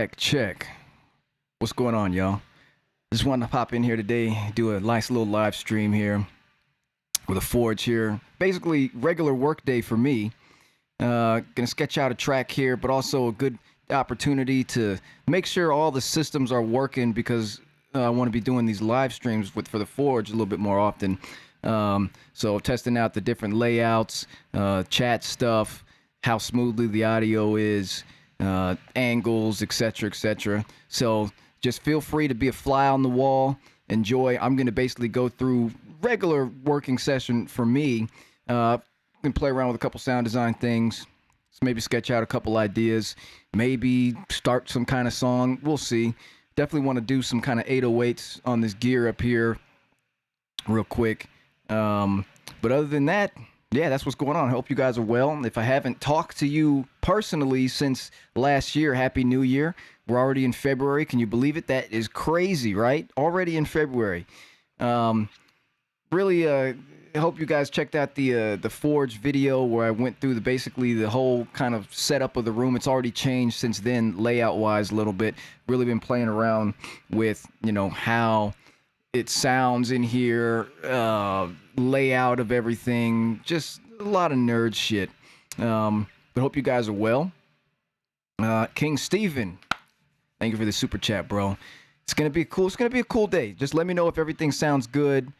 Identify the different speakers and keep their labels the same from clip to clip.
Speaker 1: Check, check. What's going on, y'all? Just wanted to pop in here today, do a nice little live stream here with a Forge here. Basically, regular work day for me. Gonna sketch out a track here, but also a good opportunity to make sure all the systems are working because I want to be doing these live streams for the Forge a little bit more often. So testing out the different layouts, chat stuff, how smoothly the audio is, angles, etc., etc. So just feel free to be a fly on the wall. Enjoy. I'm going to basically go through regular working session for me. Can play around with a couple sound design things. Maybe sketch out a couple ideas. Maybe start some kind of song. We'll see. Definitely want to do some kind of 808s on this gear up here real quick. But other than that, yeah, that's what's going on. I hope you guys are well. If I haven't talked to you personally since last year, Happy New Year. We're already in February. Can you believe it? That is crazy, right? Already in February. Really, I hope you guys checked out the Forge video where I went through basically the whole kind of setup of the room. It's already changed since then, layout-wise a little bit. Really been playing around with, you know, how it sounds in here, layout of everything, just a lot of nerd shit. But hope you guys are well. King Steven, thank you for the super chat, bro. It's gonna be cool. It's gonna be a cool day. Just let me know if everything sounds good.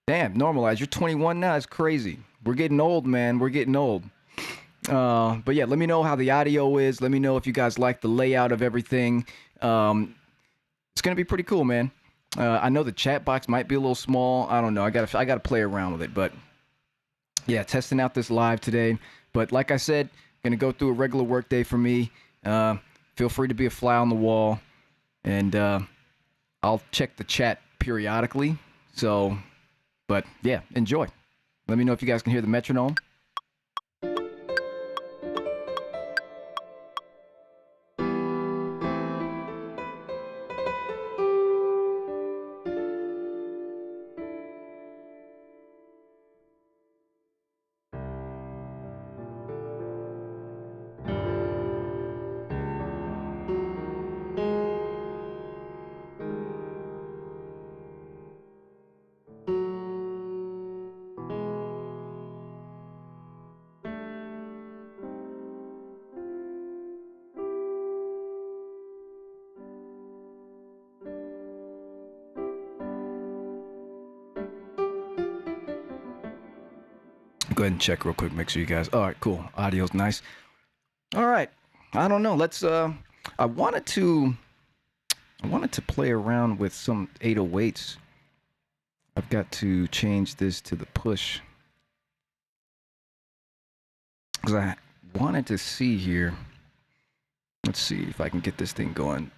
Speaker 1: Damn, normalize. You're 21 now. It's crazy. We're getting old, man. We're getting old. But yeah, let me know how the audio is. Let me know if you guys like the layout of everything. It's gonna be pretty cool, man. I know the chat box might be a little small. I don't know. I gotta play around with it. But yeah, testing out this live today. But like I said, gonna go through a regular work day for me. Feel free to be a fly on the wall, and I'll check the chat periodically. So, but yeah, enjoy. Let me know if you guys can hear the metronome. Go ahead and check real quick. Make sure you guys. All right, cool. Audio's nice. All right. I don't know. Let's. I wanted to play around with some 808s. I've got to change this to the push because I wanted to see here. Let's see if I can get this thing going.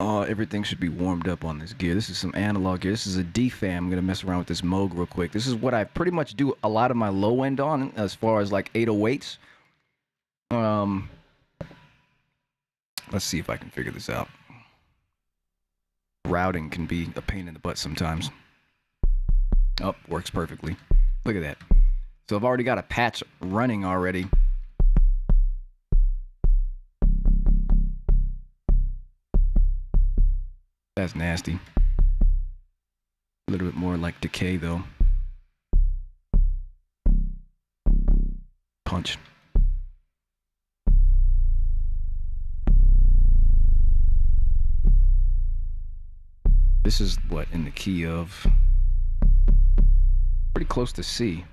Speaker 1: Oh, everything should be warmed up on this gear. This is some analog gear. This is a D-Fam. I'm going to mess around with this Moog real quick. This is what I pretty much do a lot of my low end on as far as like 808s. Let's see if I can figure this out. Routing can be a pain in the butt sometimes. Oh, works perfectly. Look at that. So I've already got a patch running already. That's nasty. A little bit more like decay though. Punch. This is what in the key of pretty close to C.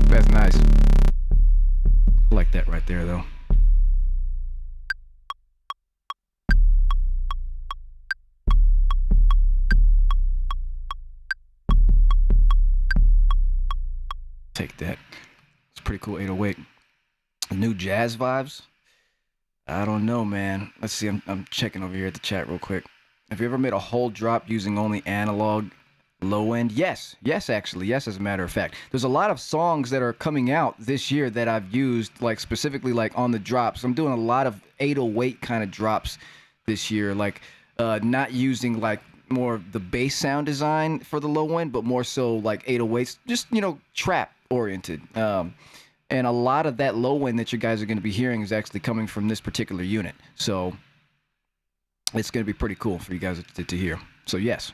Speaker 1: That's nice. I like that right there, though. Take that. It's pretty cool 808. New jazz vibes? I don't know, man. Let's see. I'm checking over here at the chat real quick. Have you ever made a whole drop using only analog low end? Yes. Yes, actually. Yes, as a matter of fact. There's a lot of songs that are coming out this year that I've used, like specifically like on the drops. I'm doing a lot of 808 kind of drops this year, like not using like more of the bass sound design for the low end, but more so like 808s, just, you know, trap oriented. And a lot of that low end that you guys are going to be hearing is actually coming from this particular unit. So it's going to be pretty cool for you guys to hear. So yes.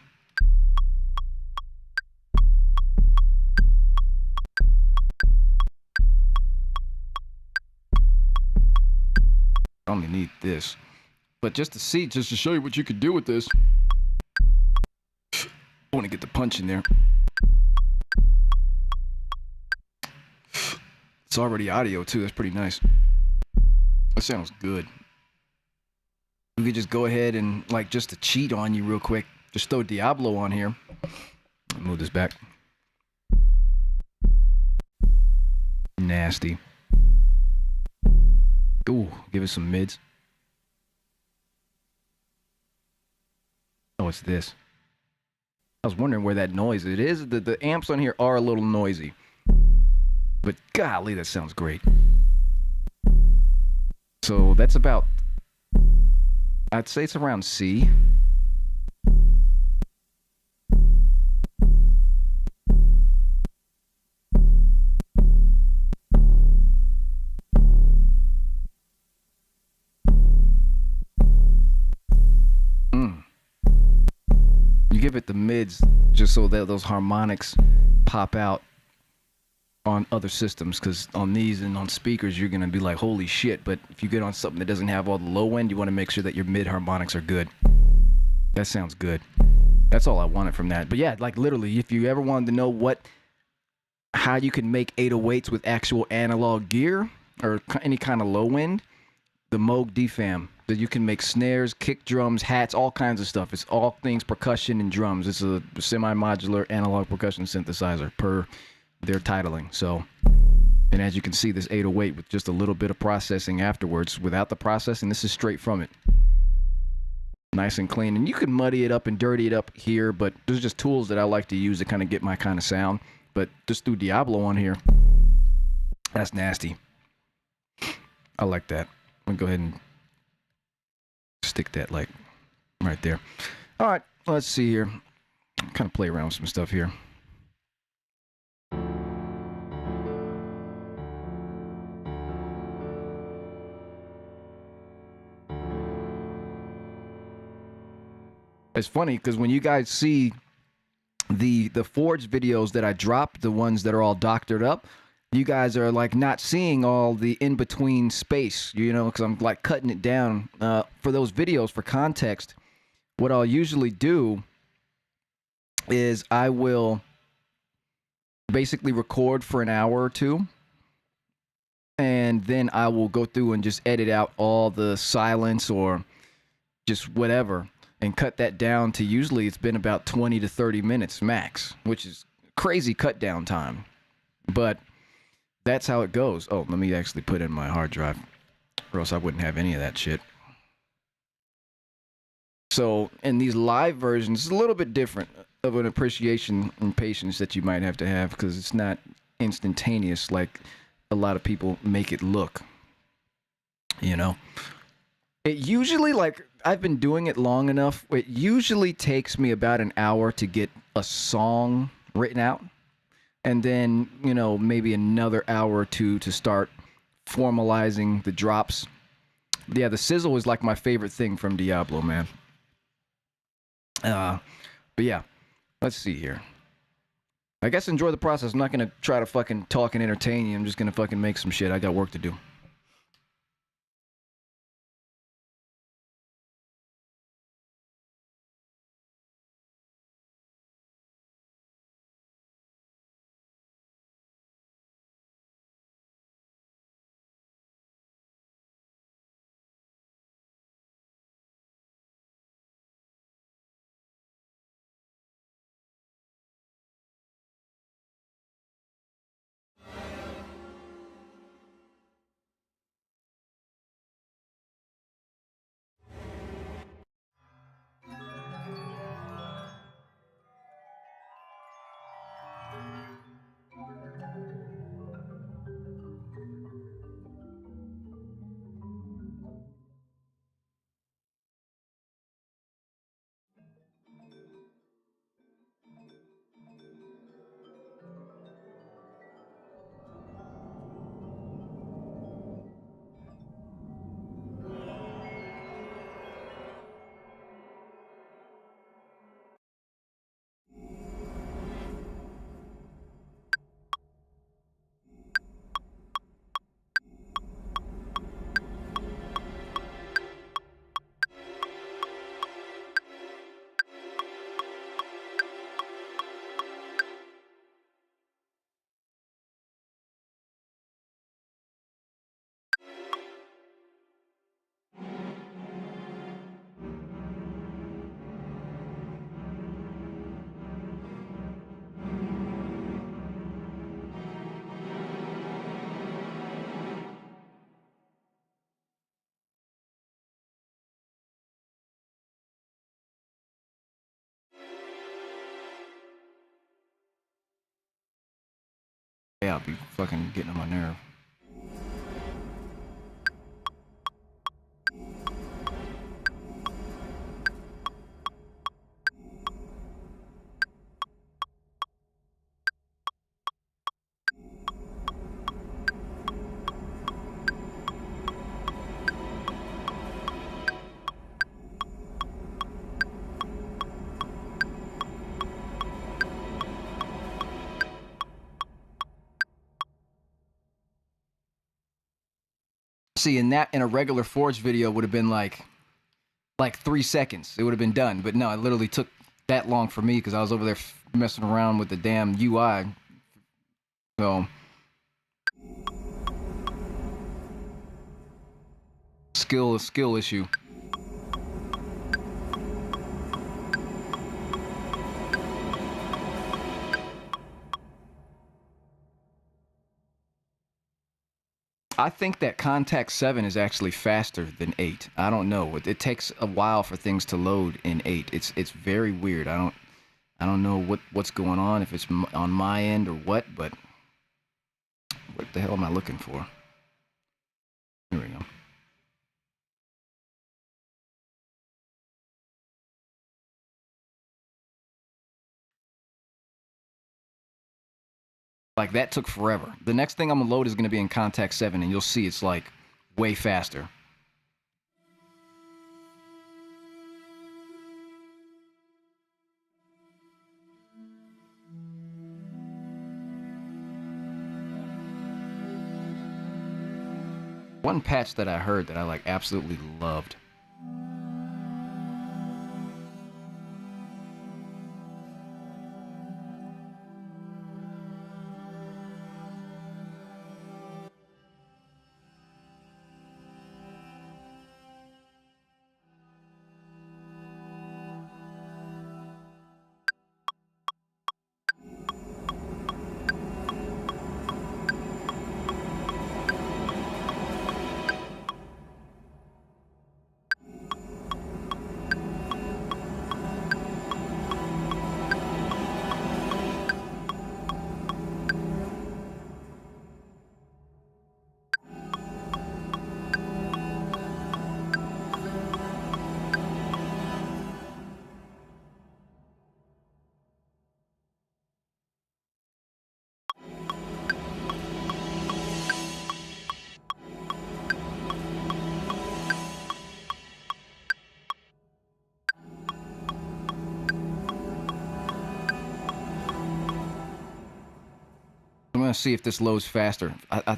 Speaker 1: I only need this. But just to see, just to show you what you could do with this, I want to get the punch in there. It's already audio too. That's pretty nice. That sounds good. We could just go ahead and, like, just to cheat on you real quick, just throw Diablo on here. Move this back. Nasty. Ooh, give it some mids. Oh, it's this. I was wondering where that noise it is. The amps on here are a little noisy. But golly, that sounds great. So that's about, I'd say it's around C. You give it the mids just so that those harmonics pop out on other systems, because on these and on speakers you're gonna be like, holy shit. But if you get on something that doesn't have all the low end, you want to make sure that your mid harmonics are good. That sounds good. That's all I wanted from that. But yeah, like literally, if you ever wanted to know how you can make 808s with actual analog gear or any kind of low end, the Moog DFAM, that you can make snares, kick drums, hats, all kinds of stuff. It's all things percussion and drums. It's a semi-modular analog percussion synthesizer per their titling. So, and as you can see, this 808 with just a little bit of processing afterwards. Without the processing, this is straight from it. Nice and clean. And you can muddy it up and dirty it up here, but there's just tools that I like to use to kind of get my kind of sound. But just threw Diablo on here. That's nasty. I like that. I'm gonna go ahead and stick that like right there. All right, let's see here. Kind of play around with some stuff here. It's funny because when you guys see the Forge videos that I drop, the ones that are all doctored up, you guys are like not seeing all the in-between space, you know, because I'm like cutting it down. For those videos, for context, what I'll usually do is I will basically record for an hour or two, and then I will go through and just edit out all the silence or just whatever and cut that down to, usually it's been about 20 to 30 minutes max, which is crazy cut down time. But that's how it goes. Oh, let me actually put in my hard drive, or else I wouldn't have any of that shit. So in these live versions, it's a little bit different of an appreciation and patience that you might have to have, because it's not instantaneous like a lot of people make it look. You know? It usually, like, I've been doing it long enough, it usually takes me about an hour to get a song written out. And then, you know, maybe another hour or two to start formalizing the drops. Yeah, the sizzle is like my favorite thing from Diablo, man. But yeah, let's see here. I guess enjoy the process. I'm not going to try to fucking talk and entertain you. I'm just going to fucking make some shit. I got work to do. loud be fucking getting on my nerve. See, in a regular Forge video would have been like 3 seconds. It would have been done. But no, it literally took that long for me because I was over there messing around with the damn UI. So skill issue. I think that Contact 7 is actually faster than 8. I don't know. It takes a while for things to load in 8. It's very weird. I don't know what's going on, if it's on my end or what, but what the hell am I looking for? Here we go. Like, that took forever. The next thing I'm gonna load is gonna be in Contact 7, and you'll see it's like way faster. One patch that I heard that I like absolutely loved. I'm gonna see if this loads faster. I'm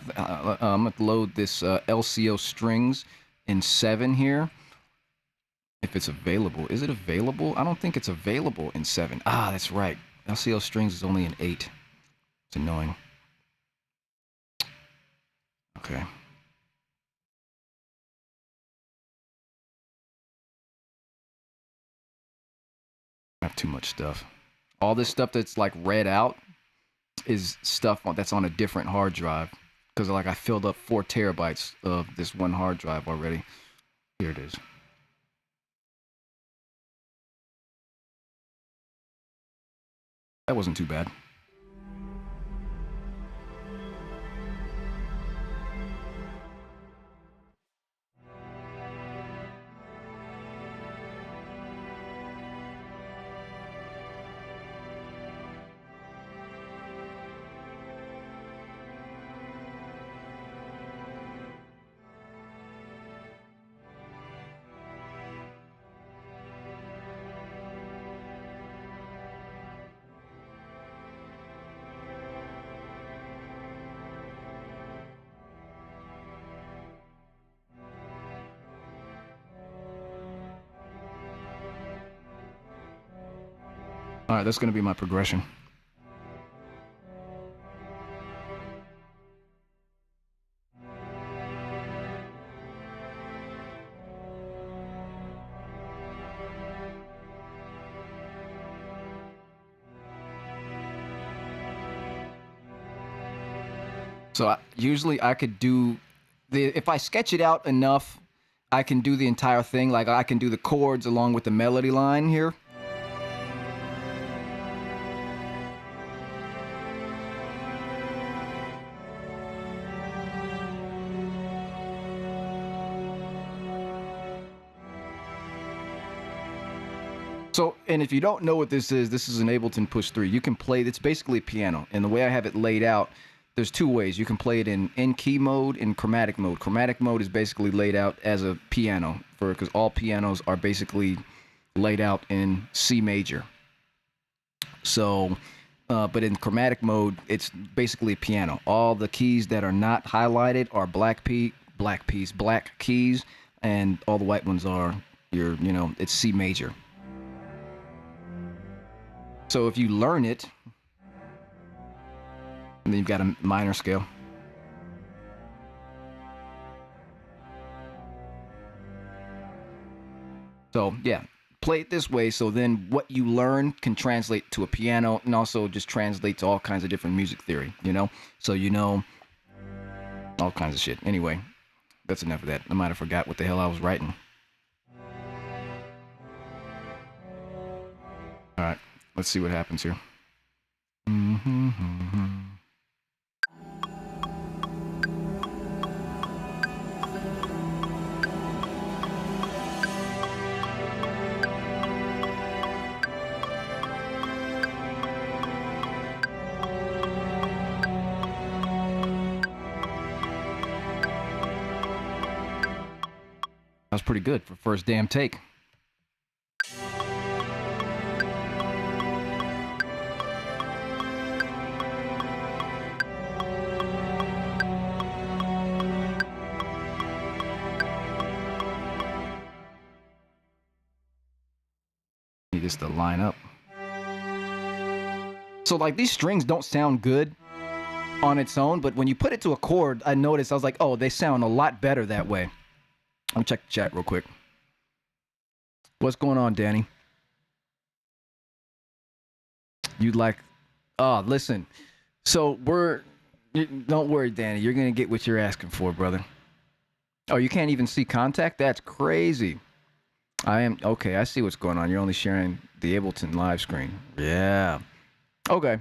Speaker 1: gonna load this LCO strings in 7 here. If it's available. Is it available? I don't think it's available in 7. Ah, that's right. LCO strings is only in 8. It's annoying. Okay. I have too much stuff. All this stuff that's like read out is stuff that's on a different hard drive. Because like I filled up 4 terabytes of this one hard drive already. Here it is. That wasn't too bad. All right, that's going to be my progression. So usually I could do if I sketch it out enough, I can do the entire thing. Like I can do the chords along with the melody line here. So, and if you don't know what this is an Ableton Push 3. You can play, it's basically a piano. And the way I have it laid out, there's two ways. You can play it in key mode and chromatic mode. Chromatic mode is basically laid out as a piano, because all pianos are basically laid out in C major. So, but in chromatic mode, it's basically a piano. All the keys that are not highlighted are black keys, and all the white ones are it's C major. So if you learn it, and then you've got a minor scale. So yeah, play it this way, so then what you learn can translate to a piano, and also just translate to all kinds of different music theory, So all kinds of shit. Anyway, that's enough of that. I might have forgot what the hell I was writing. All right, let's see what happens here. That was pretty good for first damn take. Need this to line up. So like these strings don't sound good on its own, but when you put it to a chord, I noticed, I was like, oh, they sound a lot better that way. Let me check the chat real quick. What's going on, Danny? You'd like... Oh, listen. So don't worry, Danny. You're going to get what you're asking for, brother. Oh, you can't even see contact? That's crazy. Okay, I see what's going on. You're only sharing the Ableton live screen. Yeah. Okay.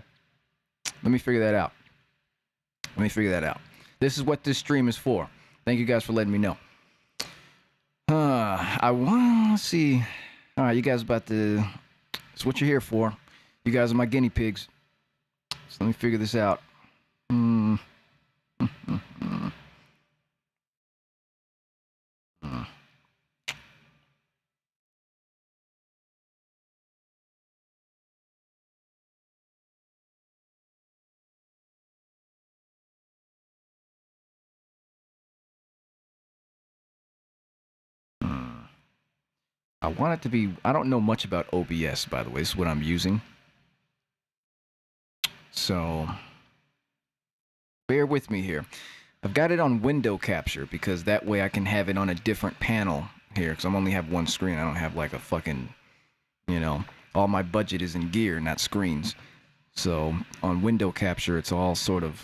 Speaker 1: Let me figure that out. This is what this stream is for. Thank you guys for letting me know. I want to see. All right, you guys it's what you're here for. You guys are my guinea pigs. So let me figure this out. I want it to be, I don't know much about OBS, by the way. This is what I'm using. So, bear with me here. I've got it on window capture because that way I can have it on a different panel here, because I only have one screen. I don't have like a fucking, all my budget is in gear, not screens. So, on window capture, it's all sort of,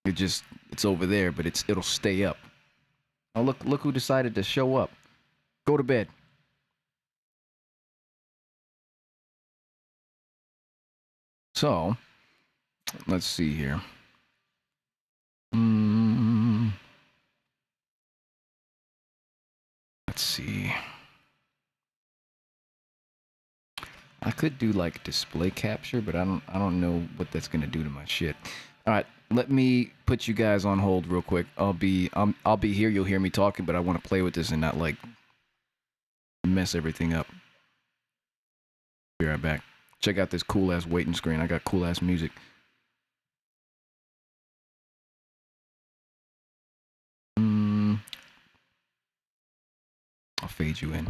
Speaker 1: it's over there, but it'll stay up. Oh, look who decided to show up. Go to bed. So, let's see here. Let's see. I could do like display capture, but I don't know what that's gonna do to my shit. All right, let me put you guys on hold real quick. I'll be here. You'll hear me talking, but I want to play with this and not like mess everything up. Be right back. Check out this cool ass waiting screen. I got cool ass music. I'll fade you in.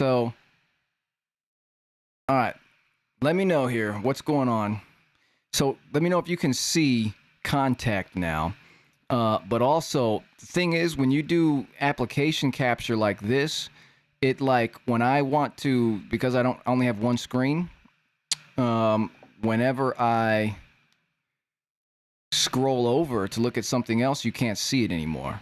Speaker 1: So, all right, let me know here what's going on. So let me know if you can see contact now. But also, the thing is, when you do application capture like this, it like when I want to, because I only have one screen, whenever I scroll over to look at something else, you can't see it anymore.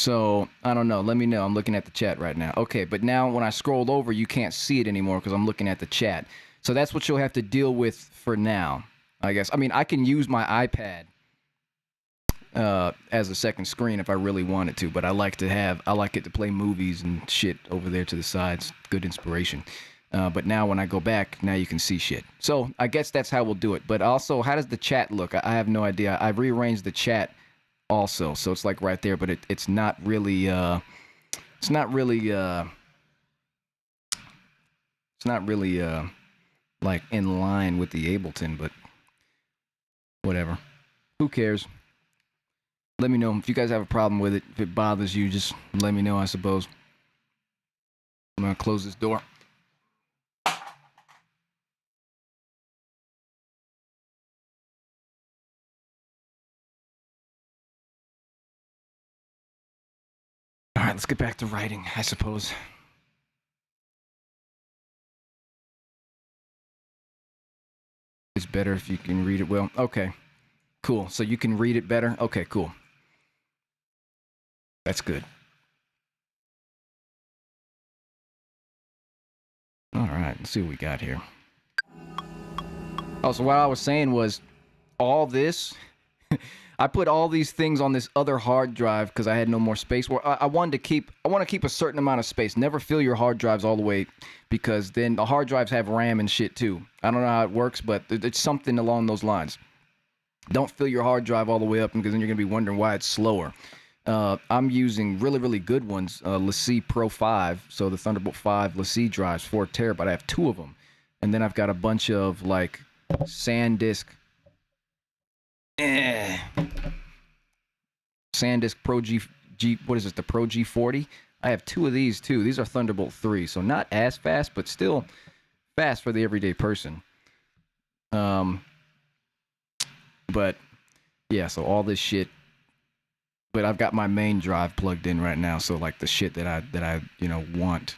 Speaker 1: So, I don't know. Let me know. I'm looking at the chat right now. Okay, but now when I scrolled over, you can't see it anymore because I'm looking at the chat. So that's what you'll have to deal with for now, I guess. I mean, I can use my iPad as a second screen if I really wanted to, but I like it to play movies and shit over there to the sides. Good inspiration. But now when I go back, now you can see shit. So I guess that's how we'll do it. But also, how does the chat look? I have no idea. I've rearranged the chat also, so it's like right there, but it's not really like in line with the Ableton, but whatever. Who cares? Let me know if you guys have a problem with it. If it bothers you, just let me know, I suppose. I'm gonna close this door. All right, let's get back to writing, I suppose. It's better if you can read it well. Okay, cool. So you can read it better? Okay, cool. That's good. All right, let's see what we got here. Oh, so what I was saying was all this... I put all these things on this other hard drive because I had no more space. I want to keep a certain amount of space. Never fill your hard drives all the way, because then the hard drives have RAM and shit too. I don't know how it works, but it's something along those lines. Don't fill your hard drive all the way up, because then you're gonna be wondering why it's slower. I'm using really, really good ones. LaCie Pro 5, so the Thunderbolt 5 LaCie drives, 4 terabyte. I have 2 of them, and then I've got a bunch of like SanDisk. SanDisk Pro G, what is this, the Pro G40? I have 2 of these too. These are Thunderbolt 3, so not as fast, but still fast for the everyday person. But yeah, so all this shit. But I've got my main drive plugged in right now, so like the shit that I want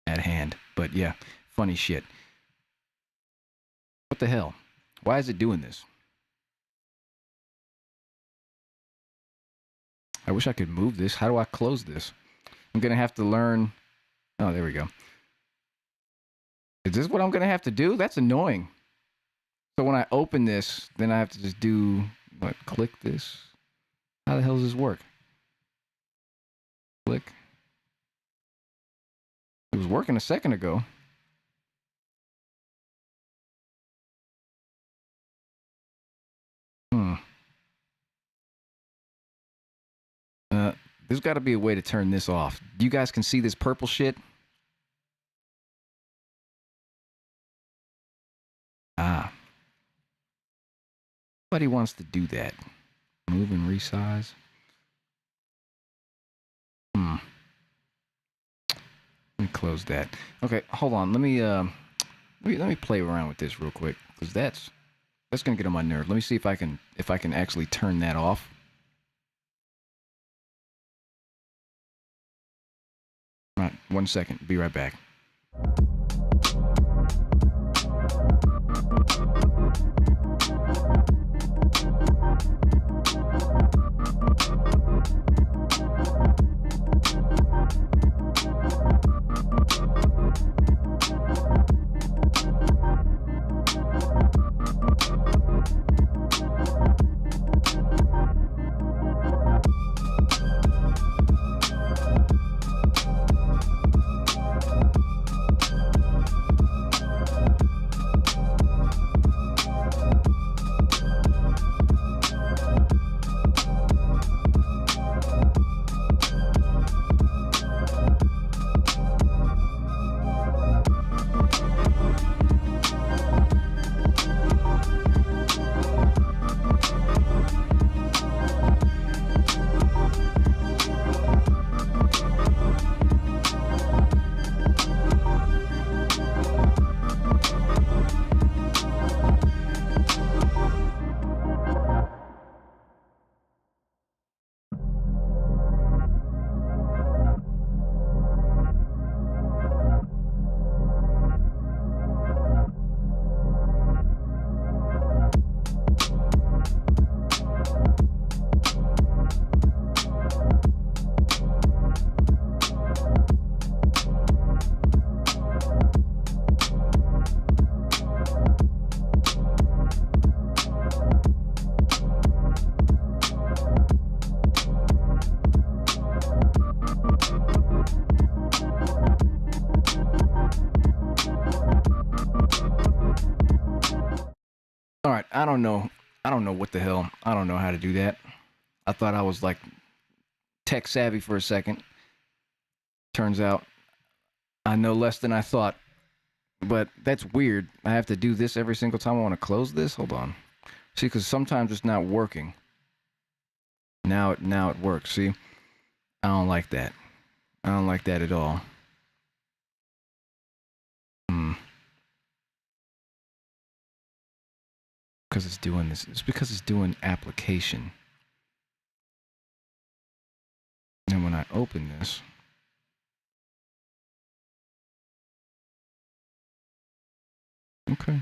Speaker 1: at hand. But yeah, funny shit. What the hell? Why is it doing this? I wish I could move this. How do I close this? I'm going to have to learn... Oh, there we go. Is this what I'm going to have to do? That's annoying. So when I open this, then I have to just do... What? Click this? How the hell does this work? Click. It was working a second ago. There's got to be a way to turn this off. You guys can see this purple shit? Ah. Nobody wants to do that. Move and resize. Let me close that. Okay, hold on. Let me play around with this real quick, because that's gonna get on my nerve. Let me see if I can actually turn that off. All right, 1 second. Be right back. I don't know. I don't know what the hell. I don't know how to do that. I thought I was like tech savvy for a second. Turns out I know less than I thought. But that's weird. I have to do this every single time I want to close this. Hold on. See, because sometimes it's not working. Now it works. See, I don't like that. I don't like that at all. Because it's doing this. It's because it's doing application. And when I open this, okay.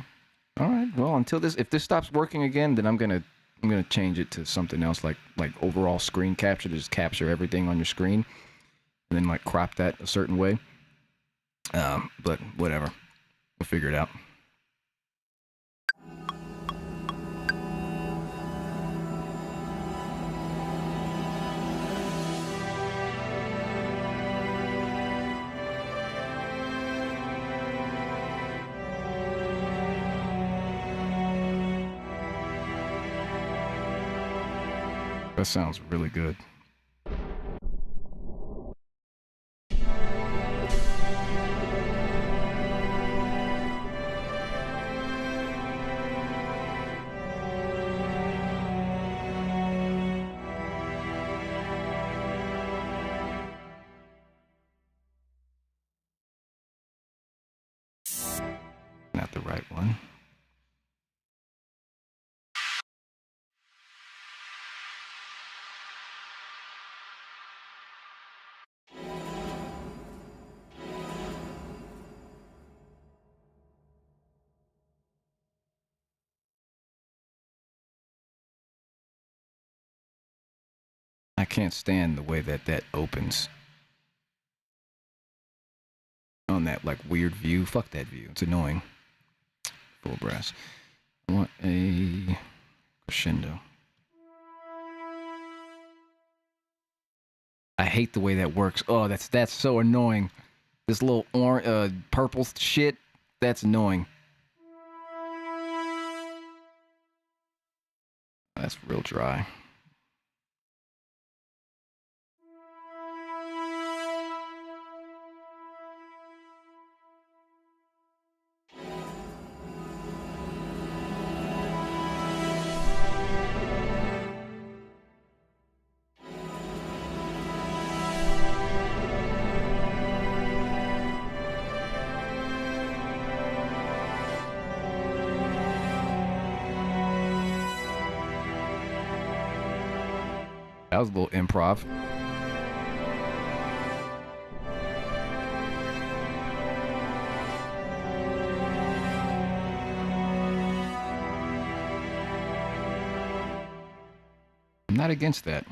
Speaker 1: All right. Well, until if this stops working again, then I'm gonna change it to something else like overall screen capture to just capture everything on your screen, and then like crop that a certain way. But whatever, we'll figure it out. That sounds really good. Not the right one. I can't stand the way that opens on that like weird view. Fuck that view. It's annoying. Full brass. I want a crescendo. I hate the way that works. Oh, that's so annoying. This little purple shit, that's annoying. That's real dry. That was a little improv. I'm not against that.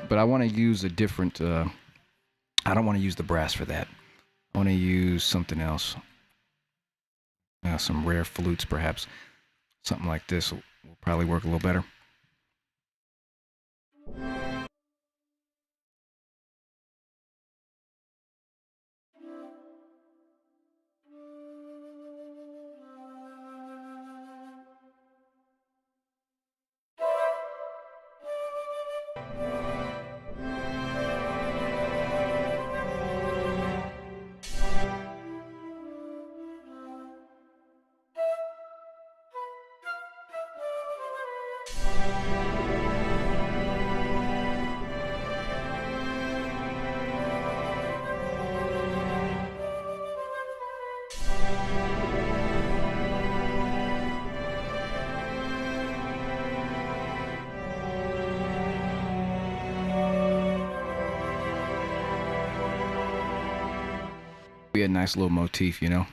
Speaker 1: But I want to use a different, I don't want to use the brass for that. I want to use something else. Some rare flutes, perhaps. Something like this will probably work a little better. Be a nice little motif, you know?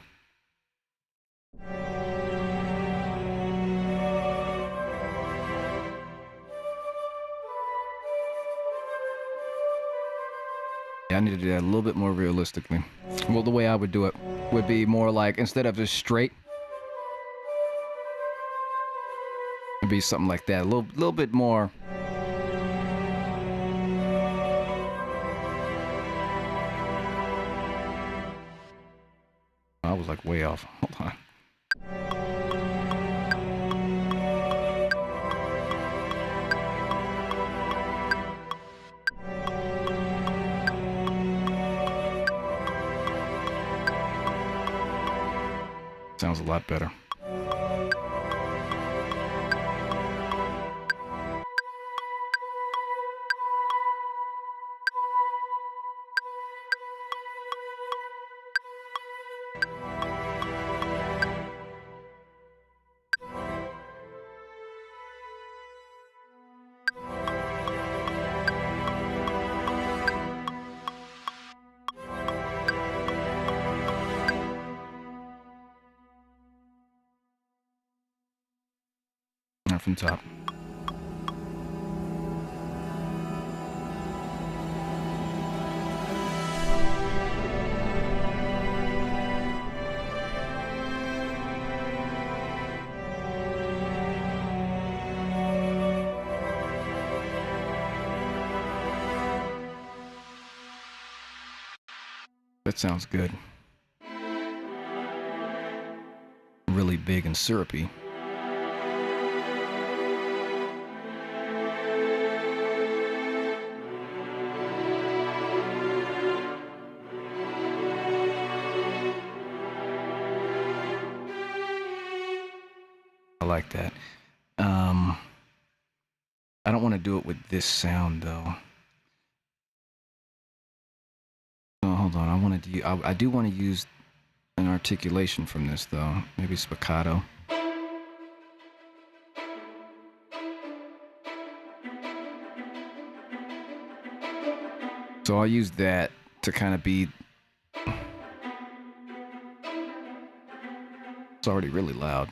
Speaker 1: Yeah, I need to do that a little bit more realistically. Well, the way I would do it would be more like, instead of just straight, it'd be something like that. A little bit more. I was like way off. Hold on. Sounds a lot better. Not from top. That sounds good. Really big and syrupy. I like that. I don't want to do it with this sound though. Oh, hold on. I do want to use an articulation from this though. Maybe spiccato. So I'll use that to kind of be. It's already really loud.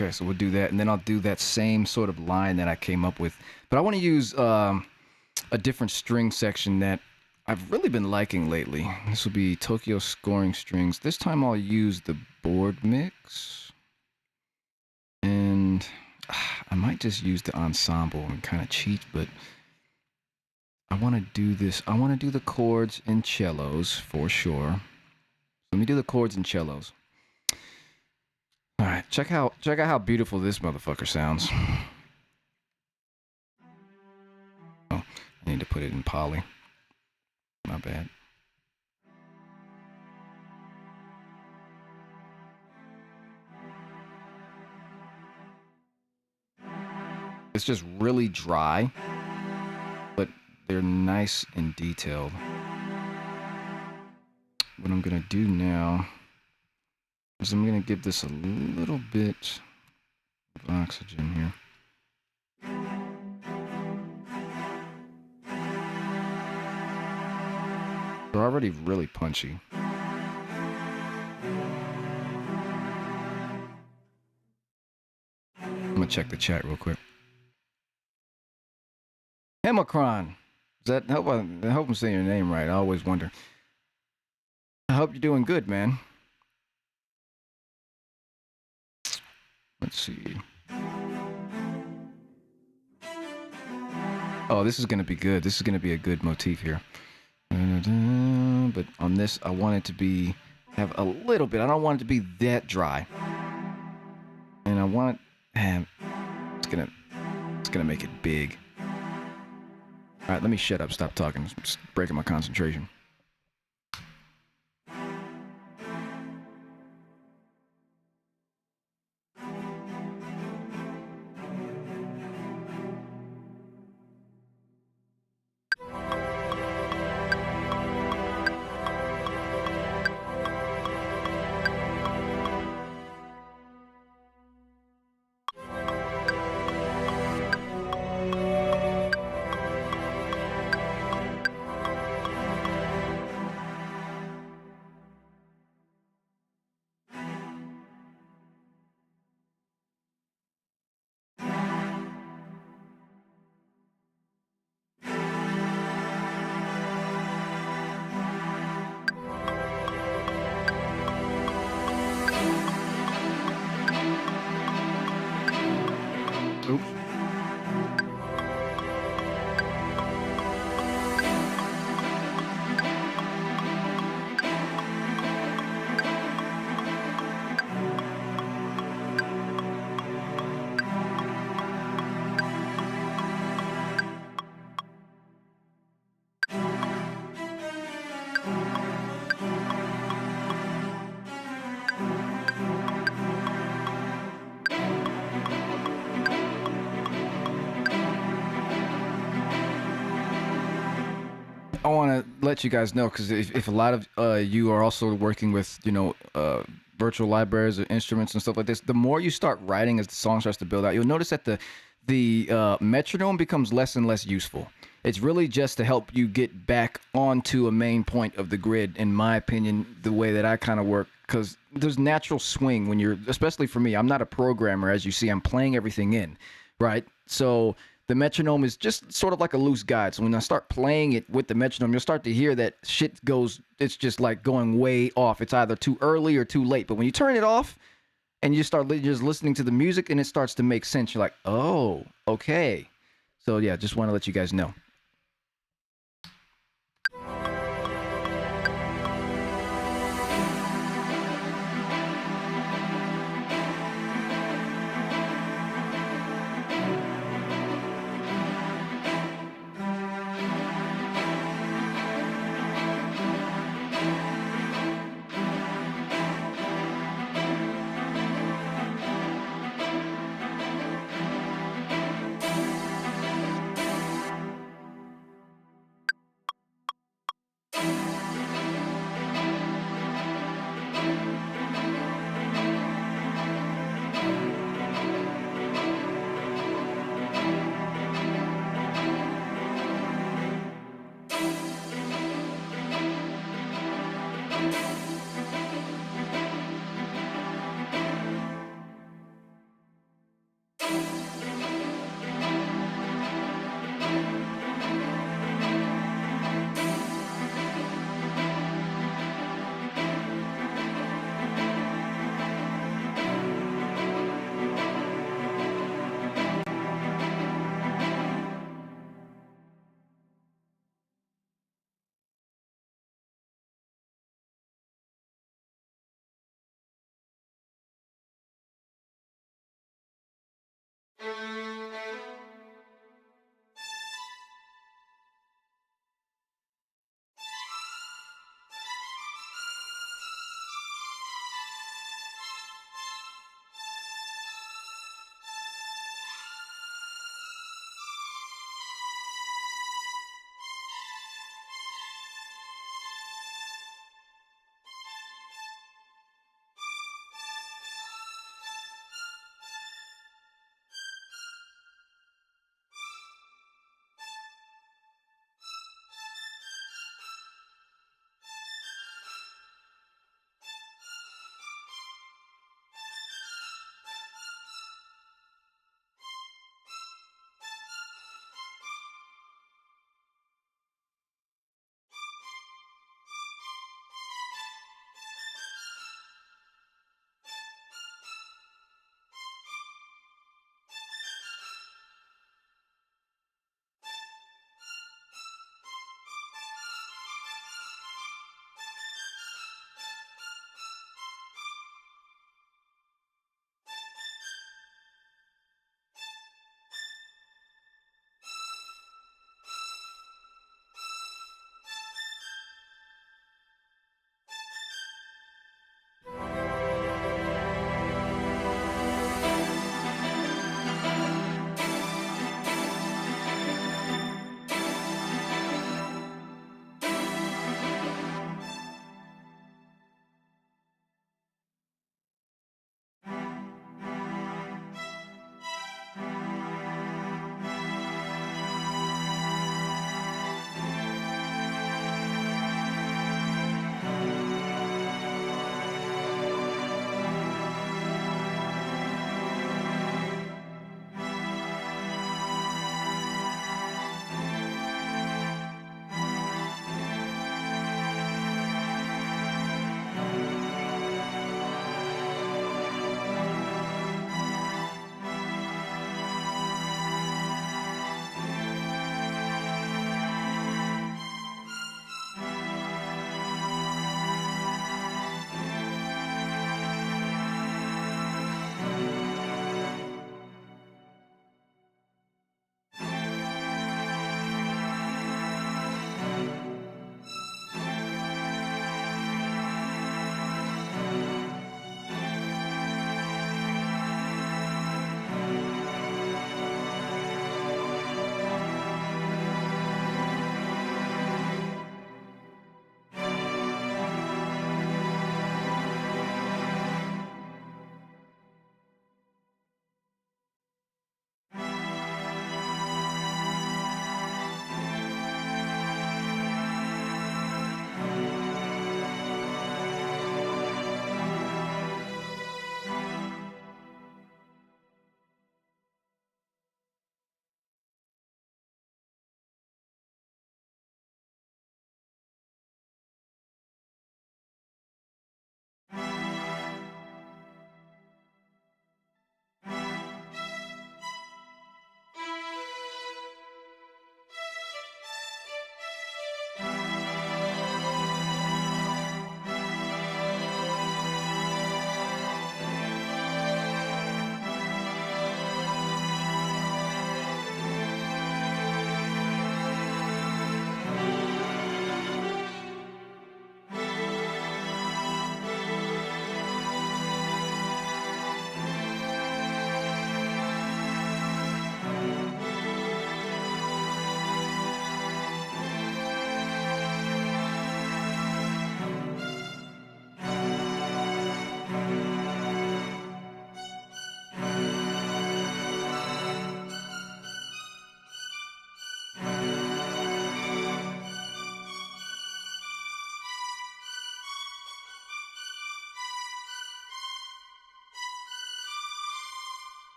Speaker 1: Okay, so we'll do that, and then I'll do that same sort of line that I came up with. But I want to use a different string section that I've really been liking lately. This will be Tokyo scoring strings. This time I'll use the board mix. And I might just use the ensemble and kind of cheat, but I want to do this. I want to do the chords in cellos for sure. Let me do the chords and cellos. All right, check out how beautiful this motherfucker sounds. Oh, I need to put it in poly. My bad. It's just really dry, but they're nice and detailed. What I'm gonna do now is I'm gonna give this a little bit of oxygen here. They're already really punchy. I'm gonna check the chat real quick. Hemocron. I hope I'm saying your name right. I always wonder. I hope you're doing good, man. Let's see. Oh, this is gonna be good. This is gonna be a good motif here. But on this, I want it to have a little bit. I don't want it to be that dry. And I want it's gonna make it big. All right, let me shut up. Stop talking. It's breaking my concentration. Oops. I want to let you guys know because if a lot of you are also working with virtual libraries or instruments and stuff like this, the more you start writing as the song starts to build out, you'll notice that the metronome becomes less and less useful. It's really just to help you get back onto a main point of the grid, in my opinion, the way that I kind of work, because there's natural swing when you're, especially for me, I'm not a programmer, as you see, I'm playing everything in, right? So the metronome is just sort of like a loose guide. So when I start playing it with the metronome, you'll start to hear that shit goes, it's just like going way off. It's either too early or too late. But when you turn it off and you start just listening to the music and it starts to make sense, you're like, oh, okay. So yeah, just want to let you guys know.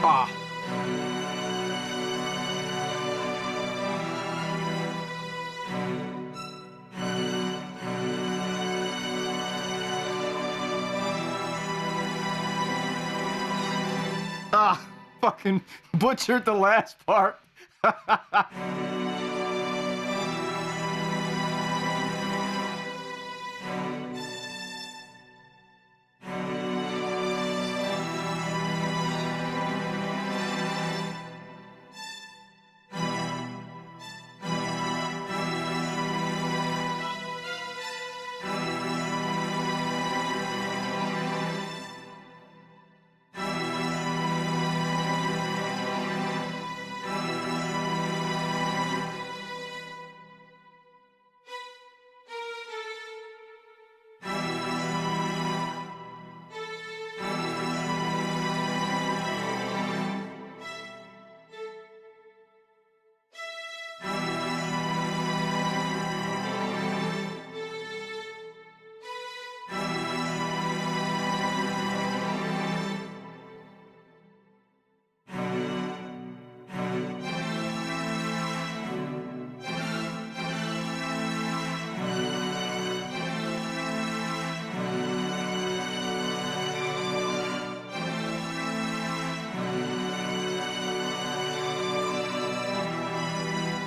Speaker 1: Ah. Ah, fucking butchered the last part.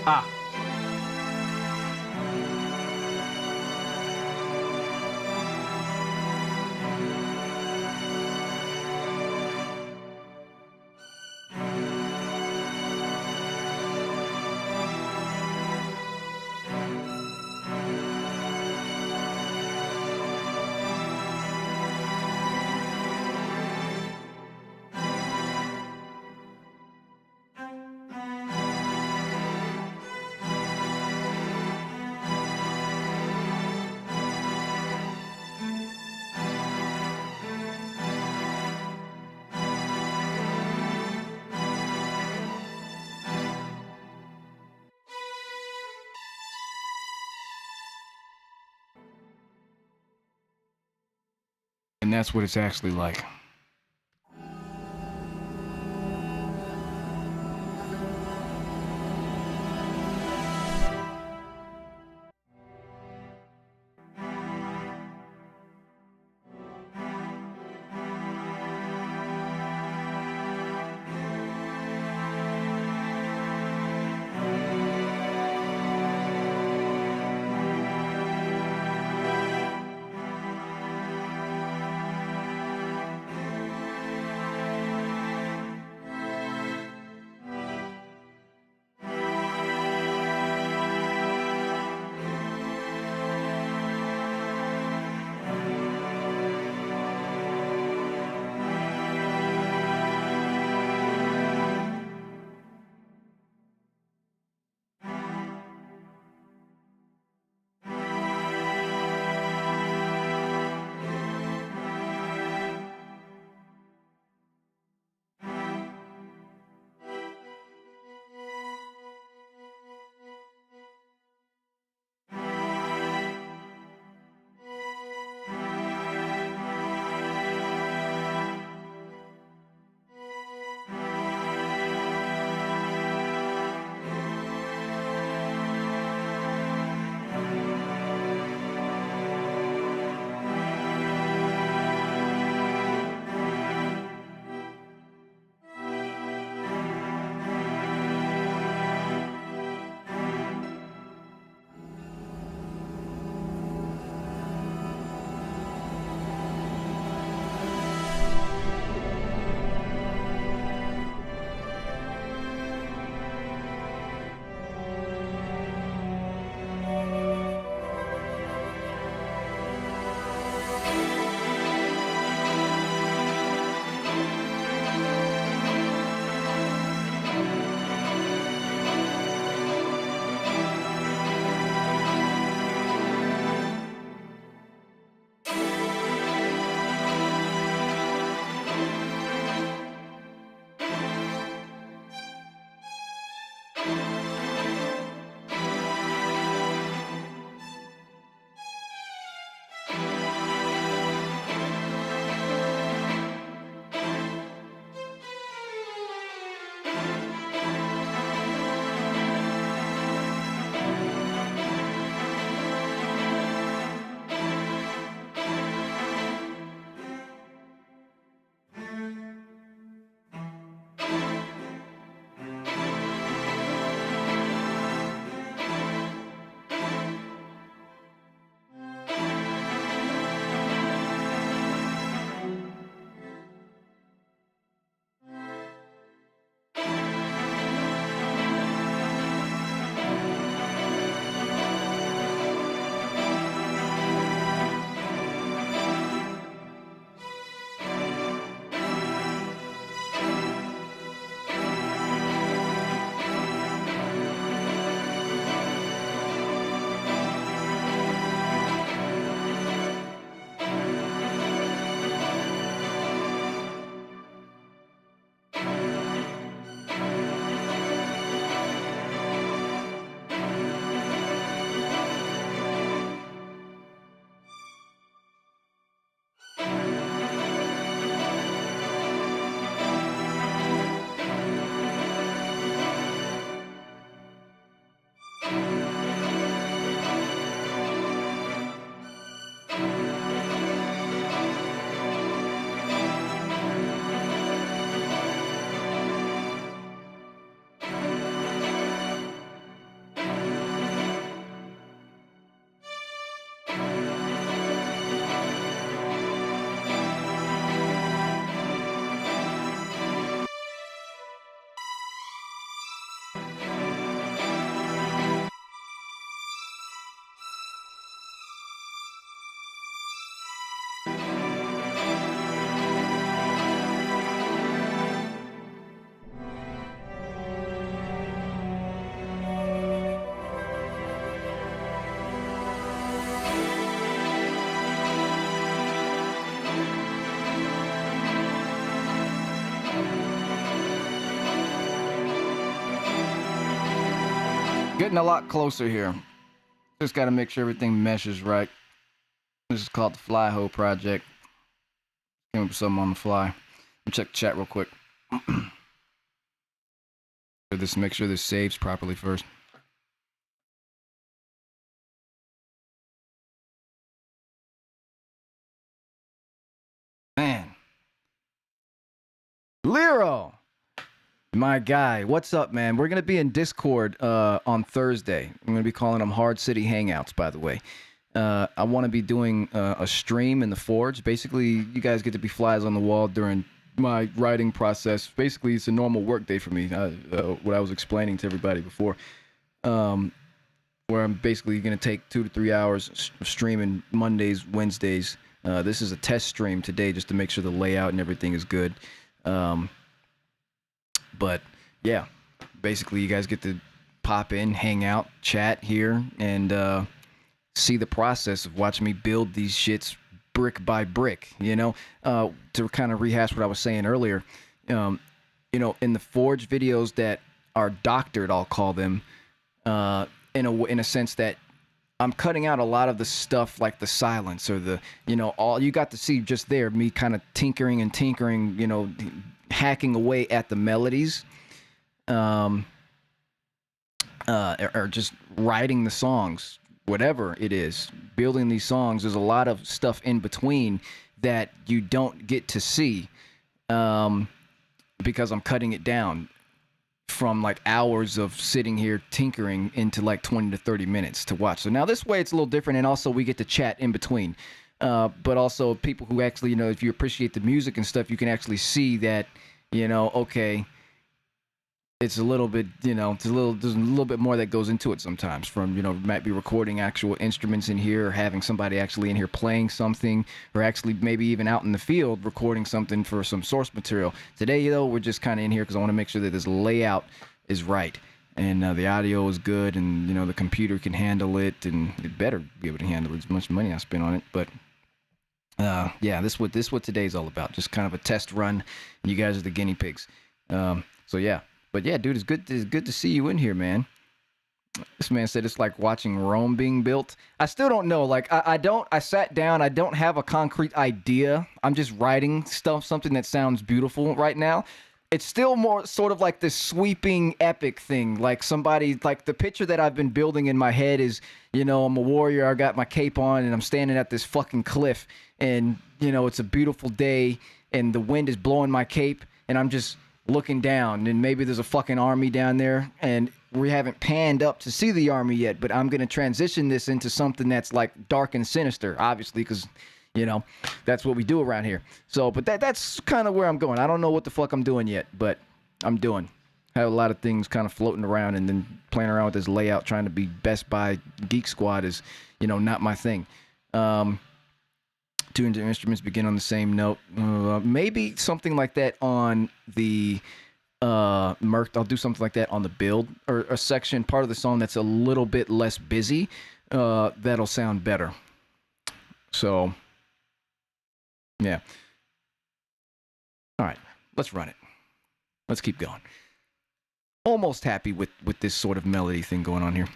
Speaker 1: Ah. And that's what it's actually like. Getting a lot closer here. Just got to make sure everything meshes right. This is called the Flyho Project. Came up with something on the fly. Let me check the chat real quick. Make sure this saves properly first. Man. Lero! My guy, what's up, man? We're going to be in Discord on Thursday. I'm going to be calling them Hard City Hangouts, by the way. I want to be doing a stream in the Forge. Basically, you guys get to be flies on the wall during my writing process. Basically, it's a normal work day for me, what I was explaining to everybody before, where I'm basically going to take 2 to 3 hours of streaming Mondays, Wednesdays. This is a test stream today just to make sure the layout and everything is good. But yeah, basically you guys get to pop in, hang out, chat here, and see the process of watching me build these shits brick by brick, you know? To kind of rehash what I was saying earlier, you know, in the Forge videos that are doctored, I'll call them, in a sense that I'm cutting out a lot of the stuff like the silence or the, you know, all you got to see just there, me kind of tinkering, you know, hacking away at the melodies, or just writing the songs, whatever it is, building these songs. There's a lot of stuff in between that you don't get to see, because I'm cutting it down from like hours of sitting here tinkering into like 20 to 30 minutes to watch. So now this way it's a little different, and also we get to chat in between. But also people who actually, you know, if you appreciate the music and stuff, you can actually see that, you know, okay, it's a little bit, you know, there's a little bit more that goes into it sometimes, from, you know, might be recording actual instruments in here, or having somebody actually in here playing something, or actually maybe even out in the field recording something for some source material. Today, though, we're just kind of in here because I want to make sure that this layout is right, and the audio is good, and, you know, the computer can handle it, and it better be able to handle it, as much money I spent on it. But yeah, this what today's all about. Just kind of a test run. You guys are the guinea pigs. So yeah. But yeah, dude, it's good to see you in here, man. This man said it's like watching Rome being built. I still don't know. Like, I sat down. I don't have a concrete idea. I'm just writing something that sounds beautiful right now. It's still more sort of like this sweeping epic thing. Like somebody, like the picture that I've been building in my head is, you know, I'm a warrior. I got my cape on and I'm standing at this fucking cliff, and, you know, it's a beautiful day and the wind is blowing my cape, and I'm just looking down, and maybe there's a fucking army down there, and we haven't panned up to see the army yet, but I'm going to transition this into something that's like dark and sinister, obviously, because, you know, that's what we do around here. So, but that's kind of where I'm going. I don't know what the fuck I'm doing yet, but I'm doing. I have a lot of things kind of floating around, and then playing around with this layout, trying to be Best Buy Geek Squad is, you know, not my thing. Two instruments begin on the same note. Maybe something like that on the Merc. I'll do something like that on the build, or a section, part of the song that's a little bit less busy. That'll sound better. So, yeah. All right, let's run it. Let's keep going. Almost happy with this sort of melody thing going on here.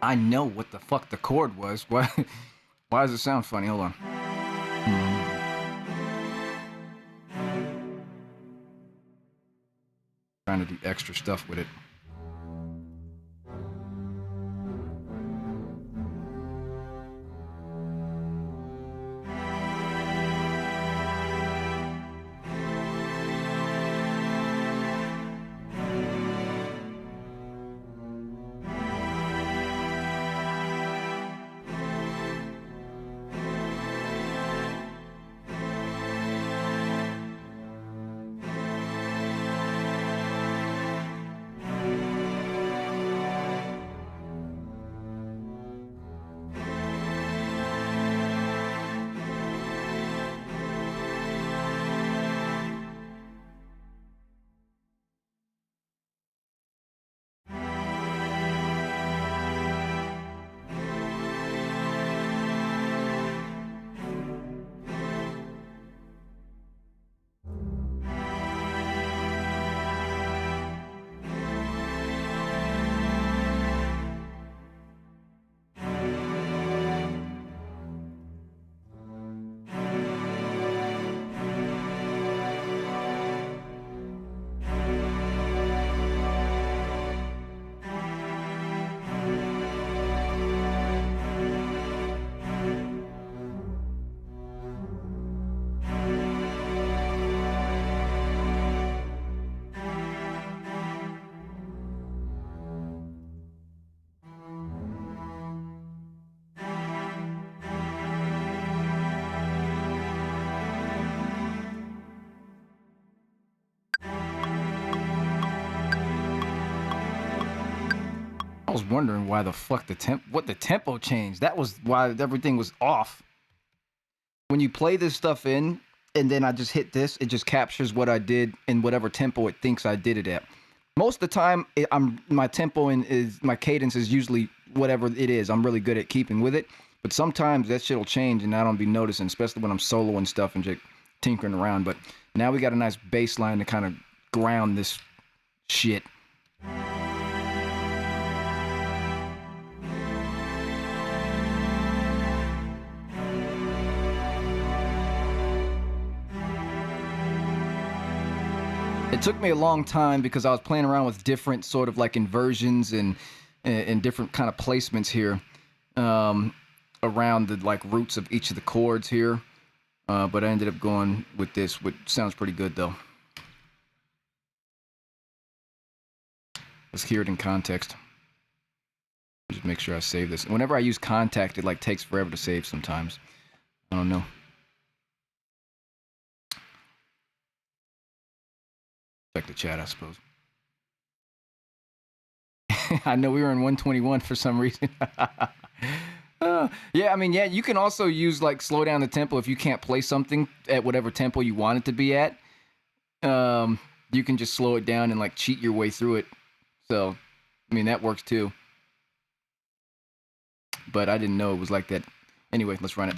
Speaker 1: I know what the fuck the chord was. Why does it sound funny? Hold on. Trying to do extra stuff with it. I was wondering why the fuck the tempo changed. That was why everything was off. When you play this stuff in, and then I just hit this, it just captures what I did in whatever tempo it thinks I did it at. Most of the time, my tempo my cadence is usually whatever it is. I'm really good at keeping with it. But sometimes that shit'll change and I don't be noticing, especially when I'm soloing stuff and just tinkering around. But now we got a nice bass line to kind of ground this shit. It took me a long time because I was playing around with different sort of like inversions and different kind of placements here around the like roots of each of the chords here. But I ended up going with this, which sounds pretty good though. Let's hear it in context. Just make sure I save this. Whenever I use contact, it like takes forever to save sometimes. I don't know. Check the chat, I suppose. I know we were in 121 for some reason. Yeah, I mean, yeah, you can also use like slow down the tempo if you can't play something at whatever tempo you want it to be at. You can just slow it down and like cheat your way through it. So, I mean, that works too. But I didn't know it was like that. Anyway, let's run it.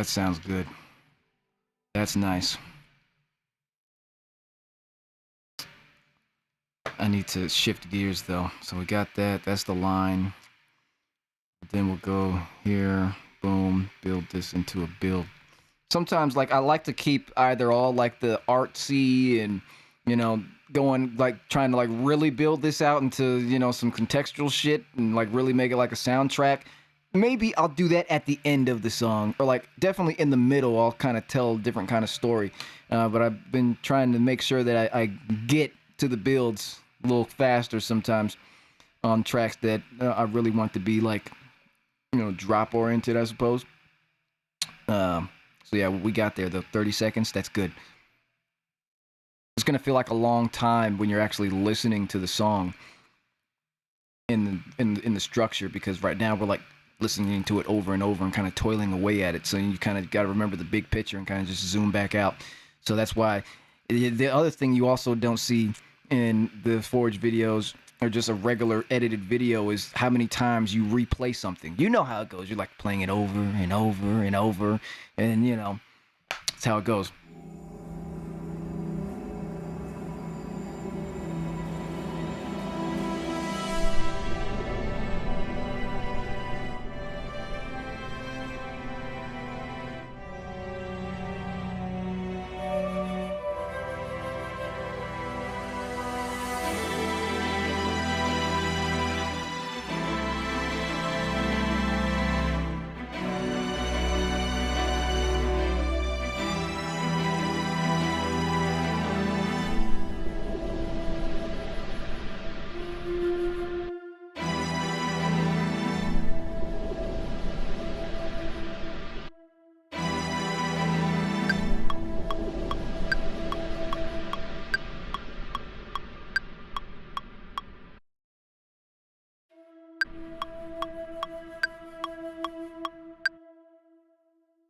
Speaker 1: That sounds good. That's nice. I need to shift gears though. So we got that. That's the line. Then we'll go here. Boom. Build this into a build. Sometimes like I like to keep either all like the artsy and, you know, going like trying to like really build this out into, you know, some contextual shit and like really make it like a soundtrack, maybe I'll do that at the end of the song, or like definitely in the middle. I'll kind of tell a different kind of story. But I've been trying to make sure that I get to the builds a little faster sometimes on tracks that I really want to be like, you know, drop oriented, I suppose. So yeah, we got there. The 30 seconds, that's good. It's gonna feel like a long time when you're actually listening to the song in the structure, because right now we're like listening to it over and over and kind of toiling away at it. So you kind of got to remember the big picture and kind of just zoom back out. So that's why the other thing you also don't see in the Forge videos or just a regular edited video is how many times you replay something. You know how it goes. You're like playing it over and over and over, and you know, that's how it goes.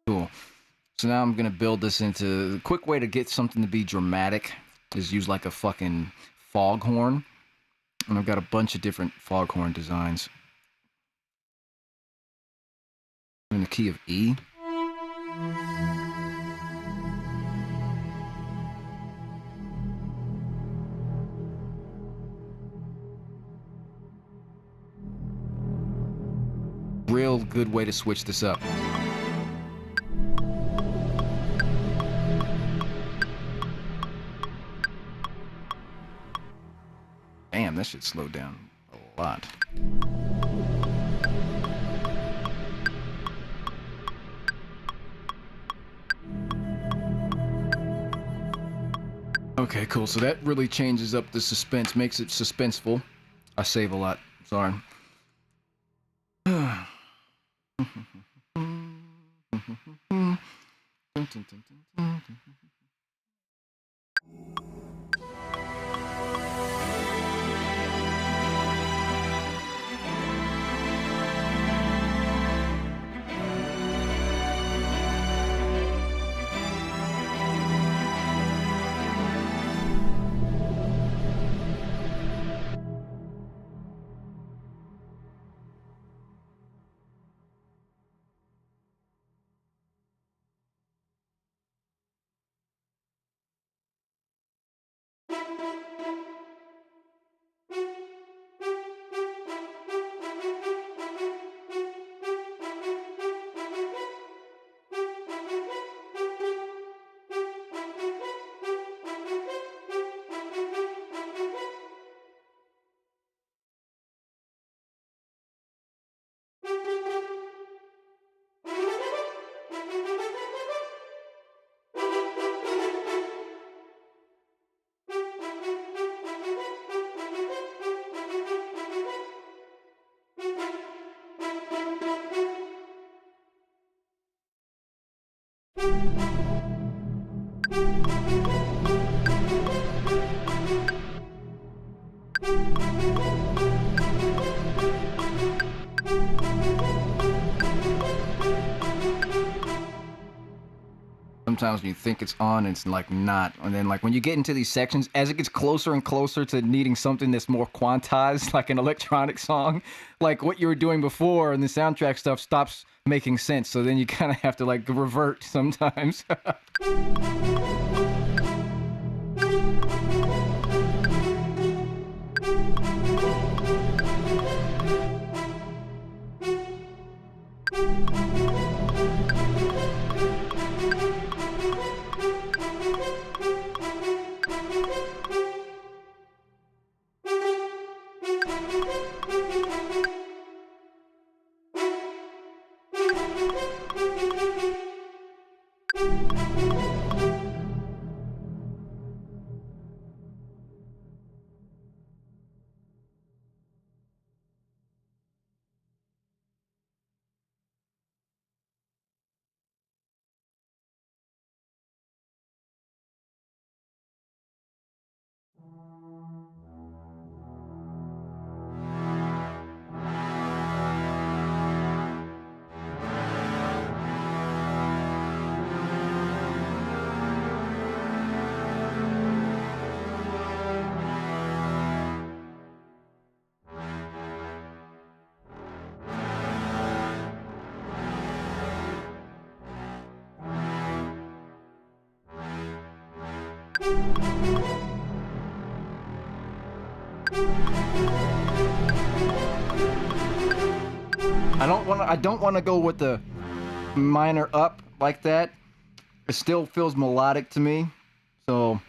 Speaker 1: Cool. So now I'm gonna build this into a quick way to get something to be dramatic is use like a fucking foghorn. And I've got a bunch of different foghorn designs. In the key of E. Real good way to switch this up. Damn, that should slow down a lot. Okay, cool. So that really changes up the suspense, makes it suspenseful. I save a lot. Sorry. Sometimes when you think it's on, it's like not. And then like when you get into these sections, as it gets closer and closer to needing something that's more quantized, like an electronic song, like what you were doing before and the soundtrack stuff stops making sense. So then you kind of have to like revert sometimes. I don't want to go with the minor up like that. It still feels melodic to me. So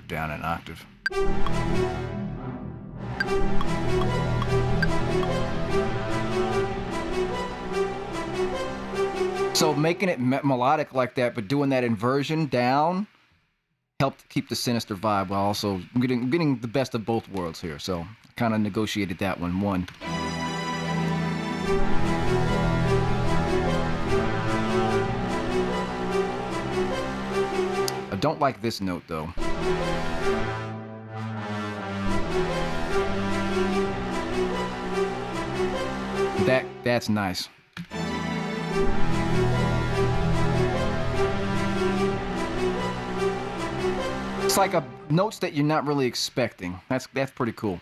Speaker 1: down an octave. So making it melodic like that, but doing that inversion down, helped keep the sinister vibe while also getting the best of both worlds here. So I kind of negotiated that one. I don't like this note though. That's nice. It's like notes that you're not really expecting. That's pretty cool.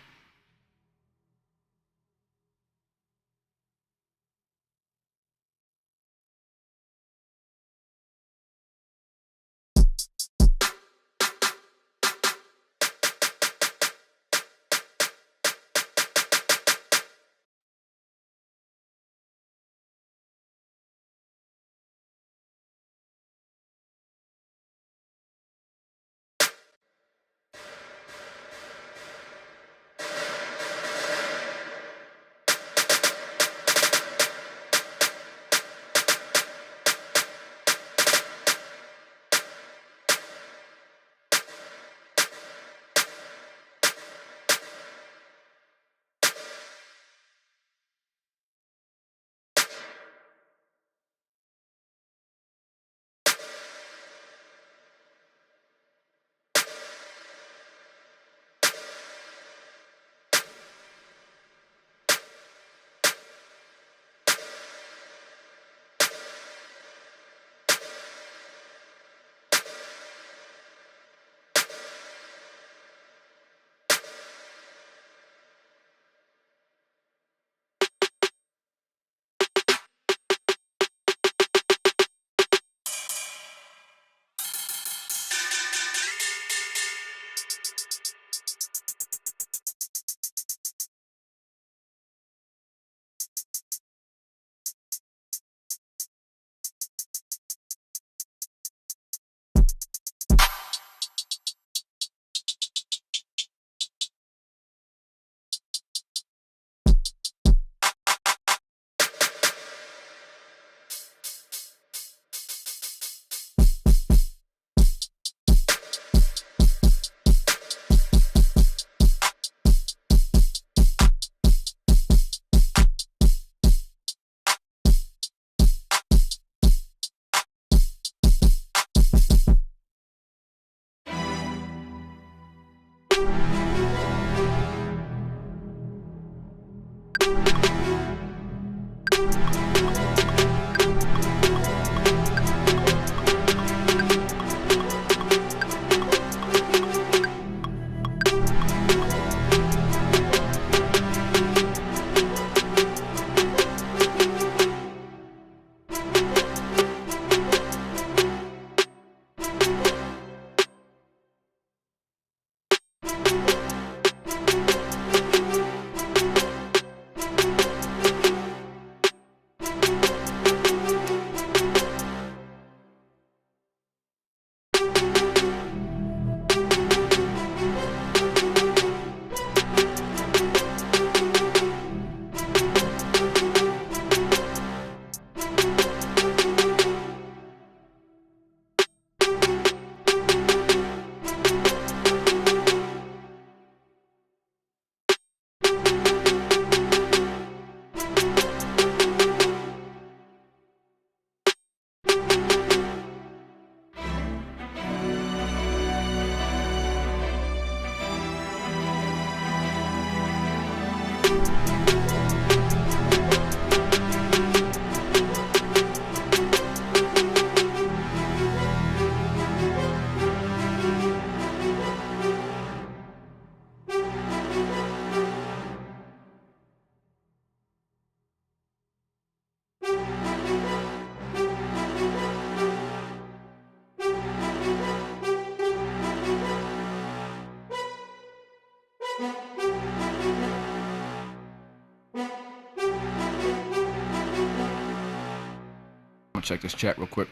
Speaker 1: check this chat real quick.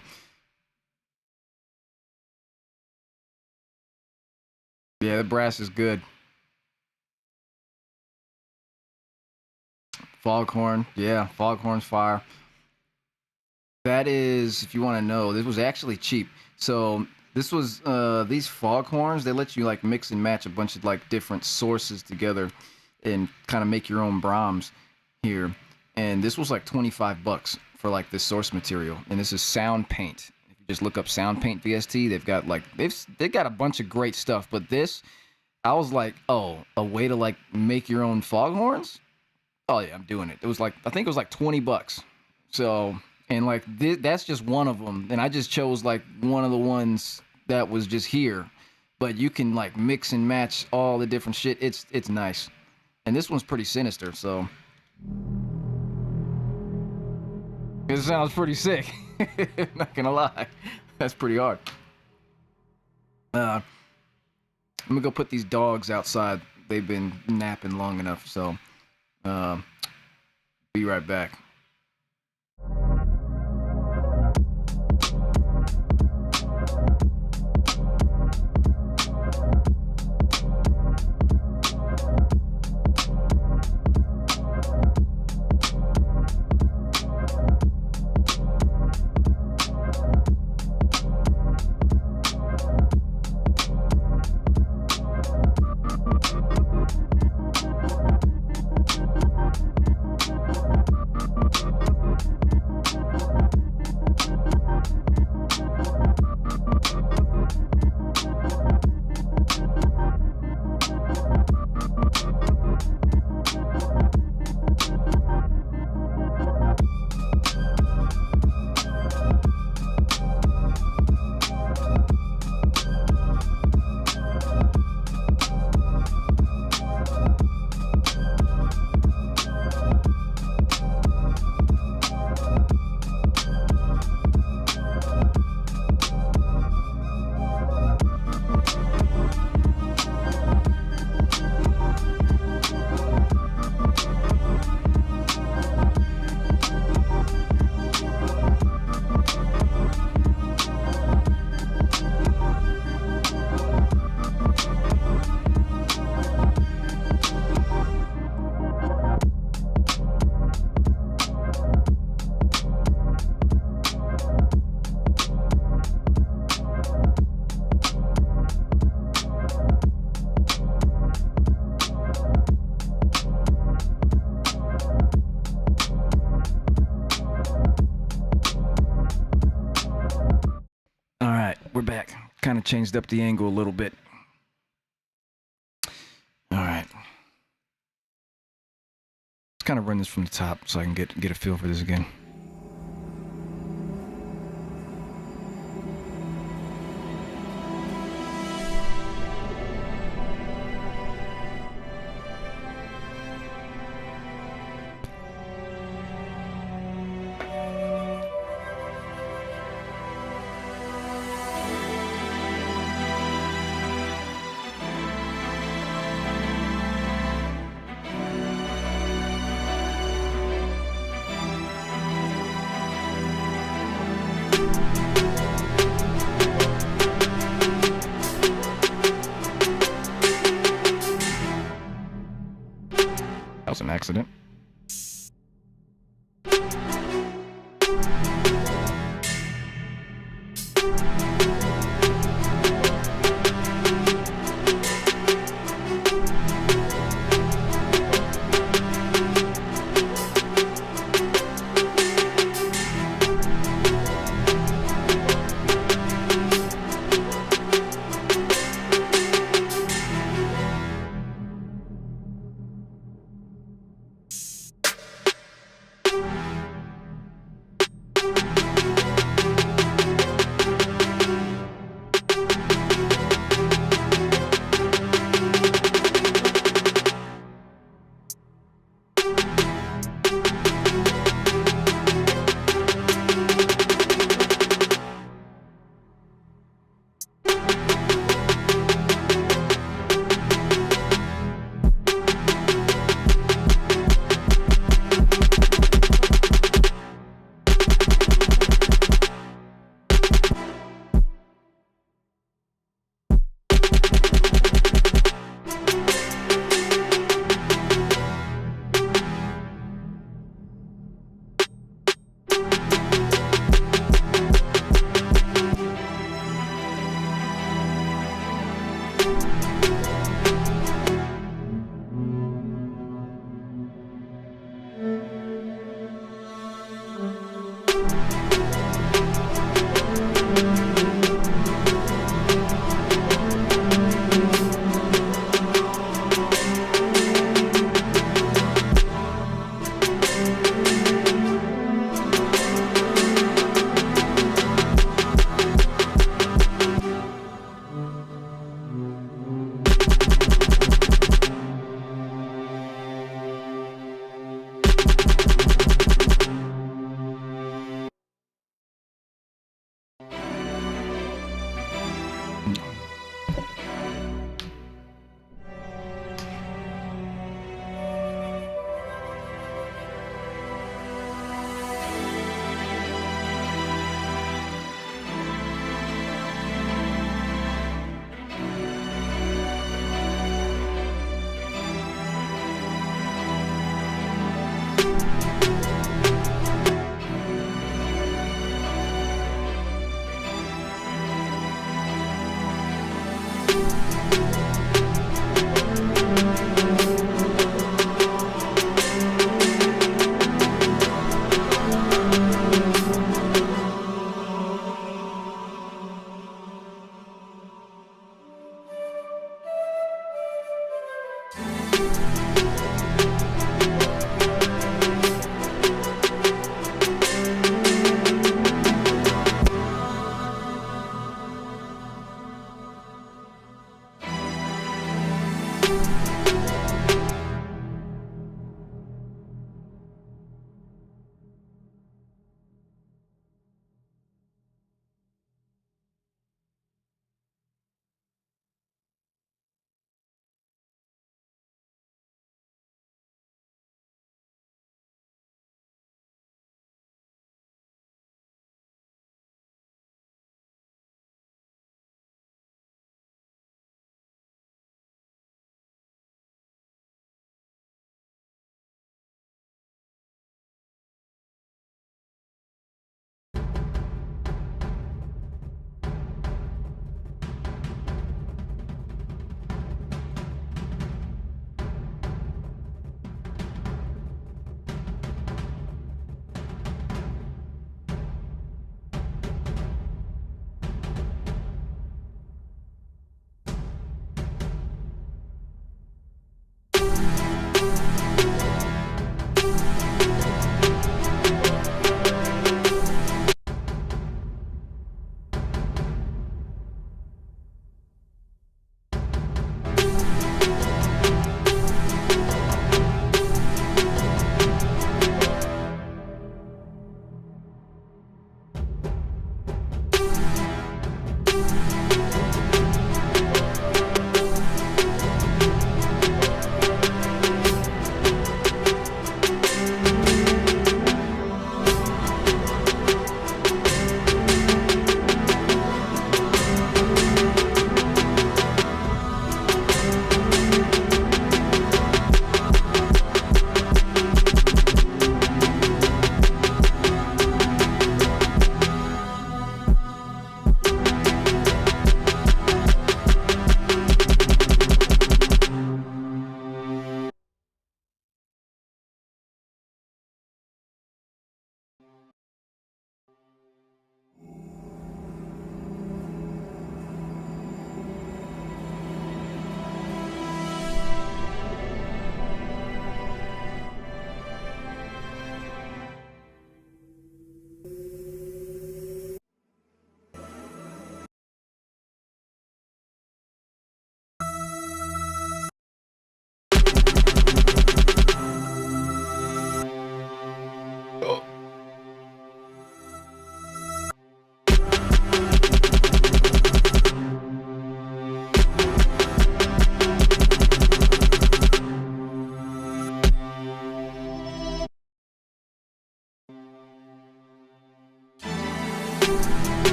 Speaker 1: Yeah, the brass is good. Foghorn, yeah, Foghorn's fire. That is, if you want to know, this was actually cheap. So this was these Foghorns. They let you like mix and match a bunch of like different sources together, and kind of make your own Brahms here. And this was like $25 for like this source material. And this is Sound Paint. If you just look up Sound Paint VST, they've got like they've got a bunch of great stuff. But this, I was like, oh, a way to like make your own Foghorns? Oh yeah, I'm doing it. It was like, I think it was like $20. So, and like that's just one of them. And I just chose like one of the ones that was just here. But you can like mix and match all the different shit. It's nice. And this one's pretty sinister, so it sounds pretty sick. Not gonna lie. That's pretty hard. I'm gonna go put these dogs outside. They've been napping long enough, so be right back. We're back. Kind of changed up the angle a little bit. All right. Let's kind of run this from the top so I can get a feel for this again. That was an accident.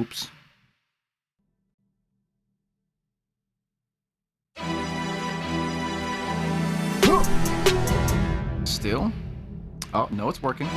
Speaker 1: Oops. Still? Oh, no, it's working.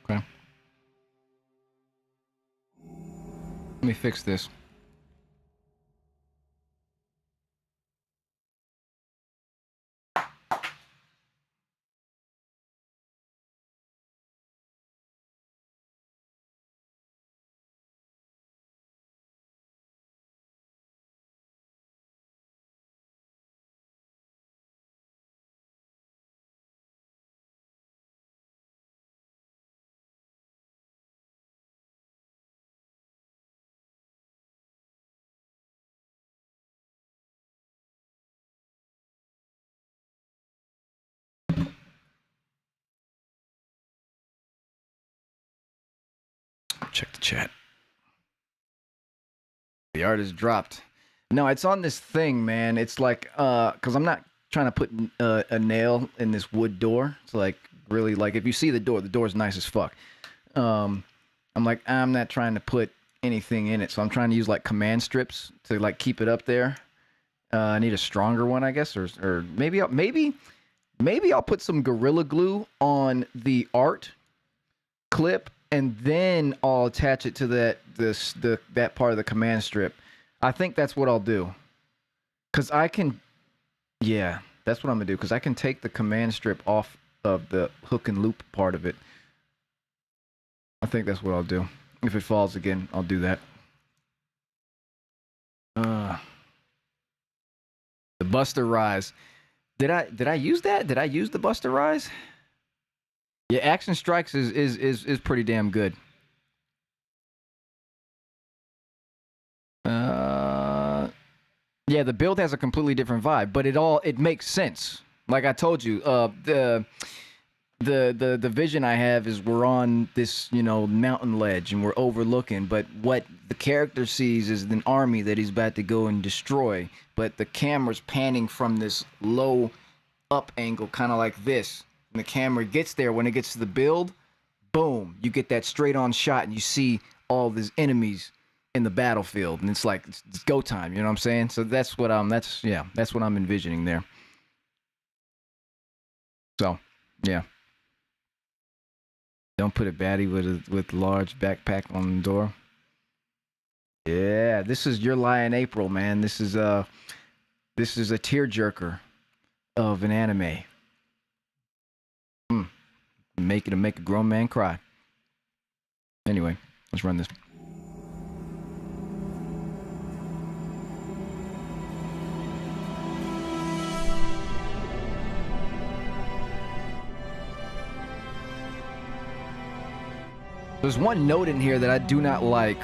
Speaker 1: Okay. Let me fix this. Check the chat. The art is dropped. No, it's on this thing, man. It's like, because I'm not trying to put a nail in this wood door. It's like, really, like, if you see the door's nice as fuck. I'm like, I'm not trying to put anything in it. So I'm trying to use, like, command strips to, like, keep it up there. I need a stronger one, I guess. Or maybe I'll put some Gorilla Glue on the art clip, and then I'll attach it to that part of the command strip. I think that's what I'll do. Because I can... Yeah, that's what I'm going to do. Because I can take the command strip off of the hook and loop part of it. I think that's what I'll do. If it falls again, I'll do that. The Buster Rise. Did I use that? Did I use the Buster Rise? Yeah, Action Strikes is pretty damn good. Yeah, the build has a completely different vibe, but it makes sense. Like I told you, the vision I have is we're on this, mountain ledge and we're overlooking, but what the character sees is an army that he's about to go and destroy, but the camera's panning from this low up angle, kind of like this. And the camera gets there, when it gets to the build, boom, you get that straight on shot and you see all these enemies in the battlefield, and it's like it's go time, you know what I'm saying? So that's what I'm envisioning there. So, yeah. Don't put a baddie with large backpack on the door. Yeah, this is Your Lie in April, man. This is a tearjerker of an anime. Make a grown man cry. Anyway, let's run this. There's one note in here that I do not like.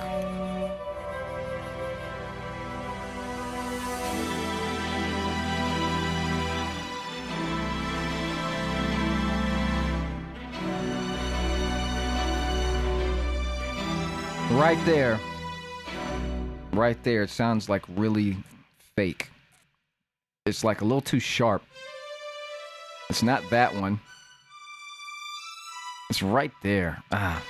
Speaker 1: Right there. Right there. It sounds like really fake. It's like a little too sharp. It's not that one. It's right there. Ah.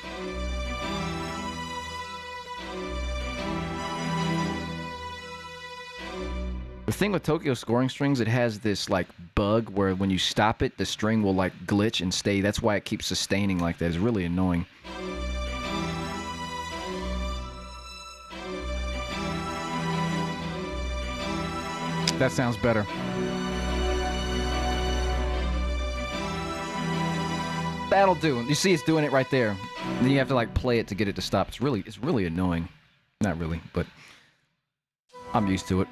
Speaker 1: The thing with Tokyo scoring strings, it has this like bug where when you stop it, the string will like glitch and stay. That's why it keeps sustaining like that. It's really annoying. That sounds better. That'll do. You see it's doing it right there. Then you have to like play it to get it to stop. It's really annoying. Not really, but I'm used to it.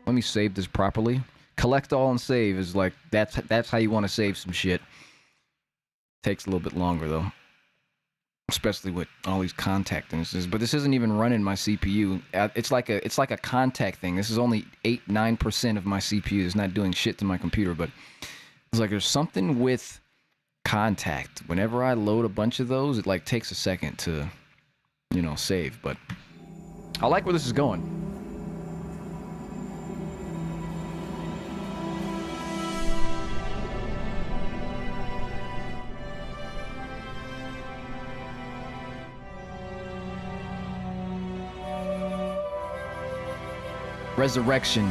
Speaker 1: Let me save this properly. Collect all and save is like, that's how you want to save some shit. Takes a little bit longer though. Especially with all these contact things. But this isn't even running my CPU. It's like a contact thing. This is only 8-9% of my CPU. It's not doing shit to my computer, but it's like there's something with contact. Whenever I load a bunch of those, it like takes a second to, you know, save. But I like where this is going. Resurrection.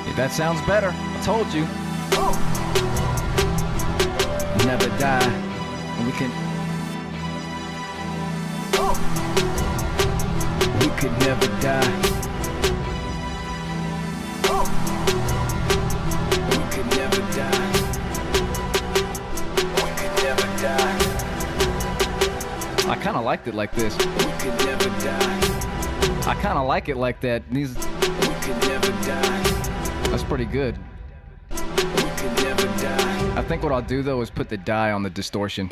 Speaker 1: Yeah, that sounds better. I told you. Never die. We could never die. I kind of liked it like this. I kind of like it like that. That's pretty good. I think what I'll do though is put the die on the distortion.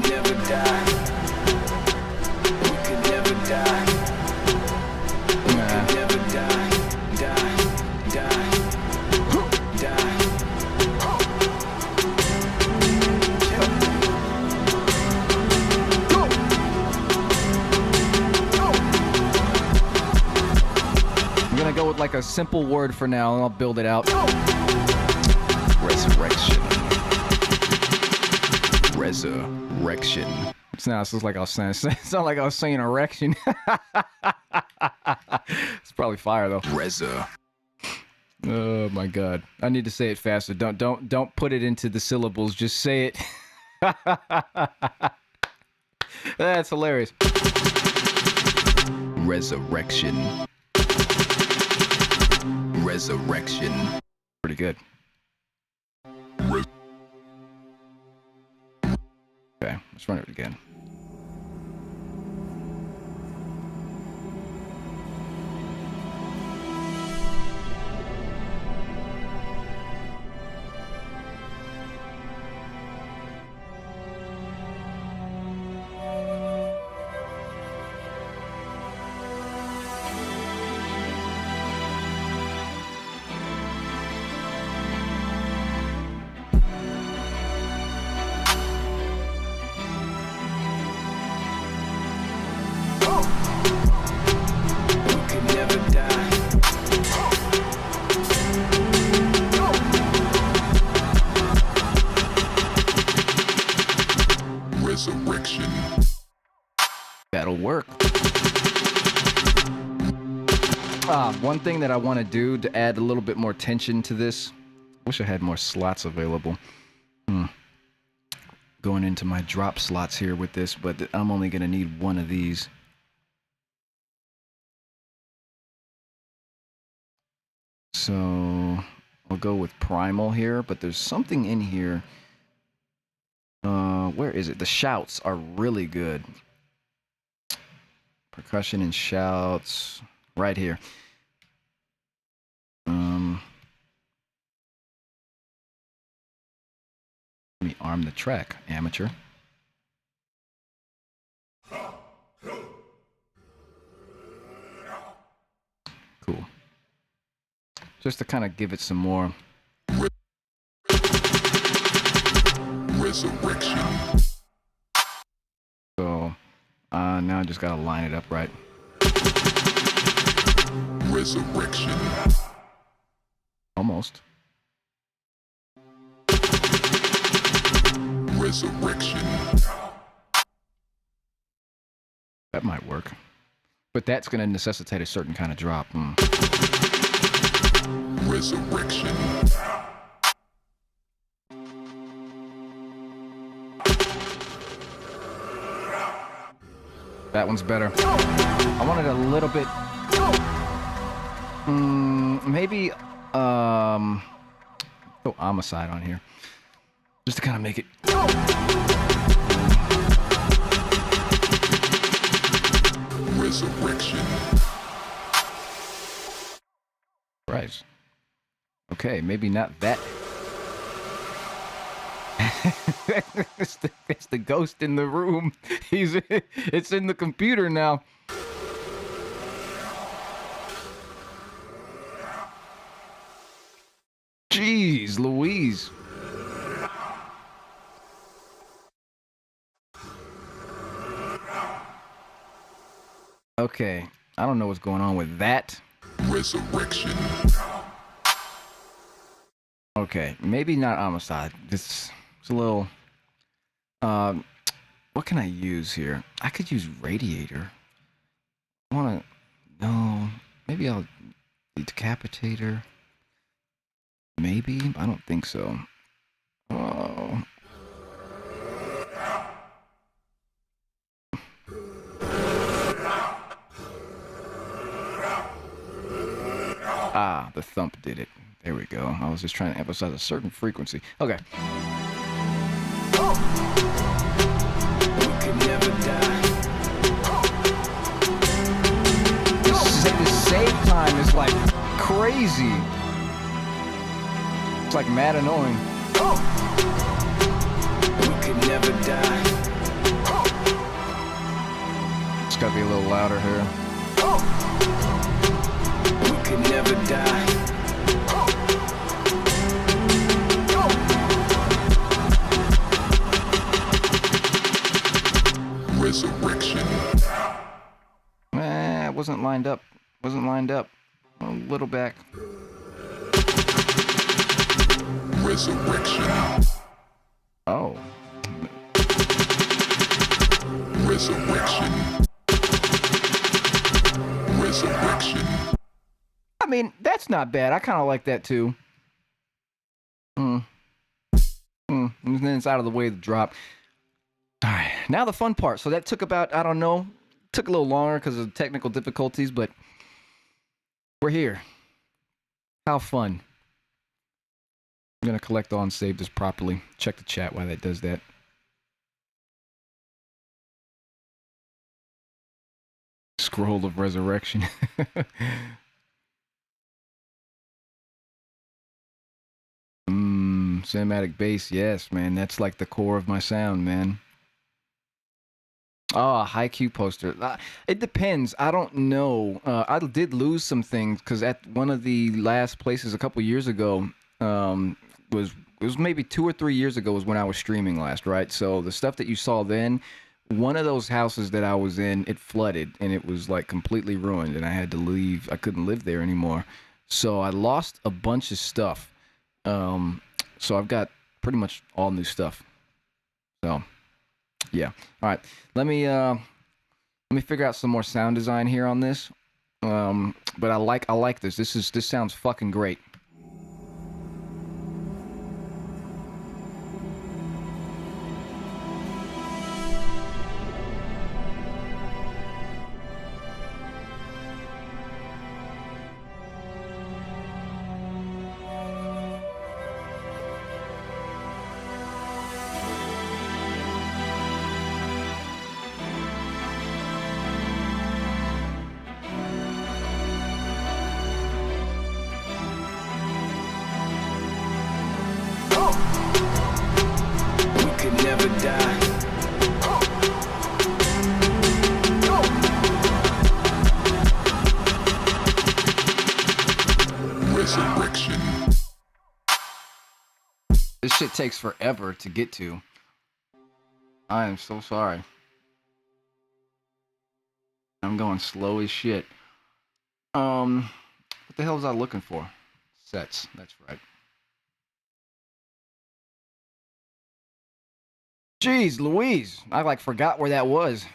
Speaker 1: Go with like a simple word for now and I'll build it out. Resurrection. Resurrection. It's not like I was saying. It's not like I was saying erection. It's probably fire though. Oh my god. I need to say it faster. Don't put it into the syllables. Just say it. That's hilarious. Resurrection. Resurrection. Pretty good. Okay, let's run it again. Resurrection. That'll work. One thing that I want to do to add a little bit more tension to this. Wish I had more slots available. Going into my drop slots here with this, but I'm only going to need one of these. So I'll go with primal here, but there's something in here. Where is it? The shouts are really good. Percussion and shouts right here. Let me arm the track, amateur. Cool. Just to kind of give it some more resurrection. So now I just gotta line it up right. Resurrection. Almost. Resurrection. That might work. But that's gonna necessitate a certain kind of drop. Resurrection. That one's better. I wanted a little bit. Maybe throw homicide on here, just to kind of make it. Resurrection. Right. Okay, maybe not that. It's the ghost in the room. It's in the computer now. Jeez Louise. Okay, I don't know what's going on with that. Resurrection. Okay, maybe not homicide. It's a little. What can I use here? I could use radiator. I wanna. No, maybe I'll decapitator. Maybe I don't think so. Oh. Ah, the thump did it. There we go. I was just trying to emphasize a certain frequency. Okay. The save time is like crazy. It's like mad annoying. It's gotta be a little louder here. We could never die. Resurrection. It wasn't lined up. Wasn't lined up. A little back. Resurrection. Oh. Resurrection. Resurrection. I mean, that's not bad. I kind of like that too. And then it's out of the way of the drop. All right, now the fun part. So that took about, I don't know, took a little longer because of technical difficulties, but we're here. How fun. I'm going to collect all and save this properly. Check the chat while that does that. Scroll of Resurrection. Cinematic bass. Yes, man. That's like the core of my sound, man. Oh, a high Q poster. It depends. I don't know. I did lose some things because at one of the last places a couple years ago, it was maybe 2 or 3 years ago was when I was streaming last, right? So the stuff that you saw then, one of those houses that I was in, it flooded and it was like completely ruined and I had to leave. I couldn't live there anymore. So I lost a bunch of stuff. So I've got pretty much all new stuff. So yeah. All right. Let me figure out some more sound design here on this. But I like this. This sounds fucking great. never die. Resurrection. This shit takes forever to get to. I am so sorry. I'm going slow as shit. What the hell was I looking for? Sets, that's right. Jeez Louise, I like forgot where that was.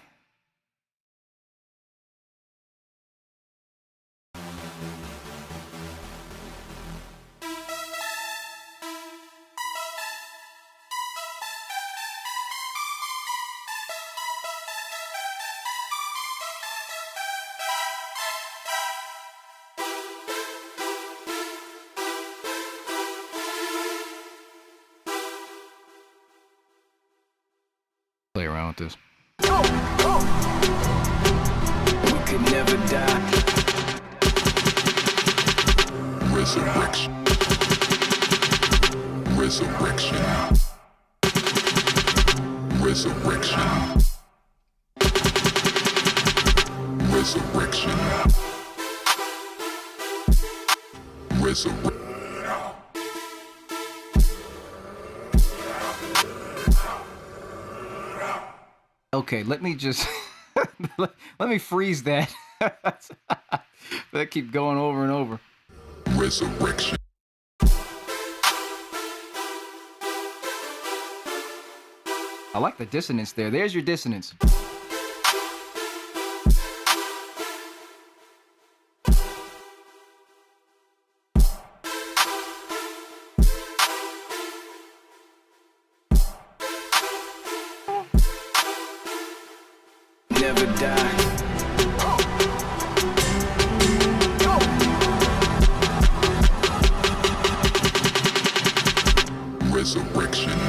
Speaker 1: Play around with this. We could never die. Resurrection. Resurrection. Resurrection. Resurrection. Resurrection. Okay, let me just let me freeze that. That keep going over and over. Resurrection. I like the dissonance there. There's your dissonance. Never die. Resurrection.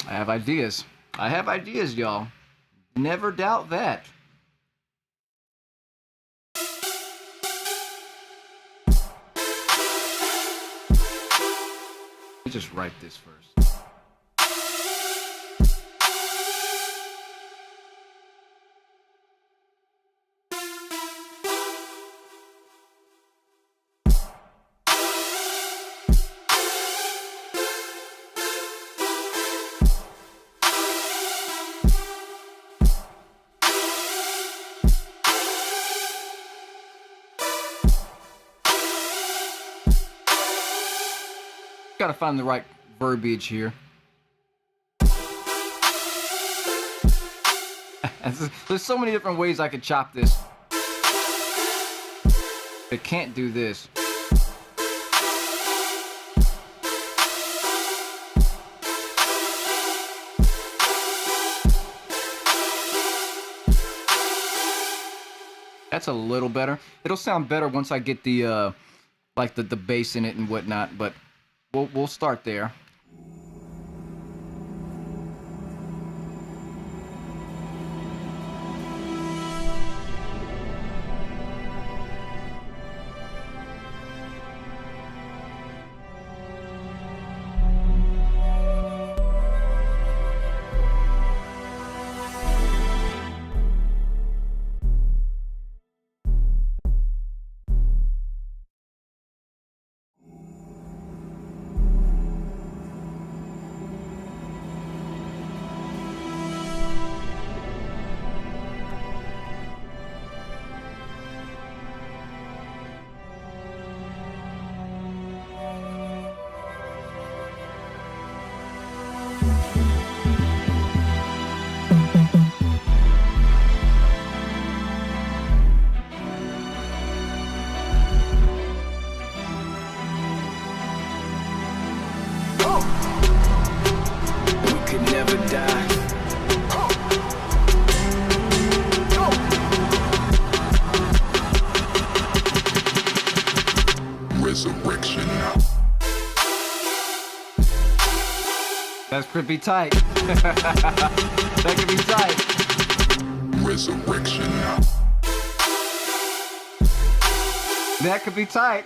Speaker 1: I have ideas. I have ideas, y'all. Never doubt that. Let me just write this first. Gotta find the right verbiage here. There's so many different ways I could chop this. I can't do this. That's a little better. It'll sound better once I get the like the bass in it and whatnot, but we'll start there. die.
Speaker 2: Resurrection.
Speaker 1: That could be tight. That could be tight.
Speaker 2: Resurrection.
Speaker 1: That could be tight.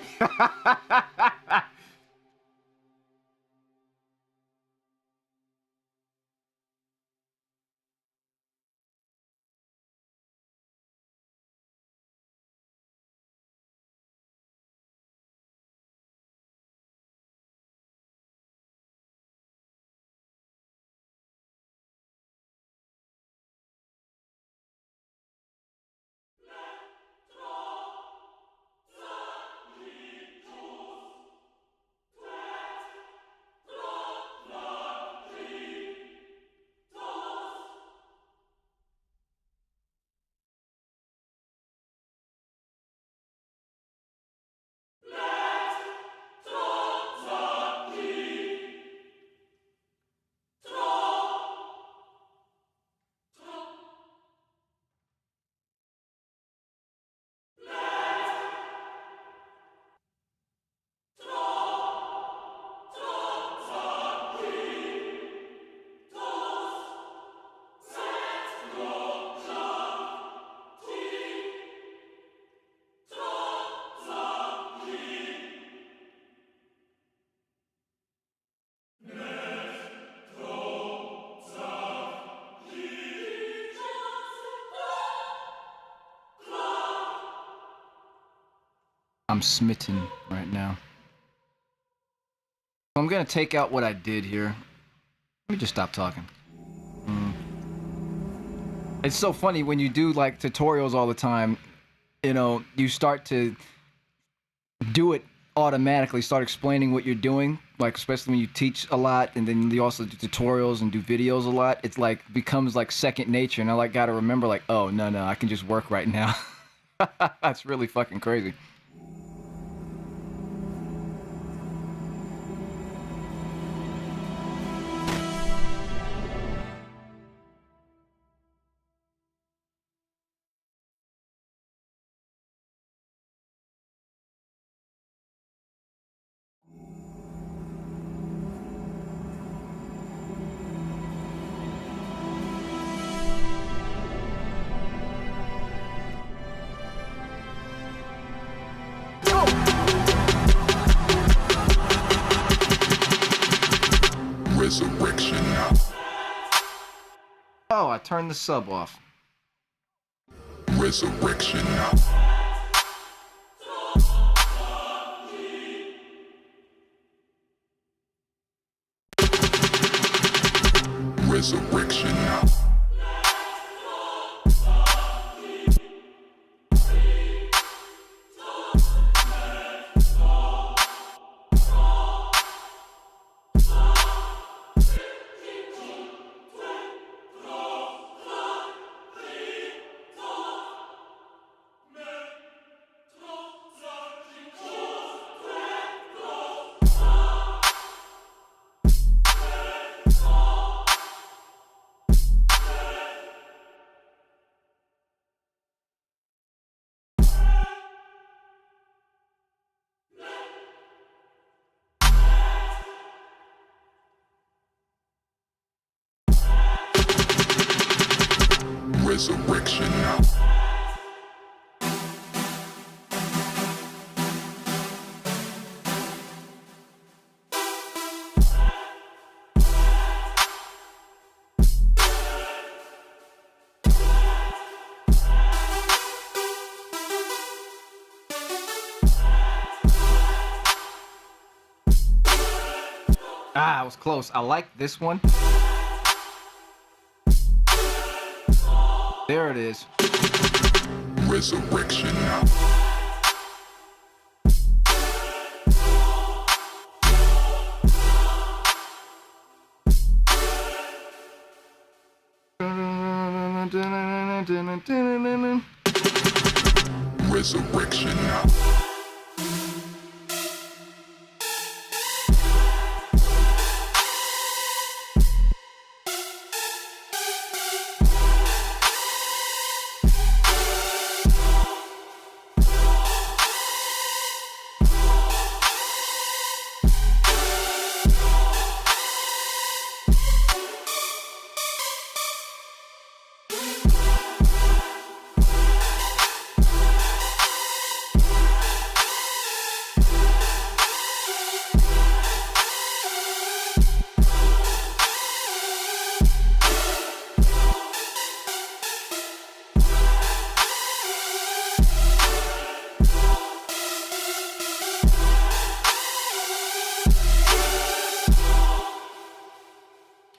Speaker 1: I'm smitten right now. I'm gonna take out what I did here. Let me just stop talking. It's so funny when you do like tutorials all the time, you know, you start to do it automatically, start explaining what you're doing, like especially when you teach a lot and then you also do tutorials and do videos a lot. It's like becomes like second nature, and I like gotta remember like, oh no, I can just work right now. That's really fucking crazy.
Speaker 2: Resurrection.
Speaker 1: Oh, I turned the sub off.
Speaker 2: Resurrection. Resurrection. Resurrection.
Speaker 1: Ah, I was close. I like this one. There it is.
Speaker 2: Resurrection. Resurrection.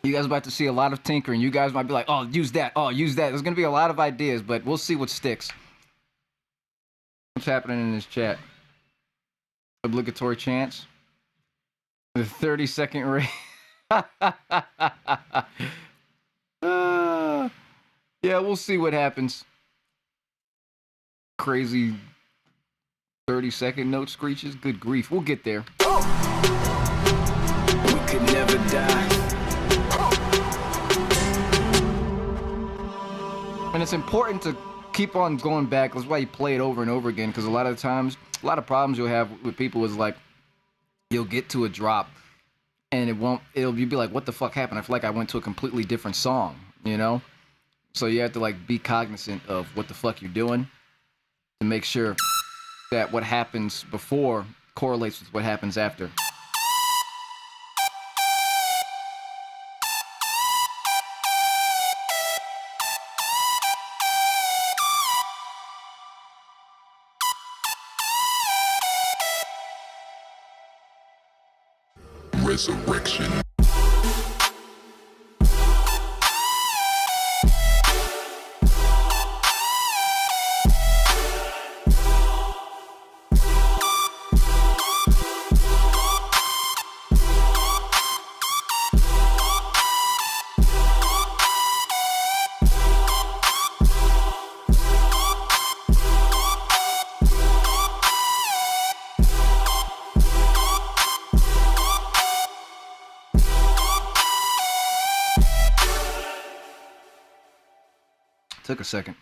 Speaker 1: You guys are about to see a lot of tinkering. You guys might be like, oh, use that. Oh, use that. There's going to be a lot of ideas, but we'll see what sticks. What's happening in this chat? Obligatory chants. The 30-second rate. Yeah, we'll see what happens. Crazy 30-second note screeches. Good grief. We'll get there. We could never die. And it's important to keep on going back. That's why you play it over and over again, because a lot of times, a lot of problems you'll have with people is like, you'll get to a drop and you'll be like, what the fuck happened? I feel like I went to a completely different song, you know? So you have to like be cognizant of what the fuck you're doing to make sure that what happens before correlates with what happens after.
Speaker 2: Resurrection.
Speaker 1: Took a second.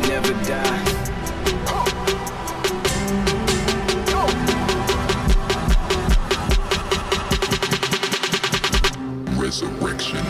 Speaker 1: Never die.
Speaker 2: Resurrection.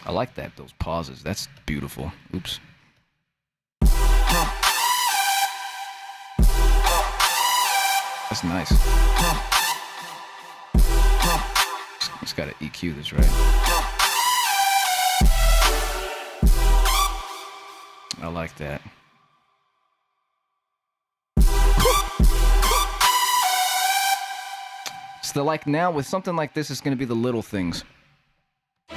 Speaker 1: I like that, those pauses. That's beautiful. Oops. That's nice. Just gotta EQ this, right? I like that. So like now with something like this, it's going to be the little things. We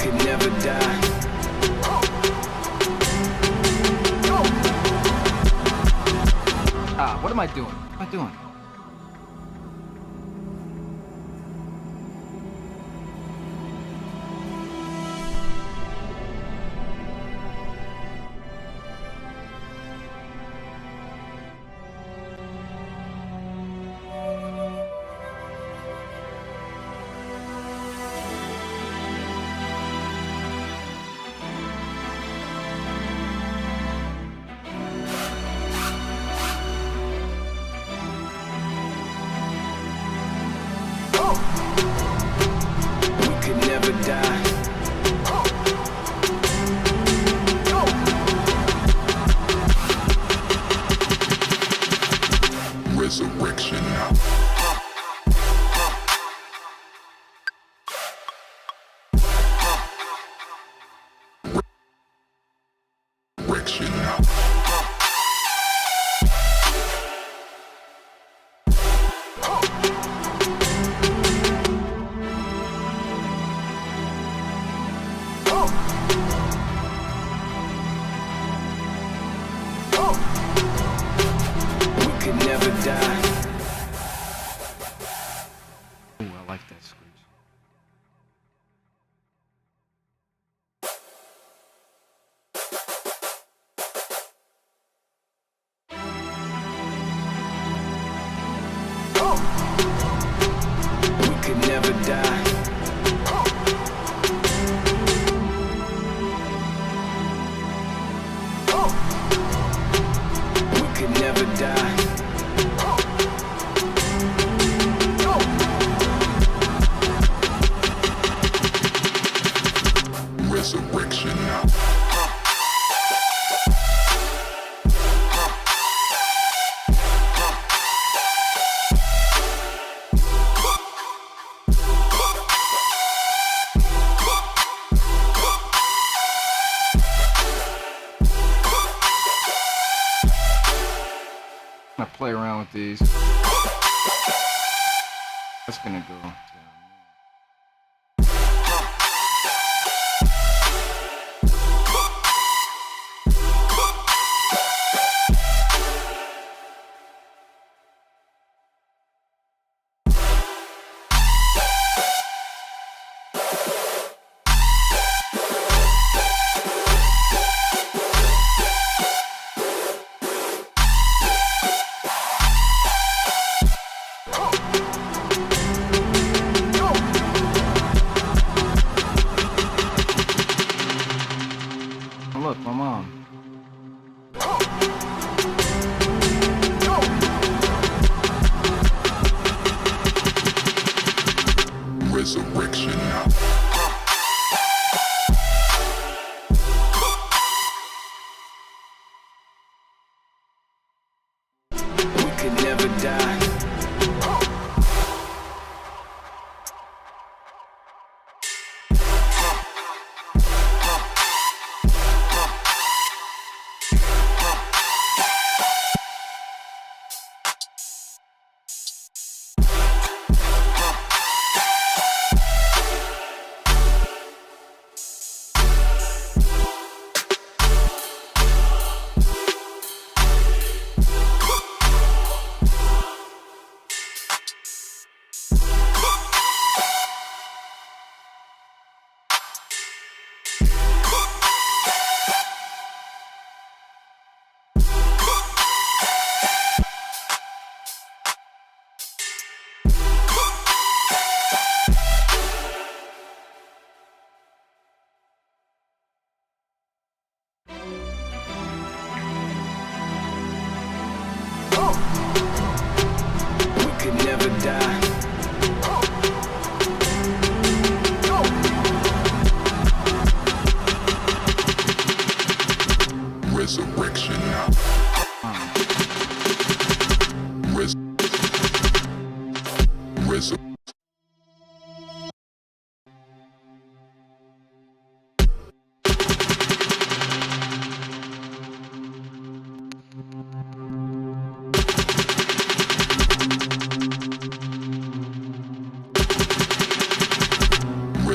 Speaker 1: could never die. Ah, what am I doing? What am I doing?
Speaker 2: Resurrection. Resurrection.
Speaker 1: We could never die. Ooh, I like that screech. We could never die. We could never die.
Speaker 2: Resurrection.
Speaker 1: I'm gonna play around with these. That's gonna go down. Look, my mom.
Speaker 2: Resurrection.
Speaker 1: We could never die.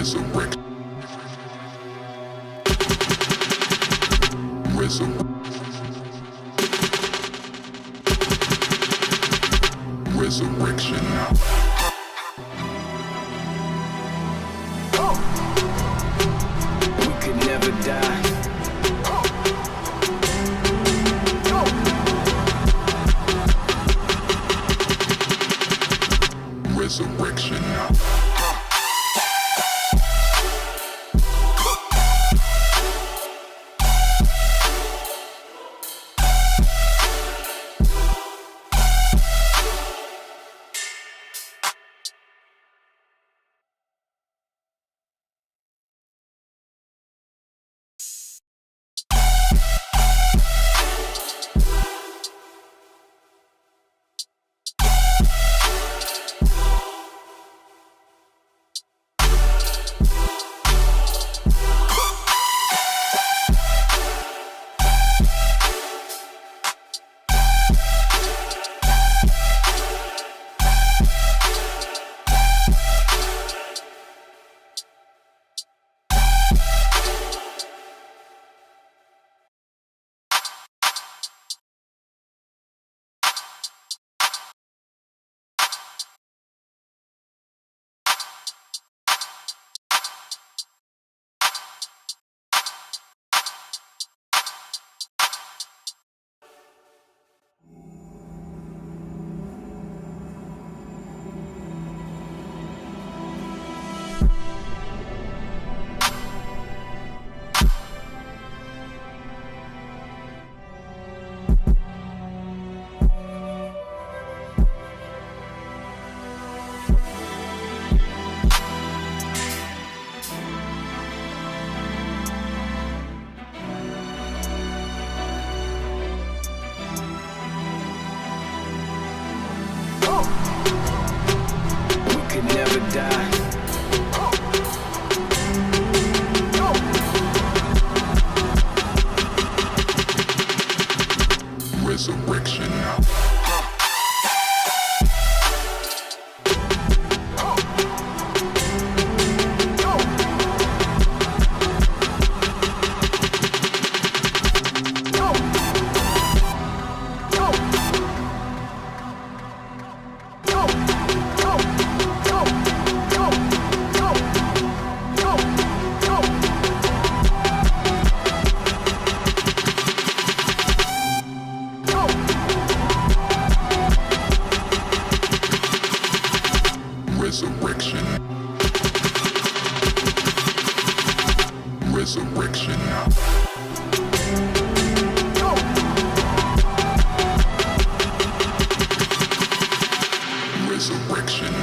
Speaker 2: Resurrection. Resurrection.
Speaker 1: We could never die.
Speaker 2: Resurrection.
Speaker 1: We could never die.
Speaker 2: Resurrection. Resurrection. Resurrection. Resurrection.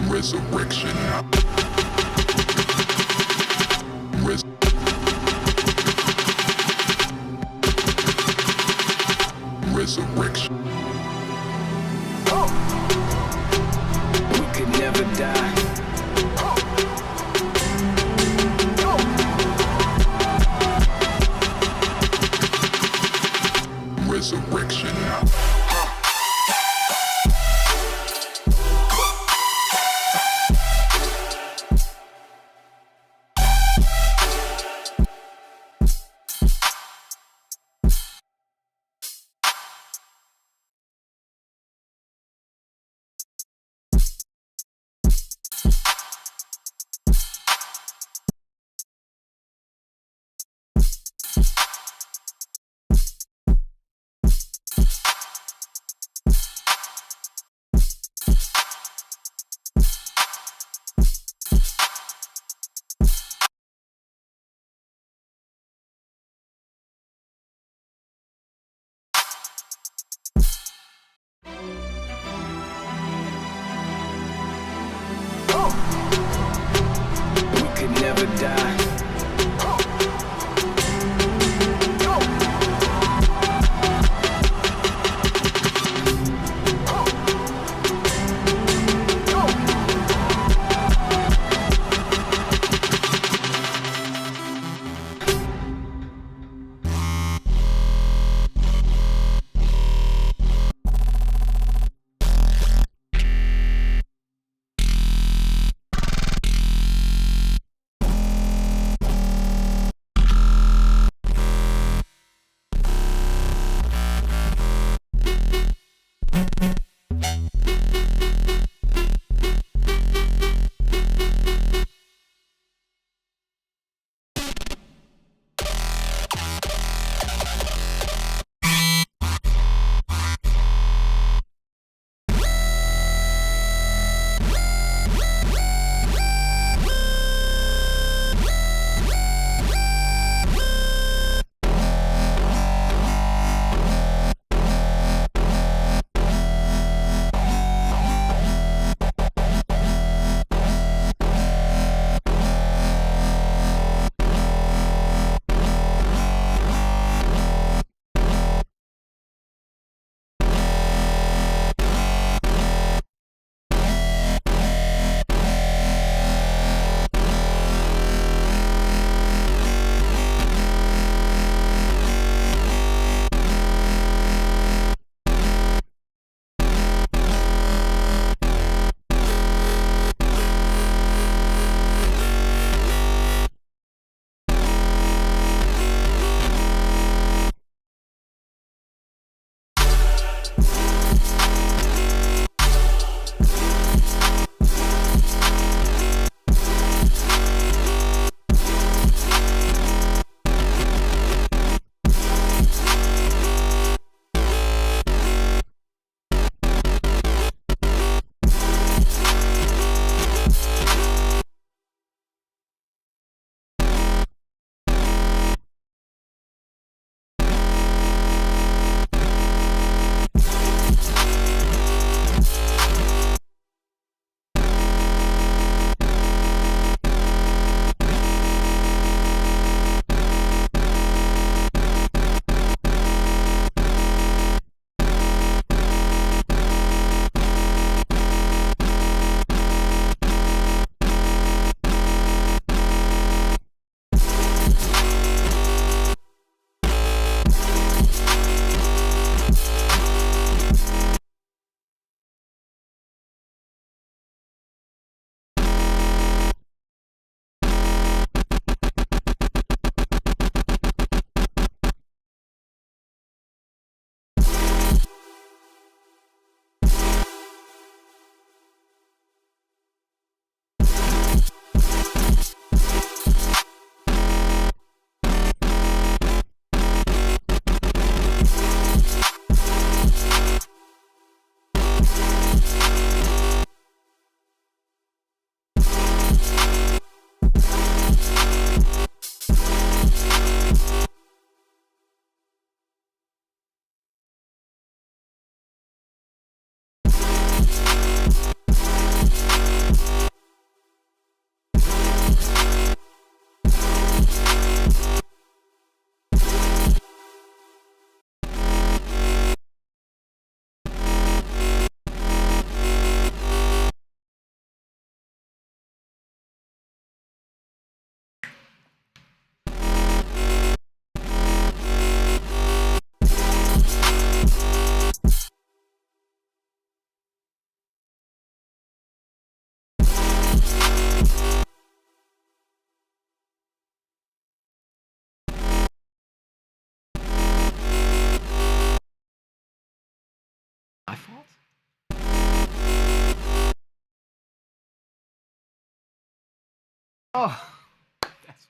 Speaker 2: Resurrection. Resurrection.
Speaker 1: We could never die.
Speaker 2: Resurrection.
Speaker 1: We could never die. Oh. That's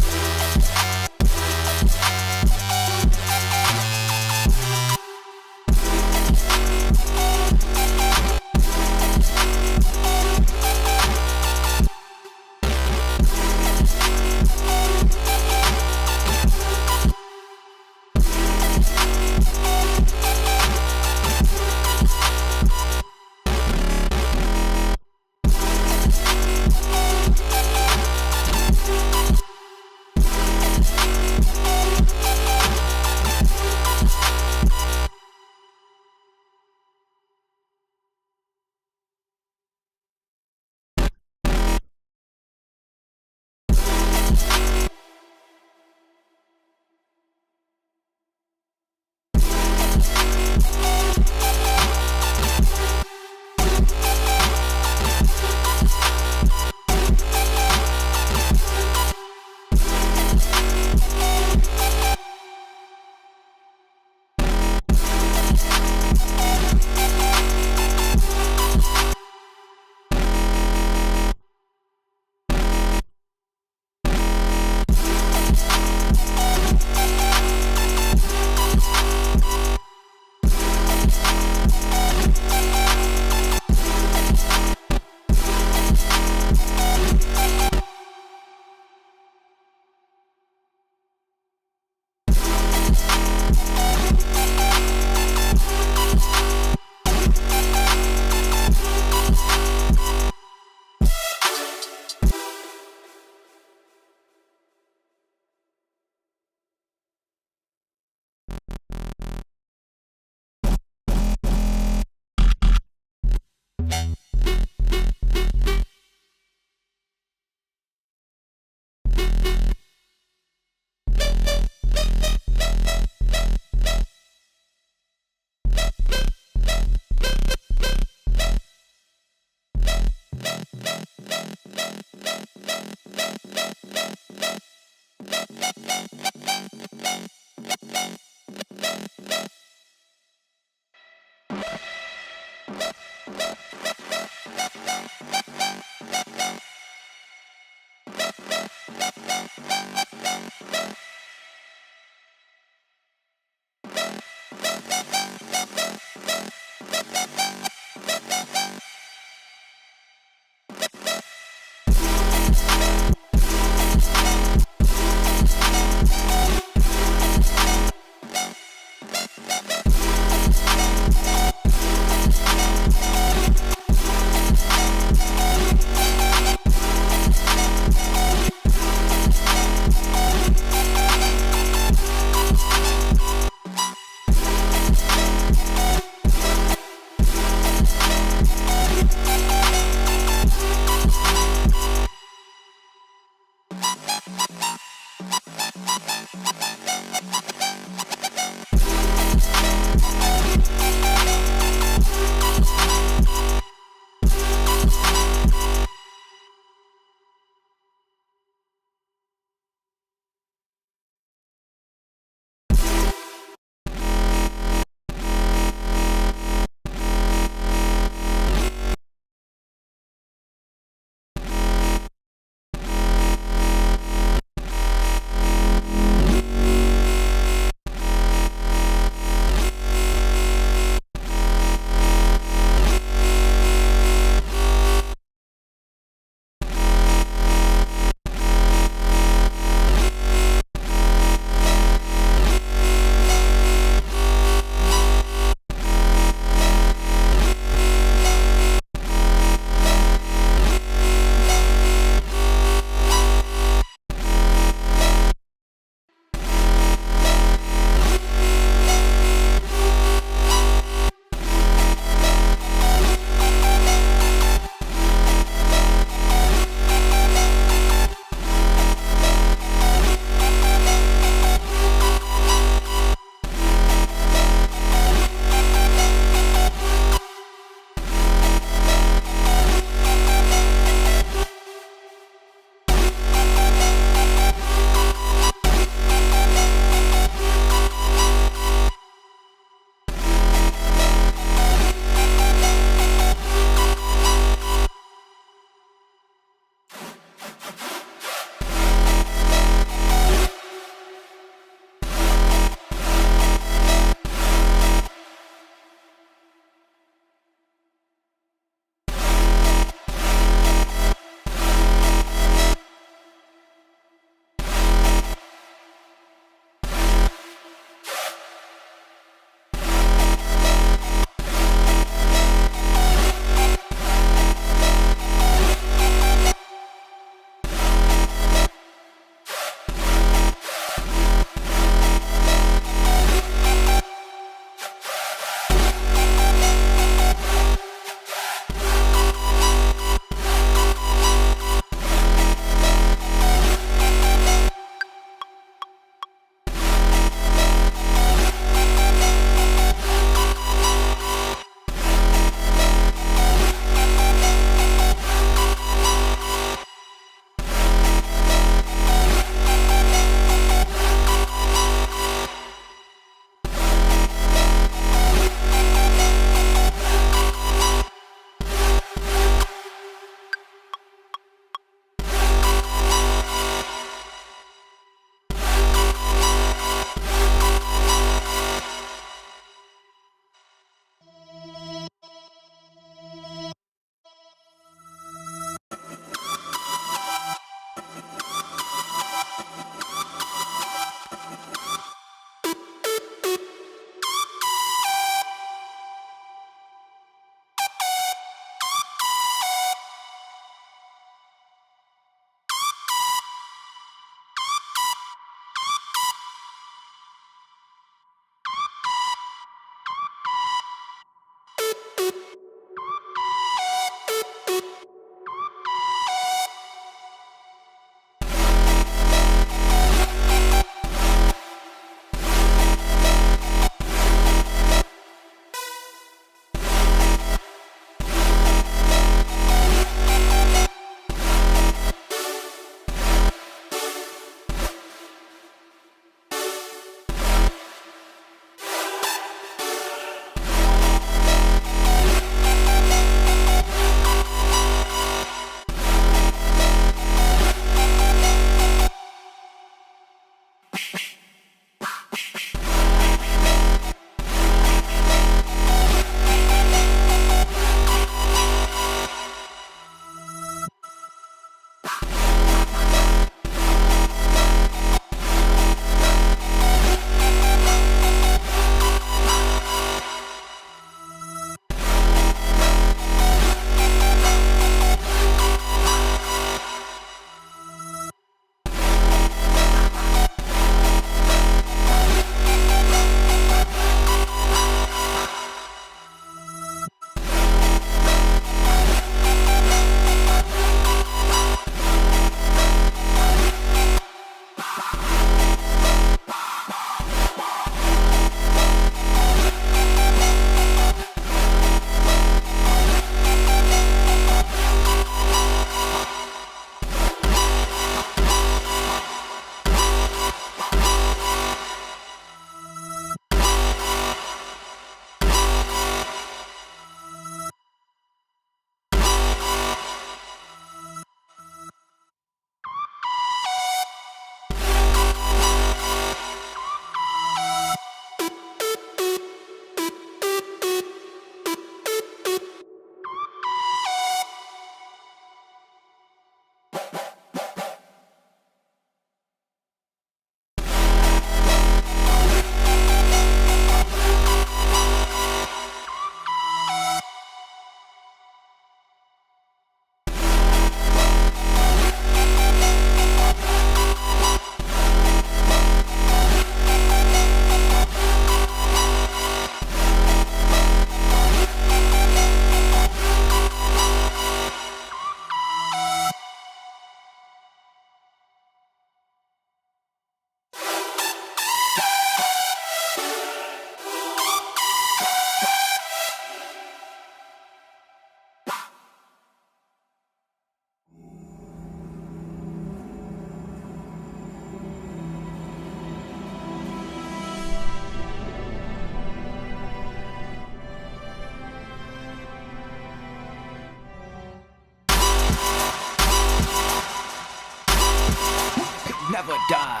Speaker 1: never die.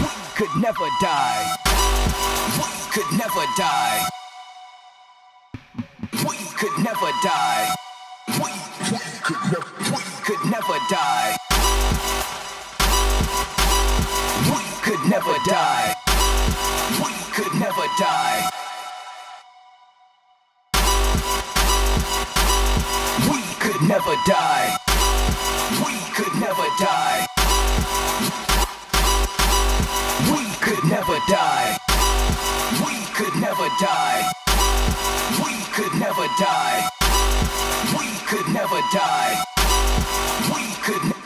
Speaker 1: We could never die. We could never die. We could never die. We could never die. We could never die. We could never die. We could never die. We could never die. We could never die. We could never die. We could never die. We could never die. We could never.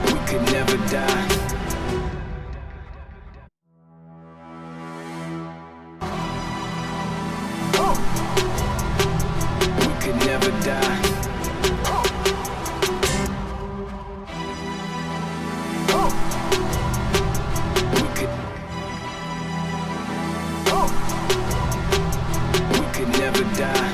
Speaker 1: We could never die. We could never die. We could never die.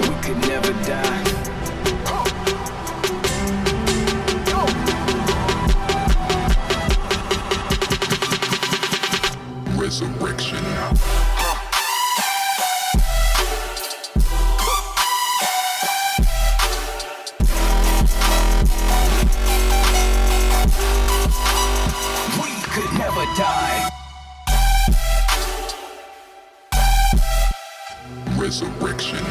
Speaker 1: We could never die.
Speaker 2: Resurrection.
Speaker 1: We could never die.
Speaker 2: Resurrection.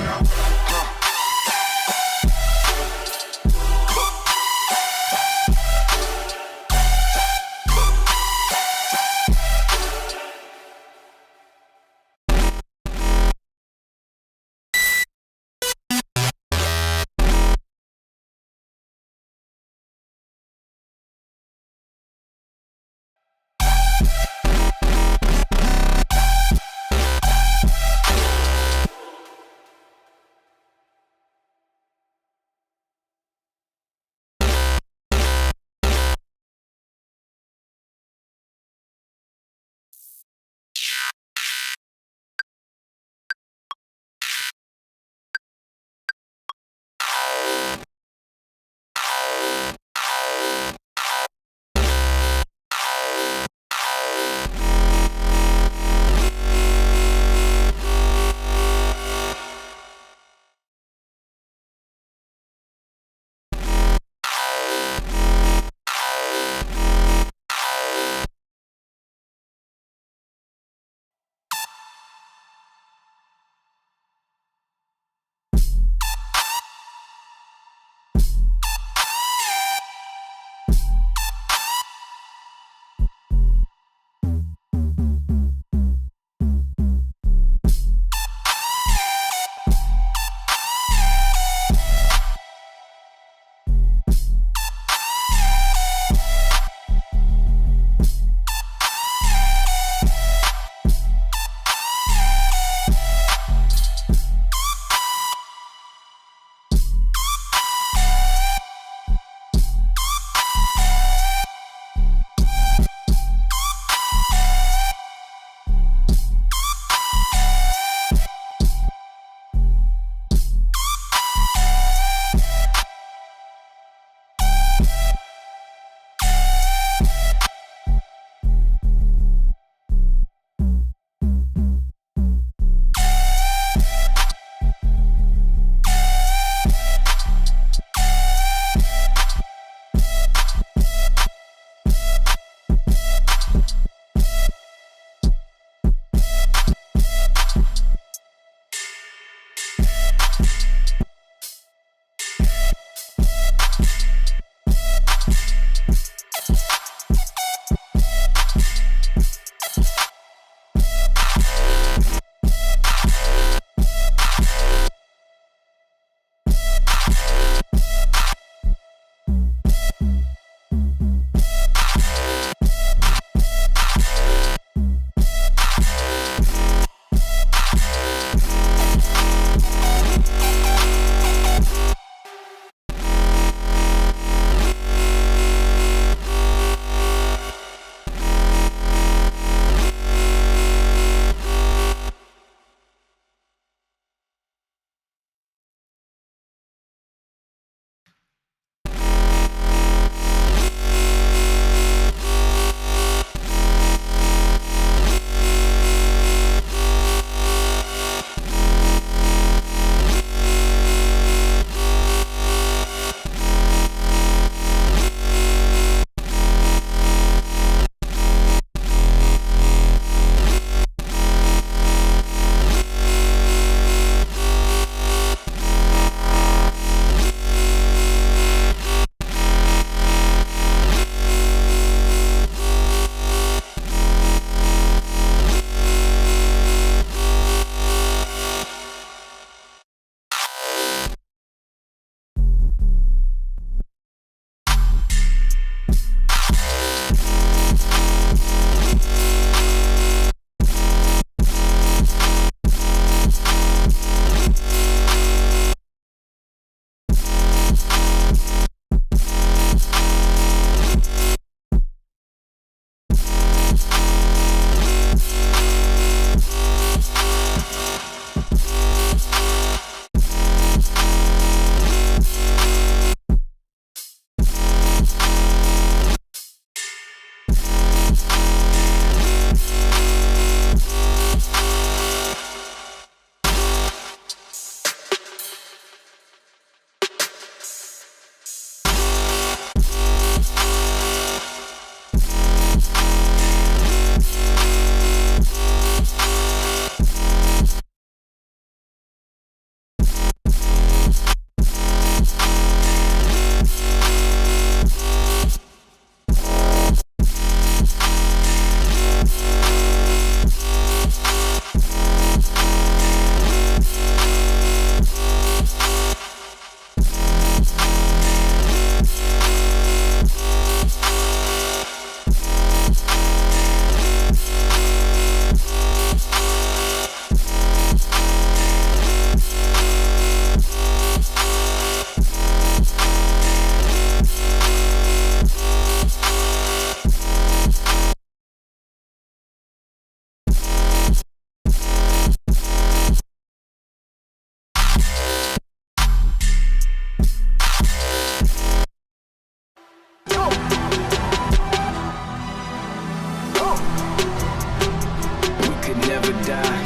Speaker 1: never die.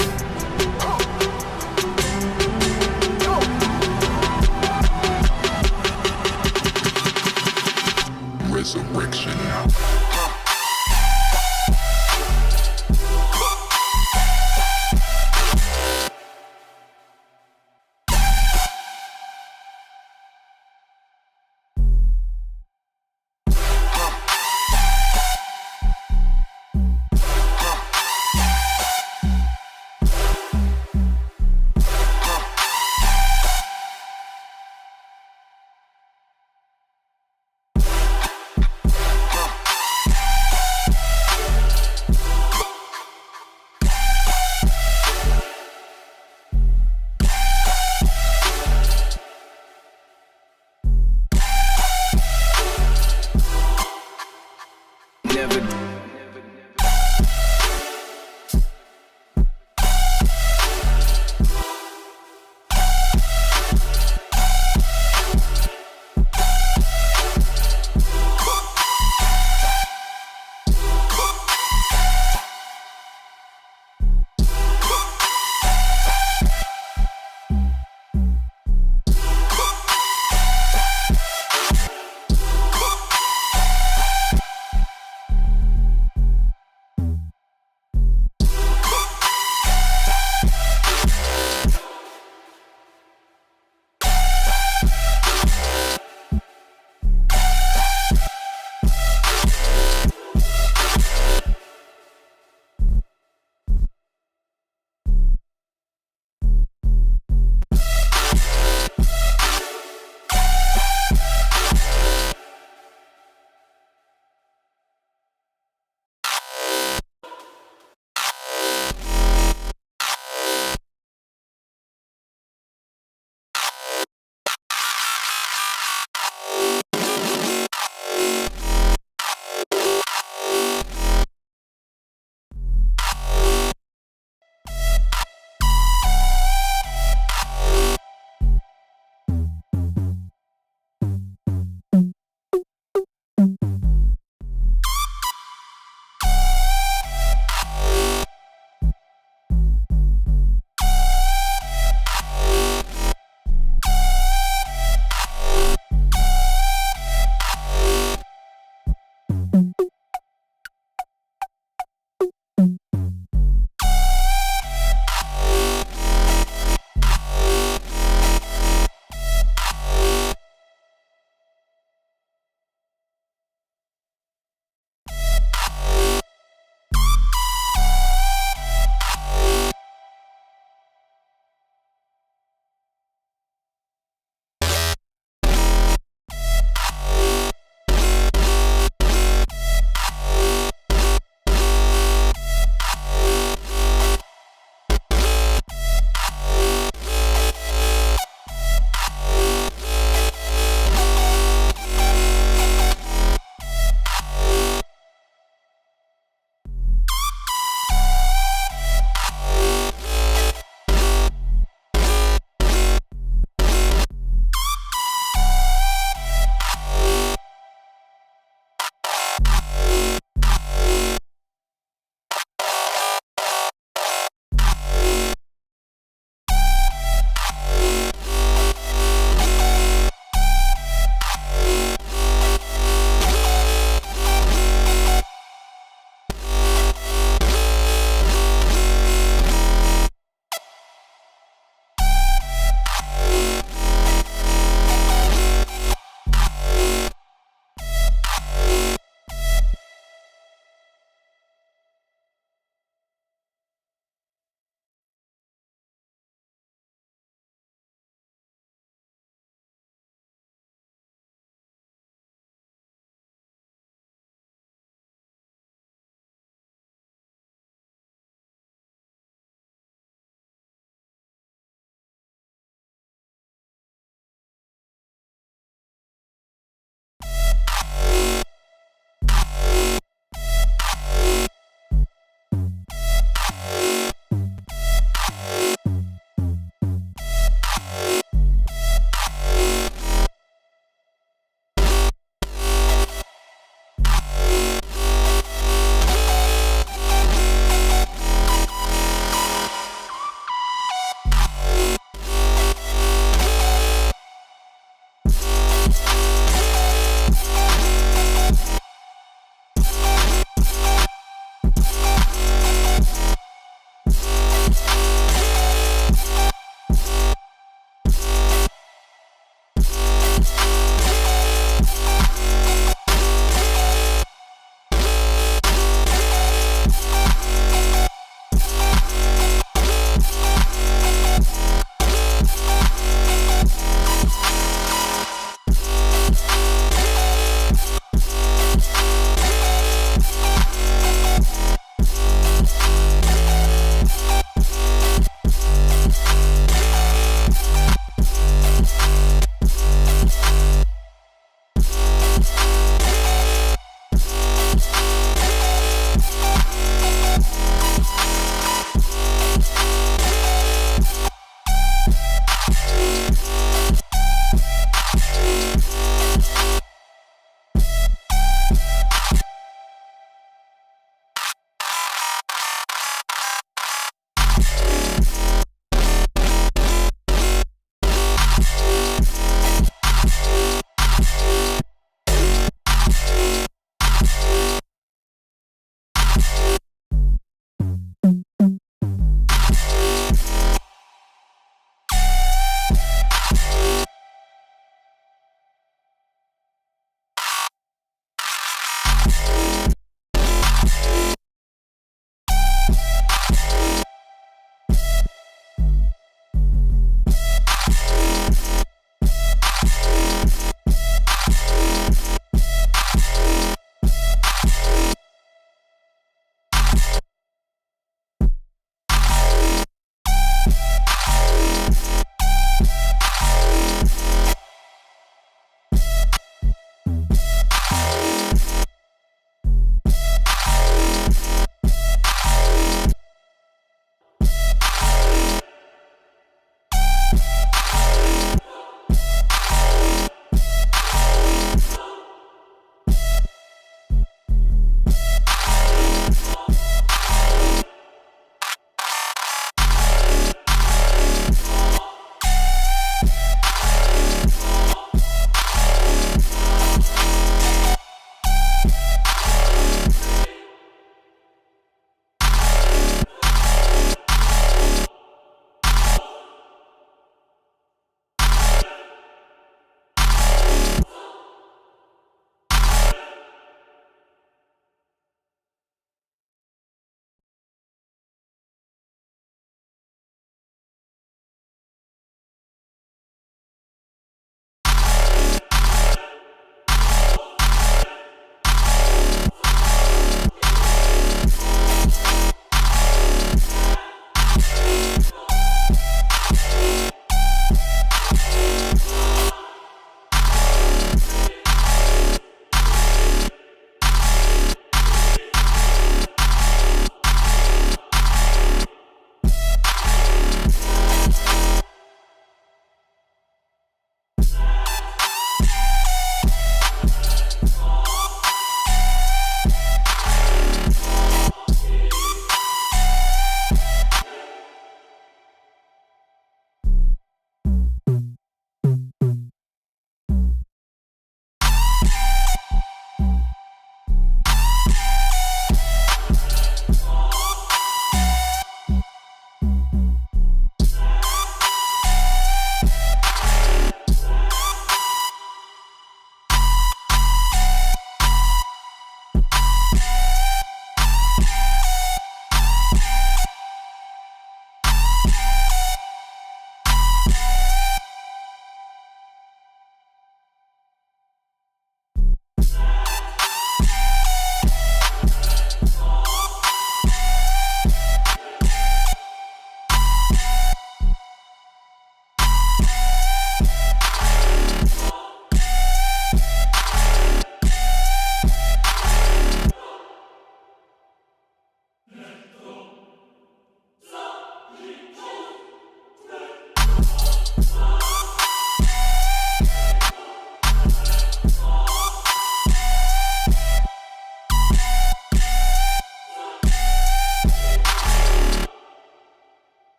Speaker 2: Resurrection.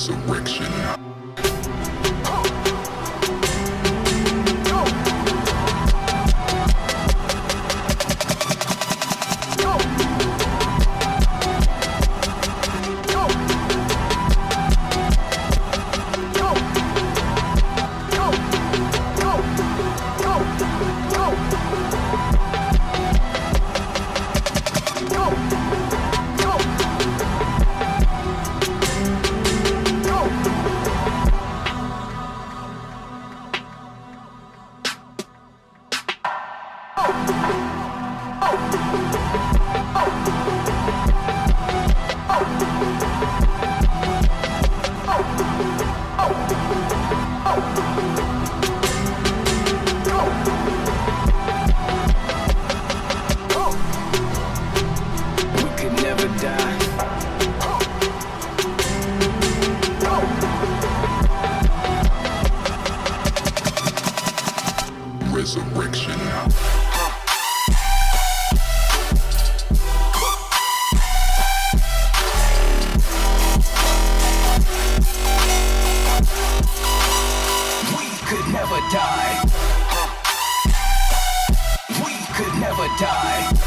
Speaker 2: Resurrection. Resurrection.
Speaker 3: We could never die. We could never die.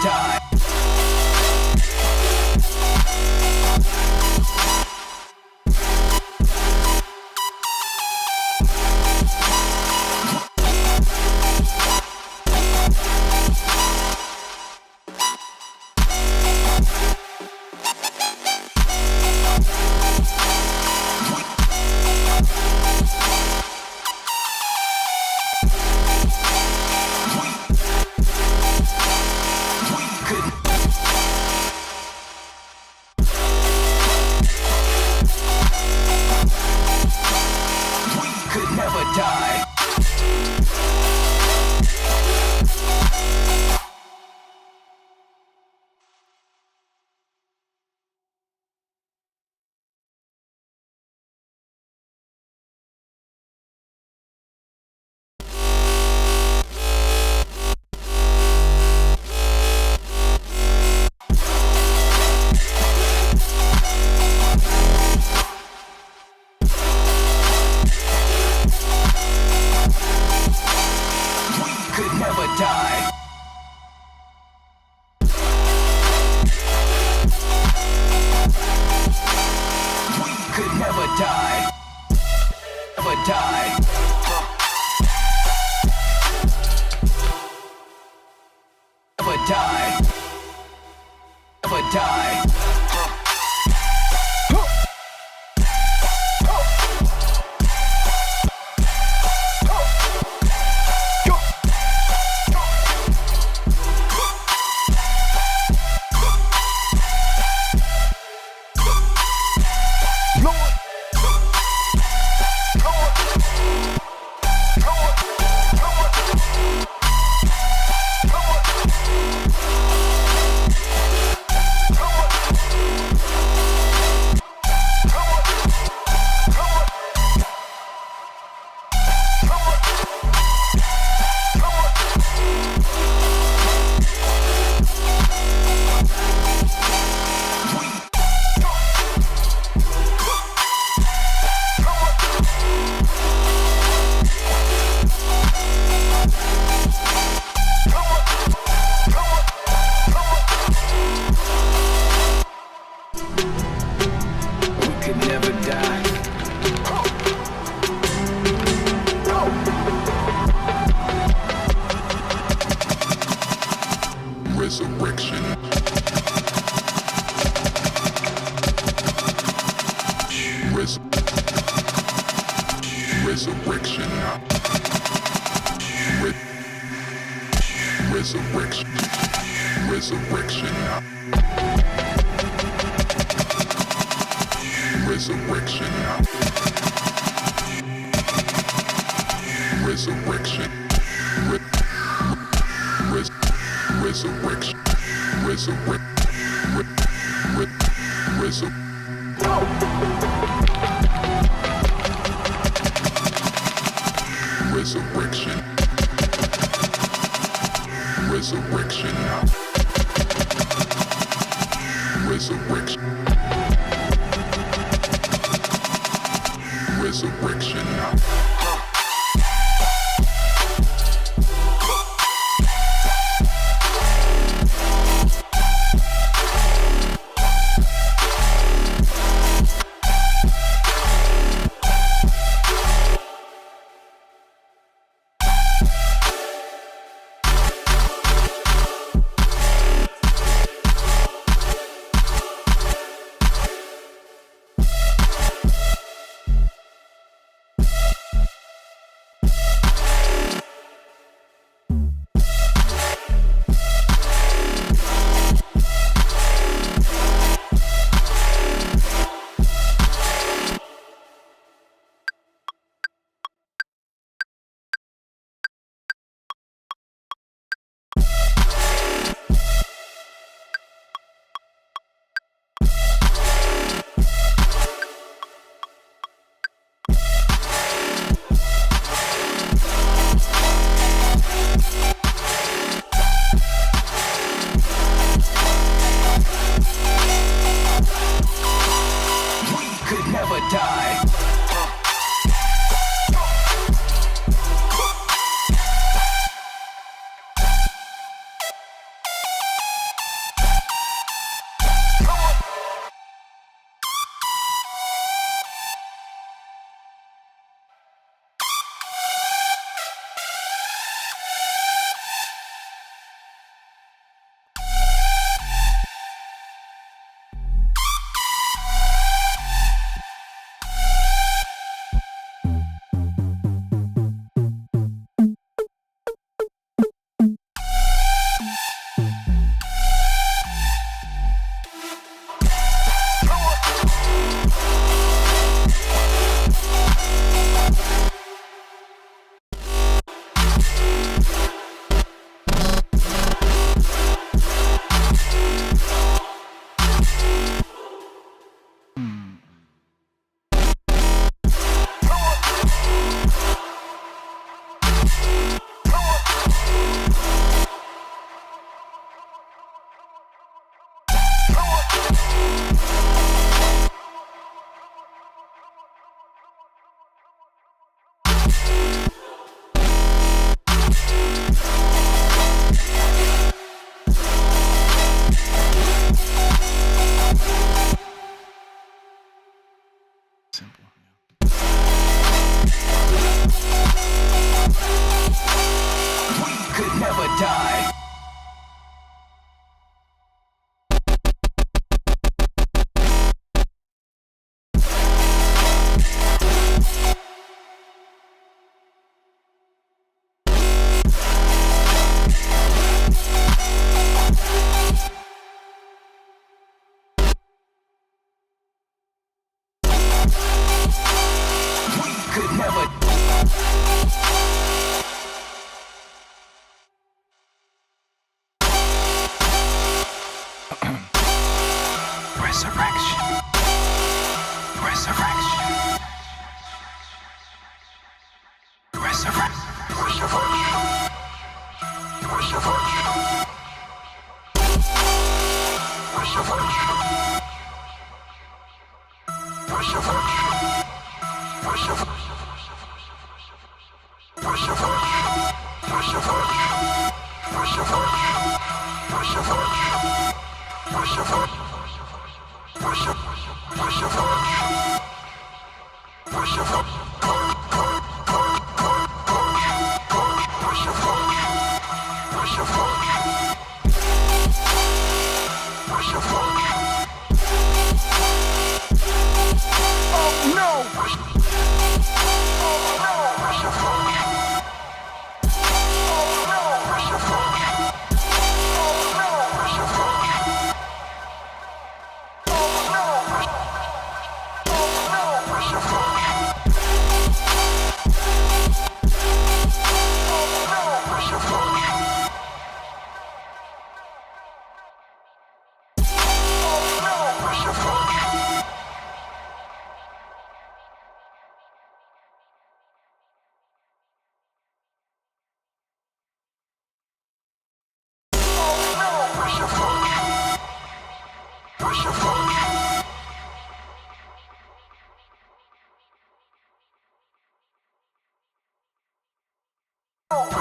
Speaker 3: Die. Die.
Speaker 2: Resurrection. Resurrection. Resurrection. Resurrection. Resurrection. Resurrection. Resurrection. Resurrection. Resurrection. Resurrection. Resurrection.
Speaker 3: Oh no!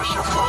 Speaker 3: Never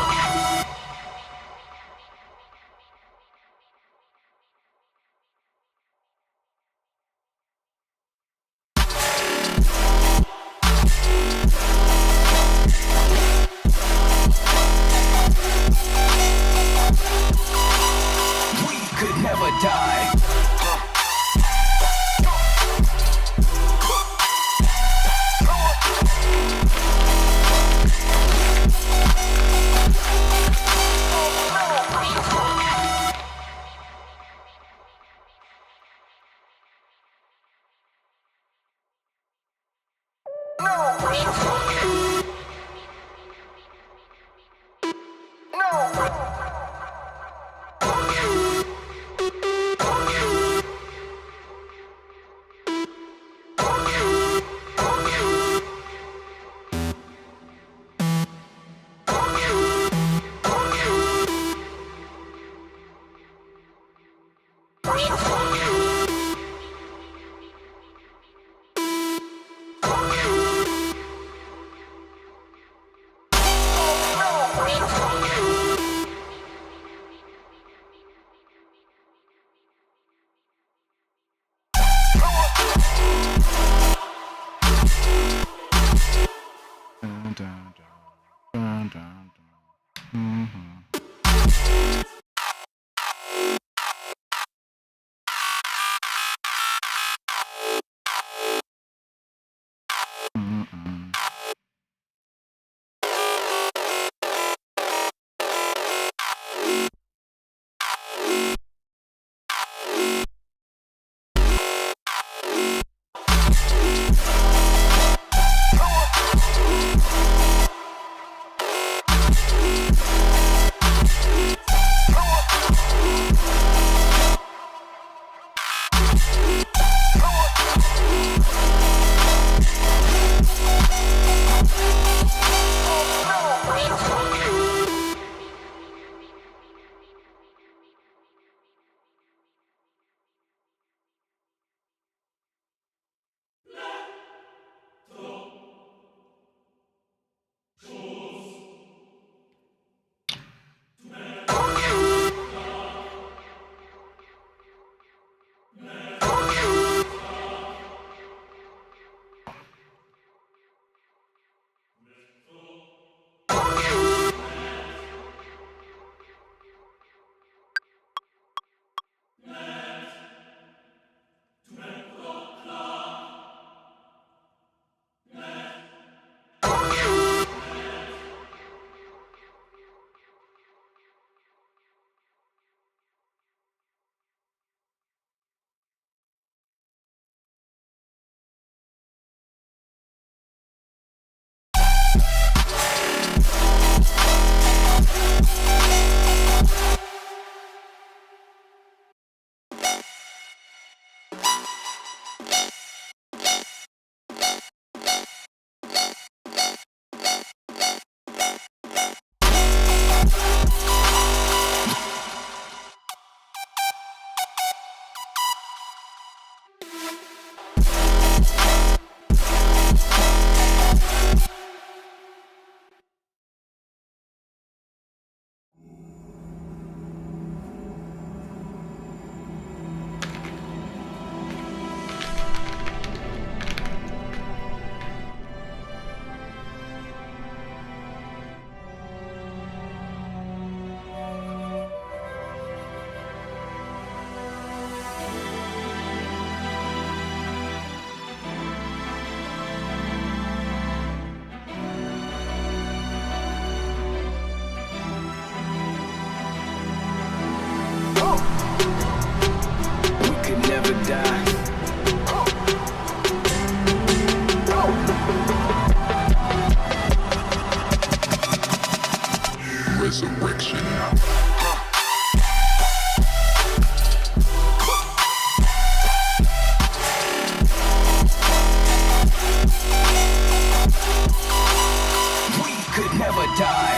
Speaker 3: die.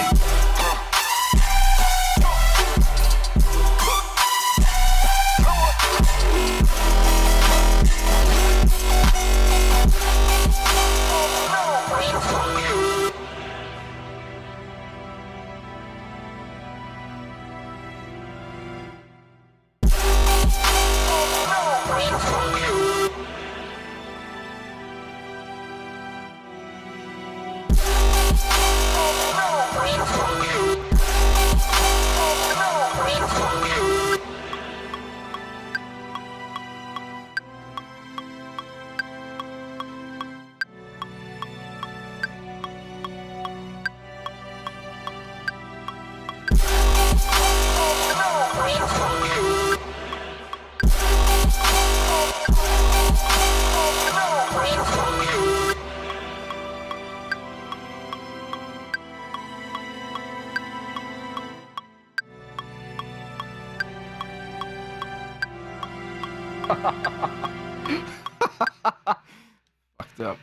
Speaker 1: Fucked up.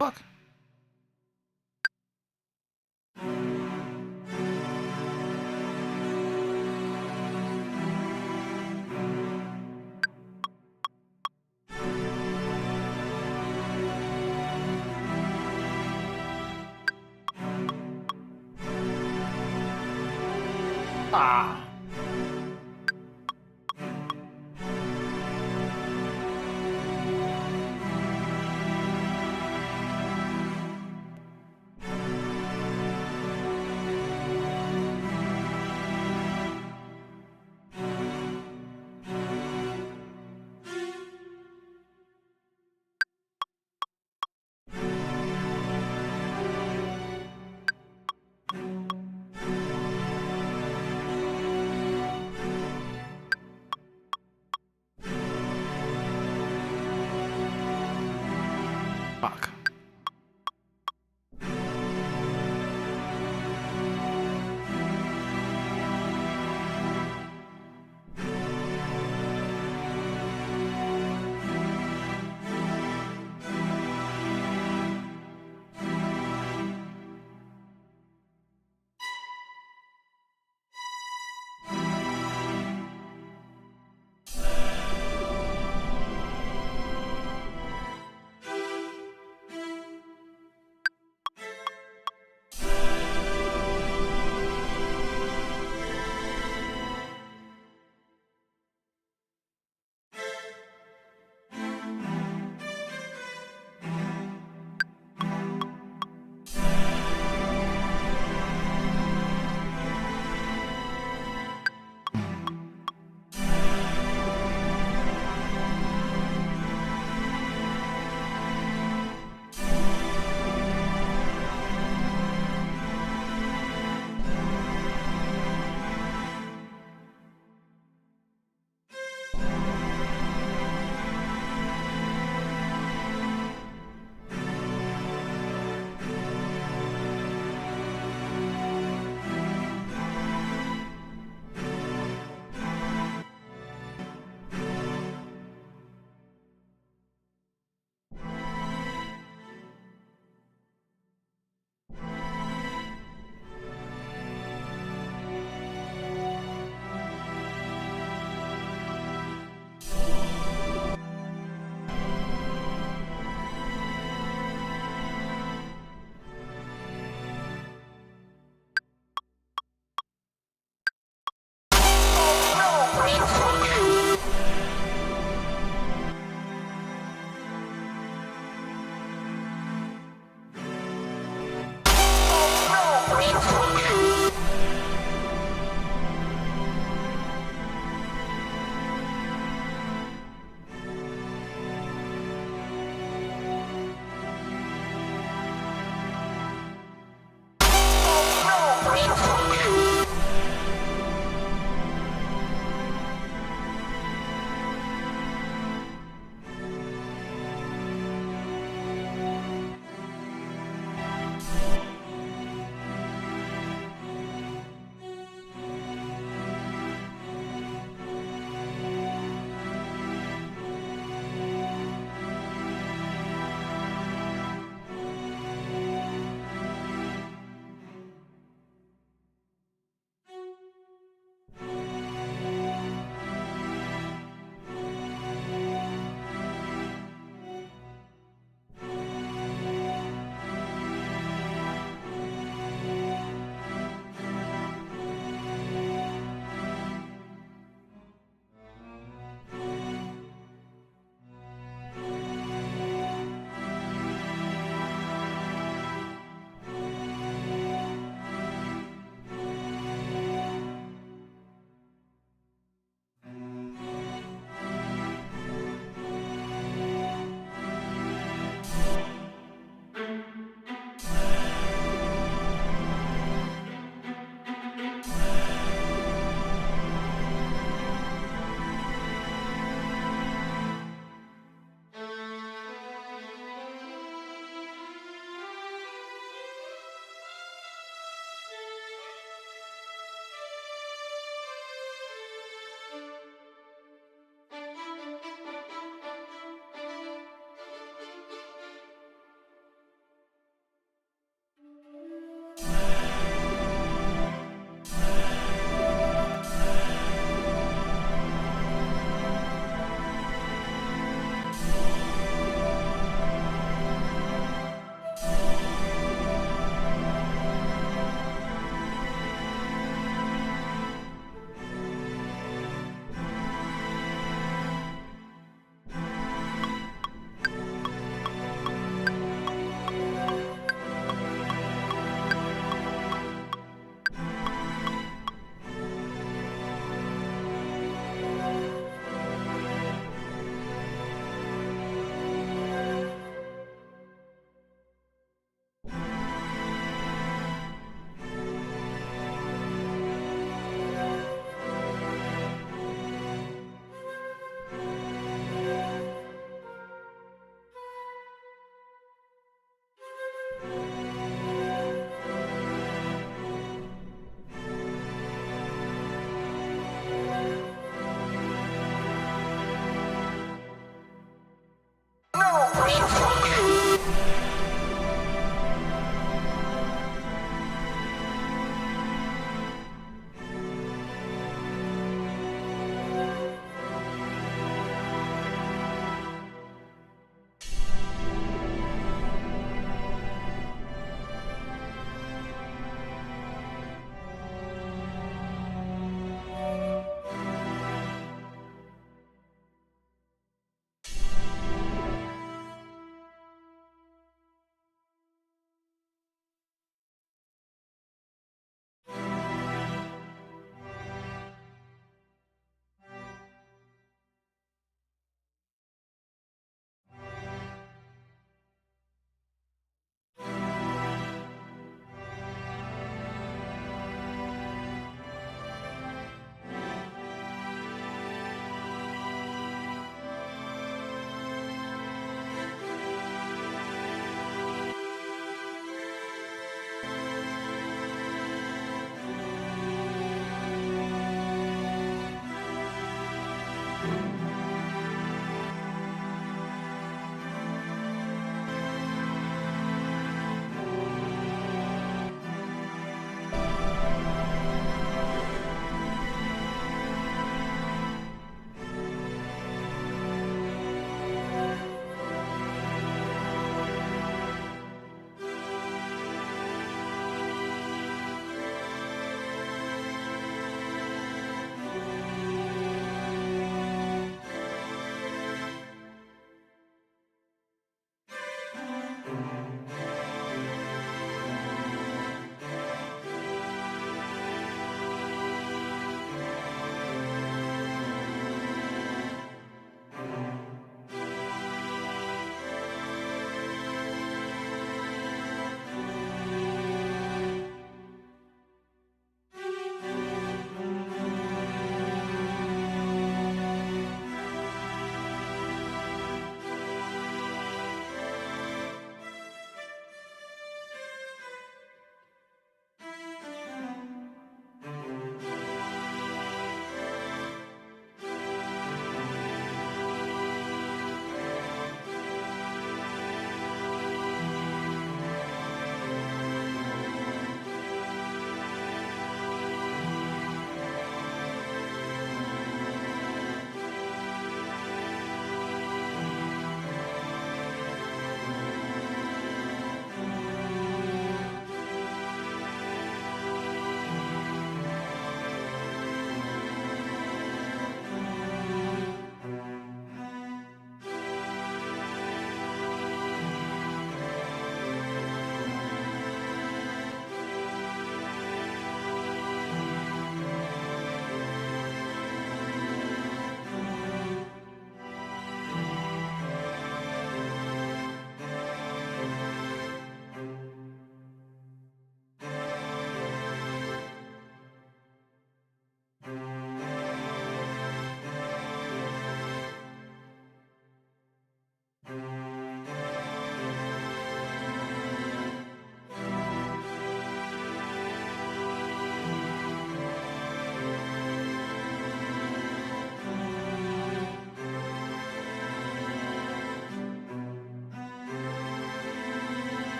Speaker 1: Fuck. Ah.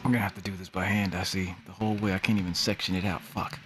Speaker 1: I'm gonna have to do this by hand, I see. The whole way, I can't even section it out. Fuck.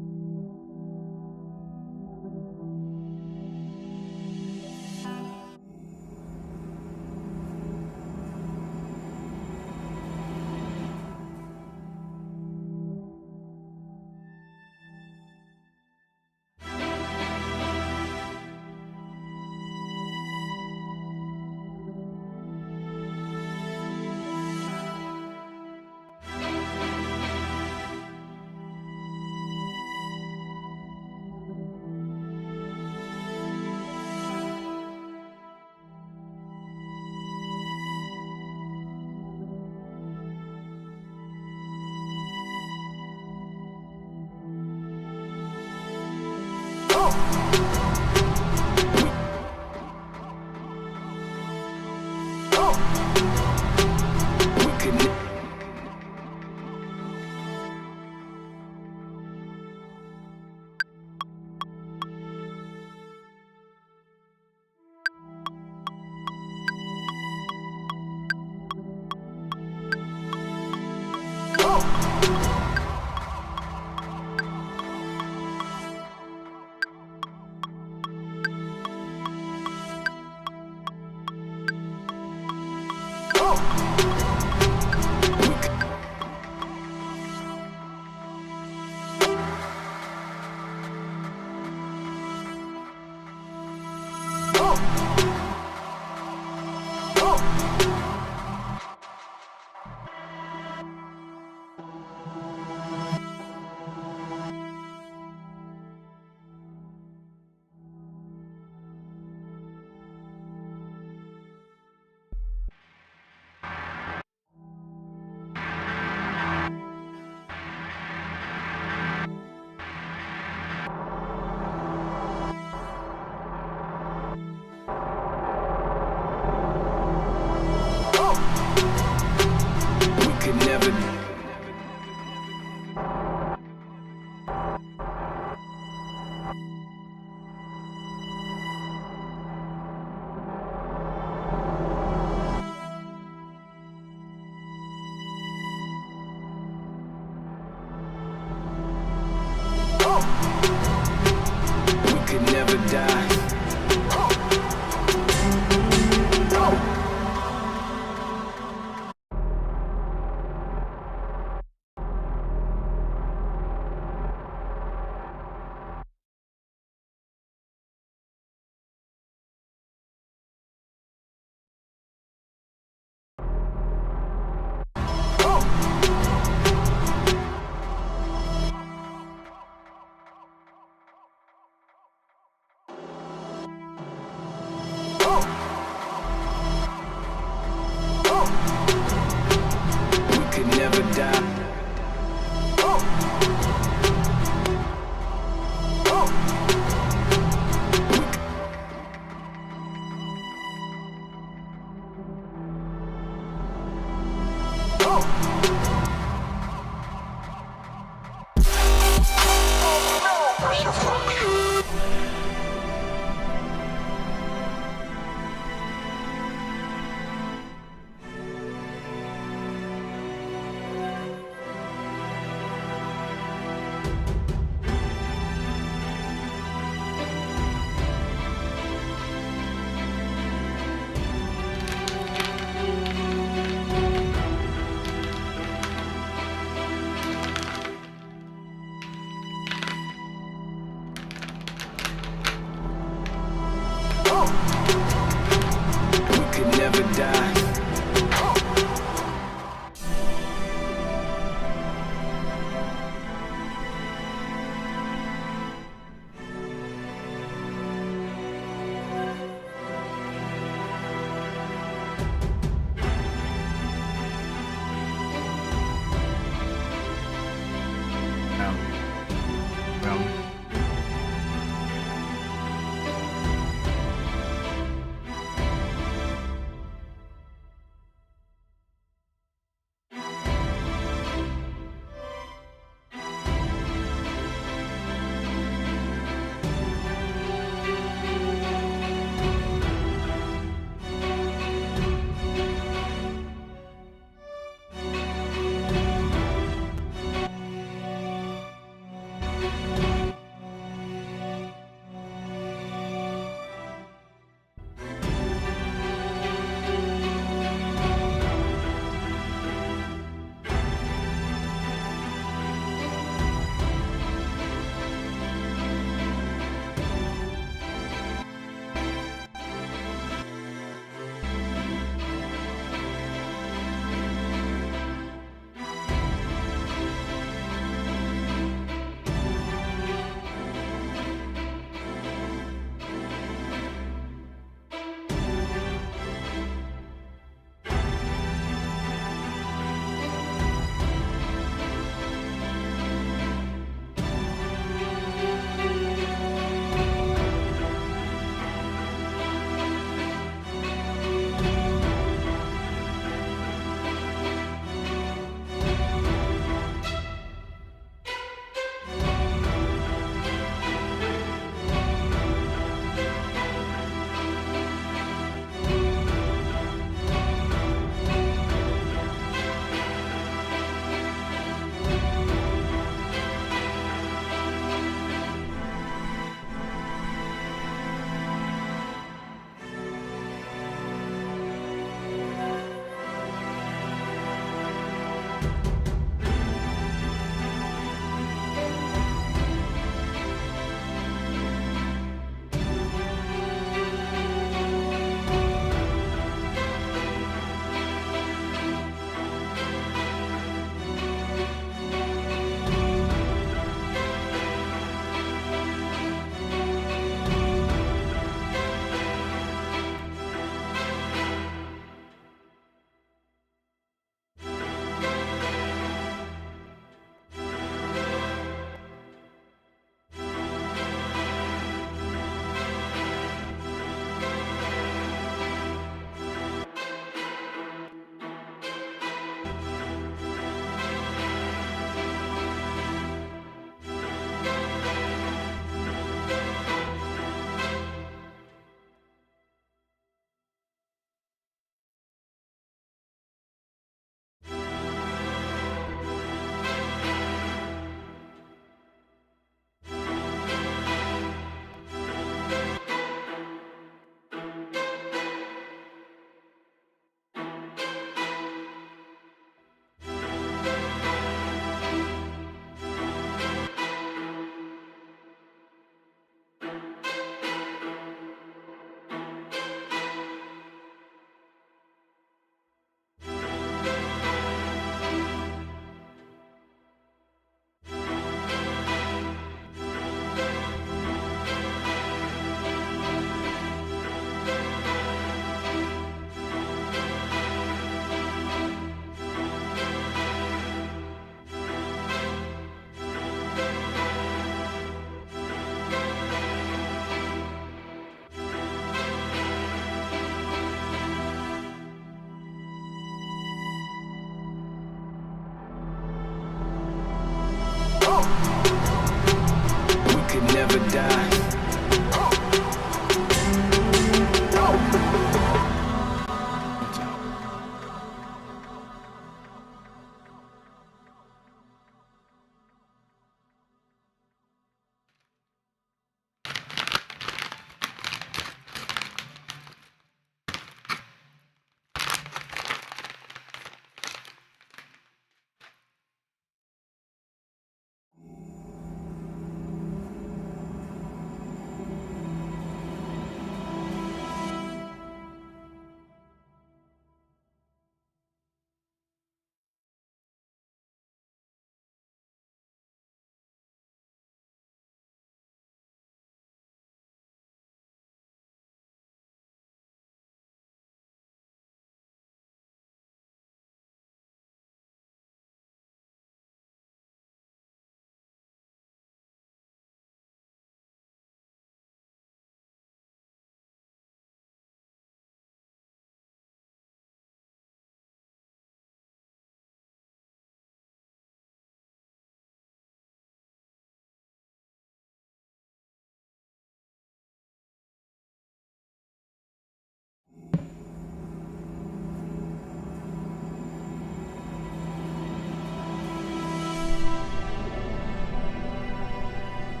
Speaker 1: We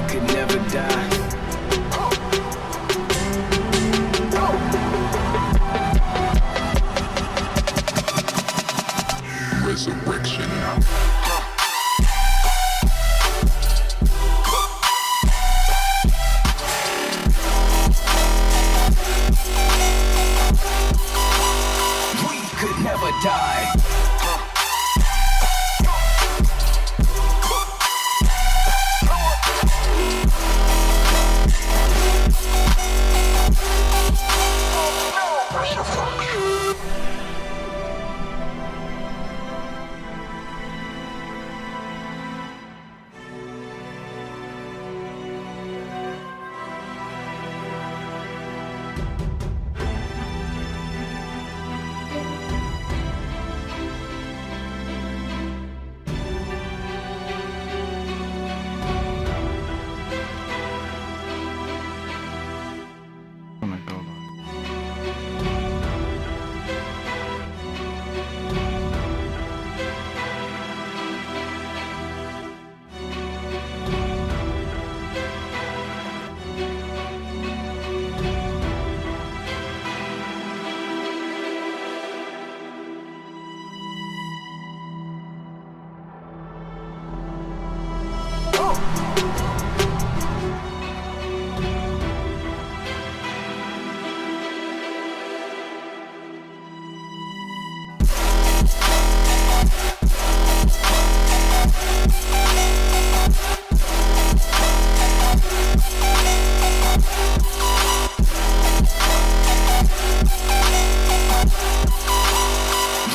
Speaker 1: could never die.
Speaker 2: Resurrection.
Speaker 3: We could never die.
Speaker 1: Oh my God.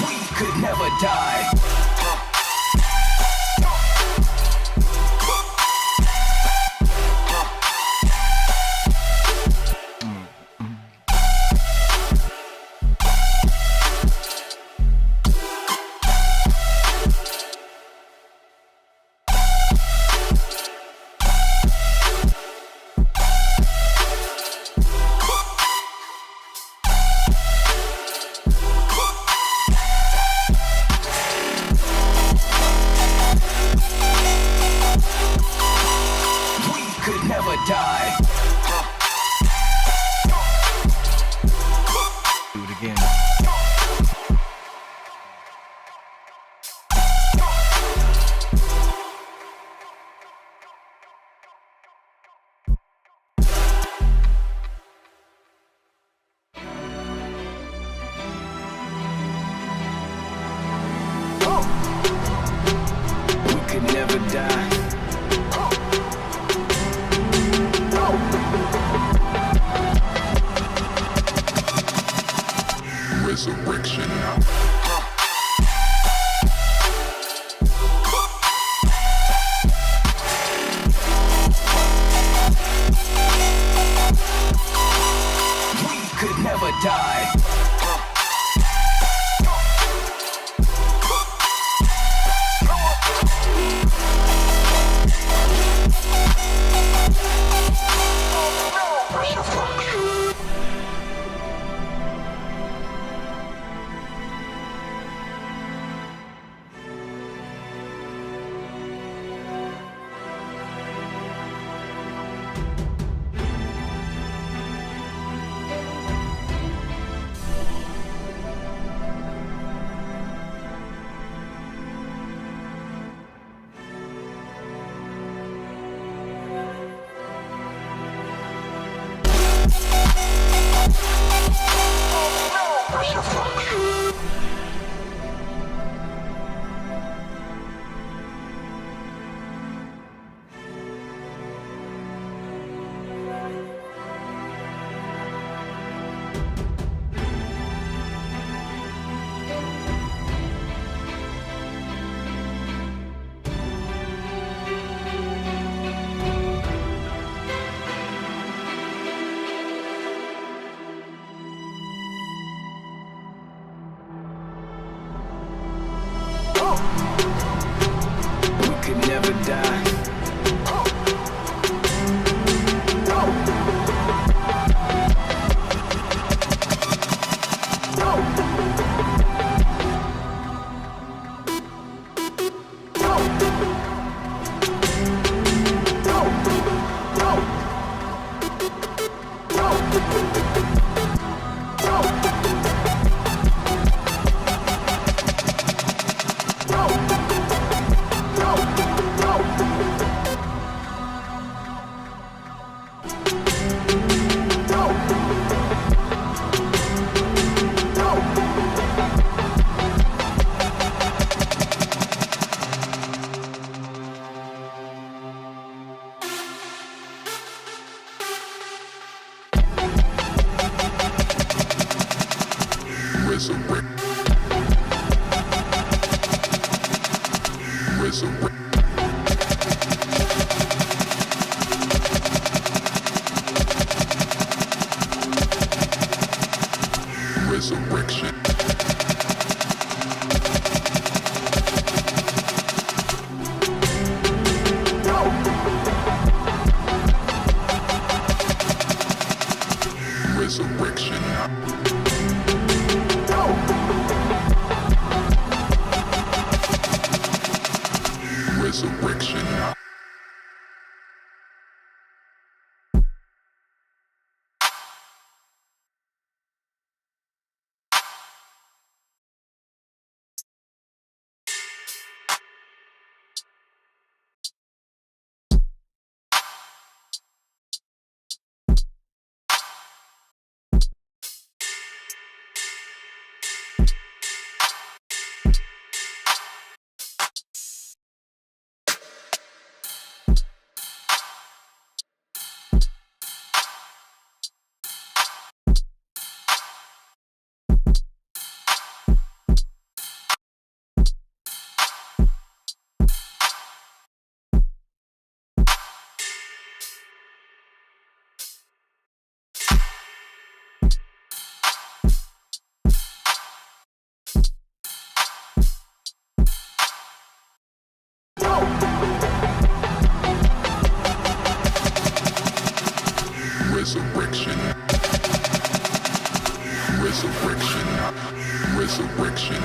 Speaker 3: We could never die. We could never die.
Speaker 1: Do it again. We could never die.
Speaker 2: Resurrection.
Speaker 3: We could never die. We could never die.
Speaker 2: Resurrection. Resurrection. Resurrection. Resurrection. Resurrection. Resurrection.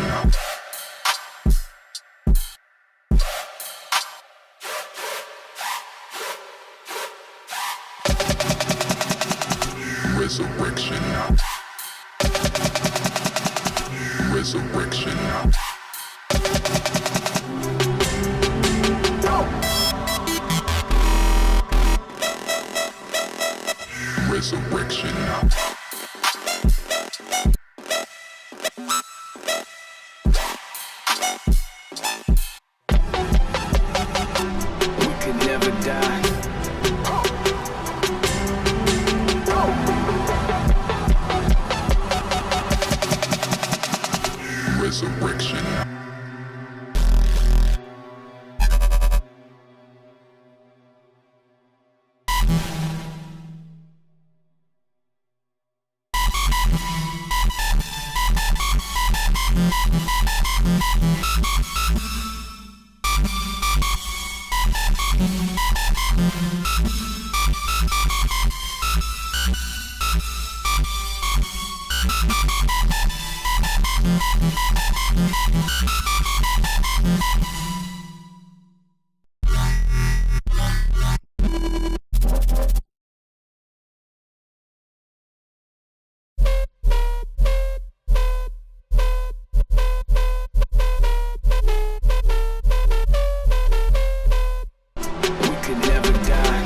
Speaker 2: Resurrection. Resurrection. Resurrection.
Speaker 3: We could never die.
Speaker 2: Resurrection.
Speaker 3: We could never die.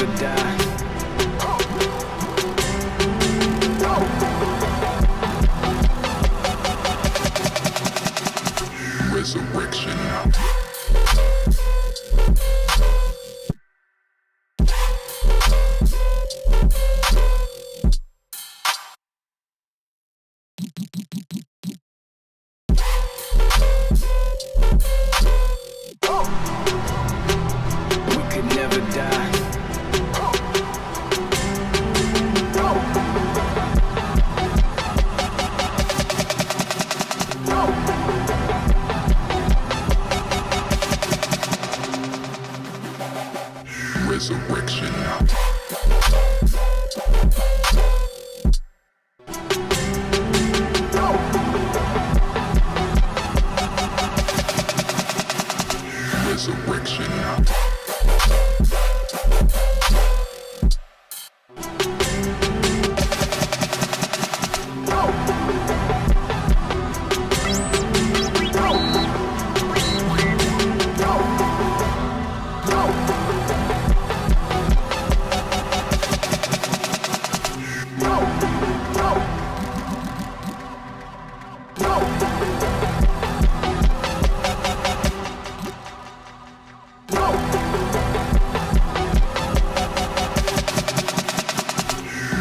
Speaker 3: never die.
Speaker 2: Resurrection.
Speaker 3: We could never die.
Speaker 2: Resurrection. Resurrection.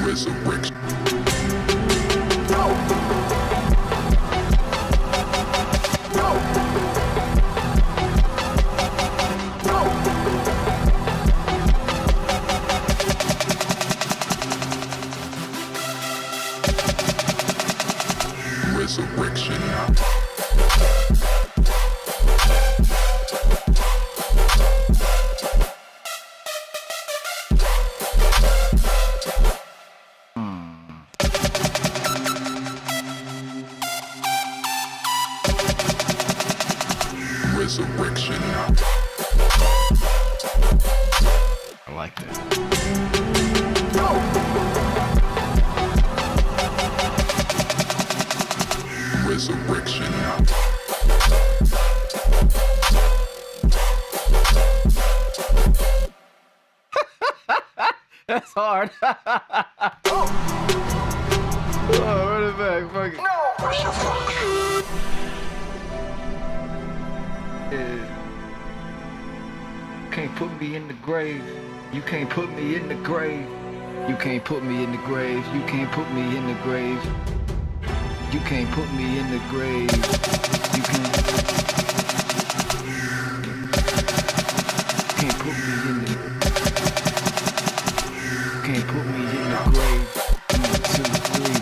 Speaker 2: Resurrection. Resurrection. Resurrection.
Speaker 1: I like that.
Speaker 2: Resurrection.
Speaker 1: That's hard. Oh, run it back. Fuck it. Yeah. Can't put me in the grave. You can't put me in the grave. You can't put me in the grave. You can't put me in the grave. You can't put me in the grave. You can't put me in the. Can't put me in the grave. 1, 2, 3.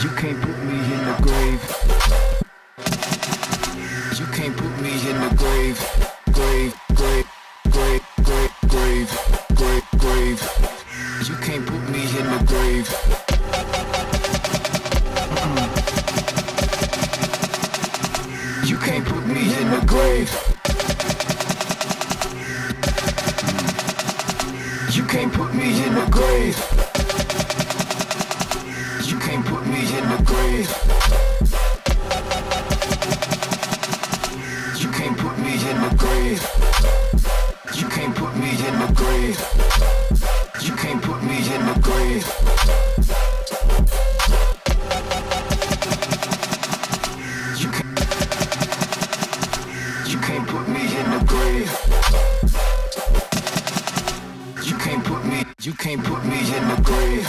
Speaker 1: You can't put me in the grave. You can't put me in the grave. Grave, grave, grave, grave, grave, grave, grave. You can't put me in the grave. You can't put me in the grave. You can't put me in the grave. You can't put me in the grave. You can't put me in the grave. You can't put me in the grave. You can't put me in the grave. You can't put me in the grave. You can't put me in the grave. You can't put me in the grave.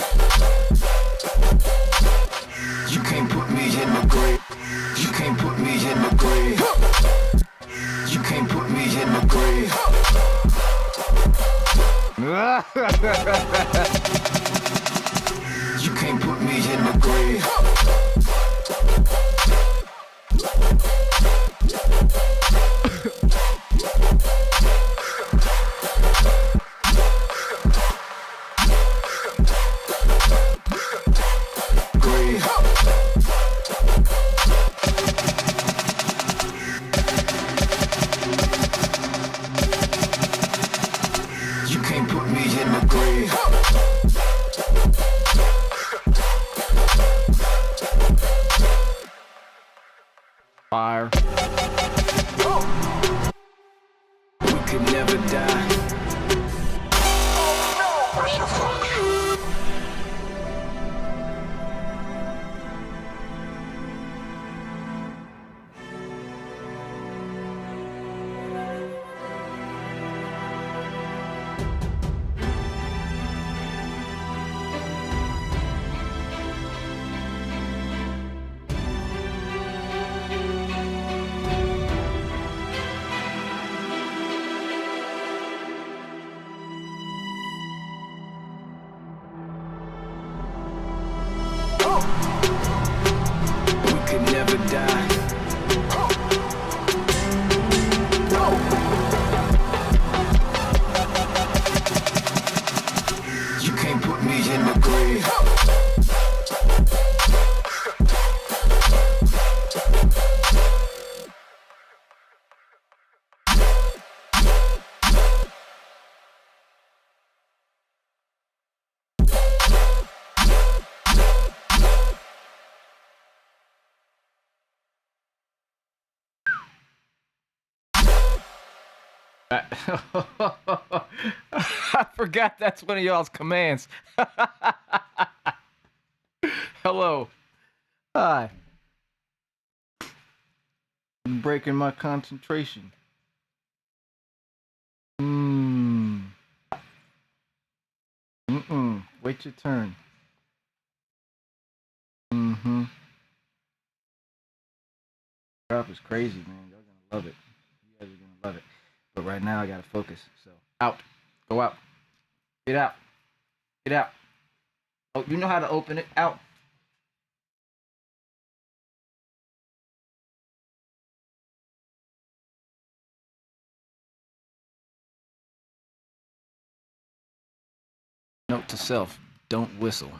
Speaker 1: You can't put me in the grave. You can't put me in the grave. You can't put me in the grave. You can't put me in the grave. Fire.
Speaker 3: We could never die. We could never die. You can't put me in the grave.
Speaker 1: I forgot that's one of y'all's commands. Hello. Hi. I'm breaking my concentration. Wait your turn. Drop is crazy, man. Y'all gonna love it. You guys are gonna love it. But right now I gotta focus. So out. Go out. Get out. Get out. Oh, you know how to open it. Out. Note to self, don't whistle.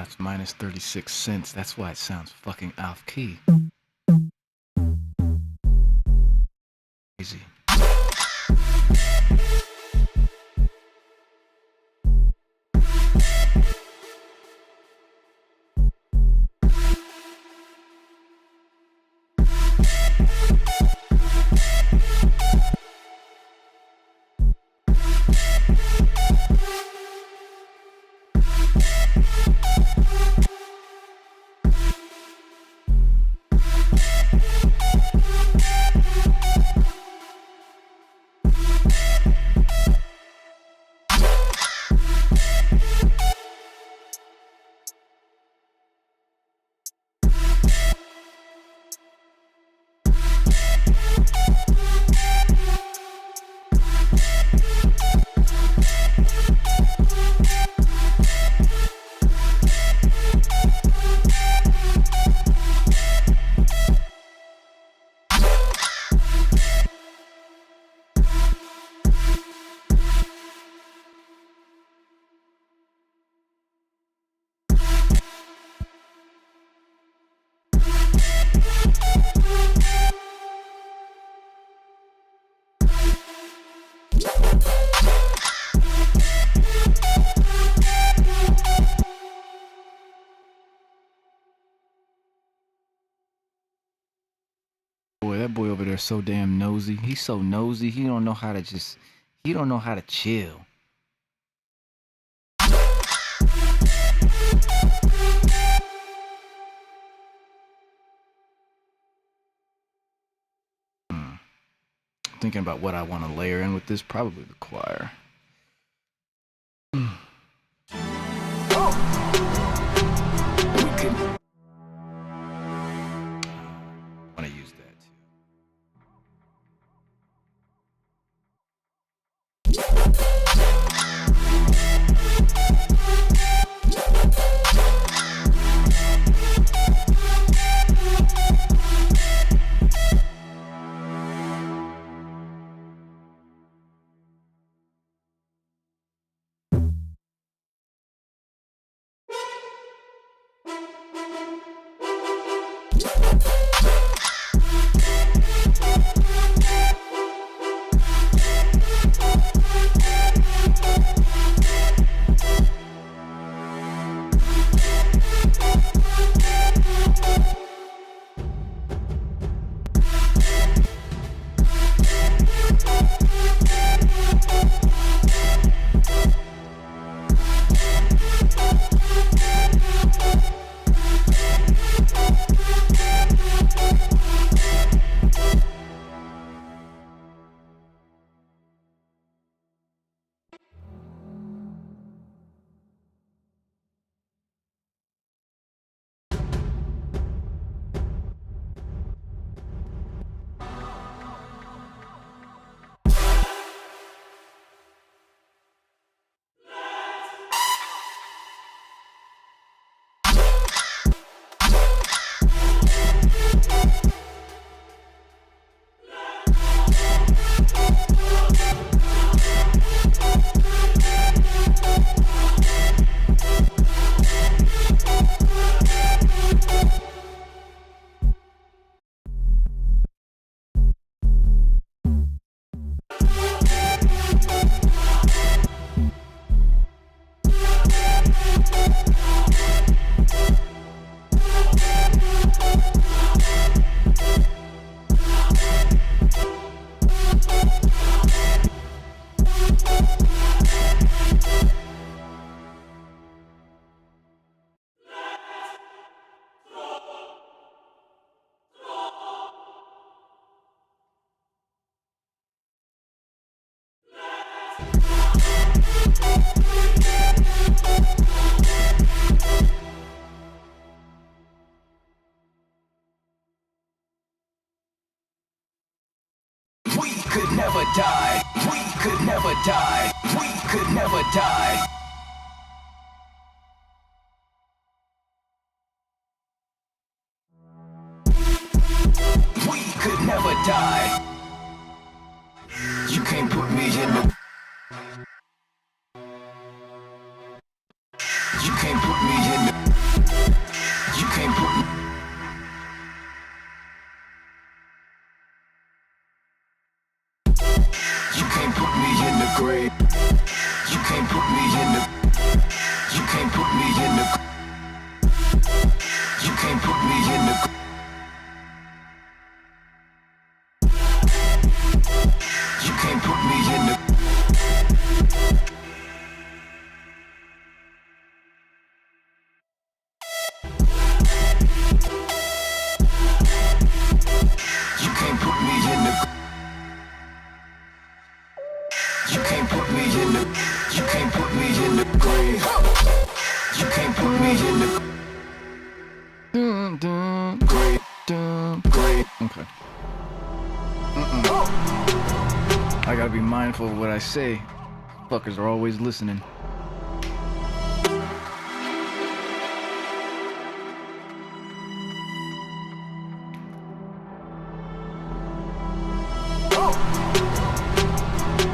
Speaker 1: it's minus 36 cents. That's why it sounds fucking off key. Crazy. Boy, that boy over there is so damn nosy. He's so nosy. He don't know how to chill. Thinking about what I want to layer in with this, probably the choir. I want to use that too.
Speaker 3: We could never die. We could never die. We could never die. We could never die. You can't put me in the. You can't put me in the. can't put me in the. You can't put me in the. You can't put me in the. You can't put me in the. You can't put me in the grave. You can't put me in the. Grave. Grave.
Speaker 1: Okay. I gotta be mindful of what I say. Fuckers are always listening.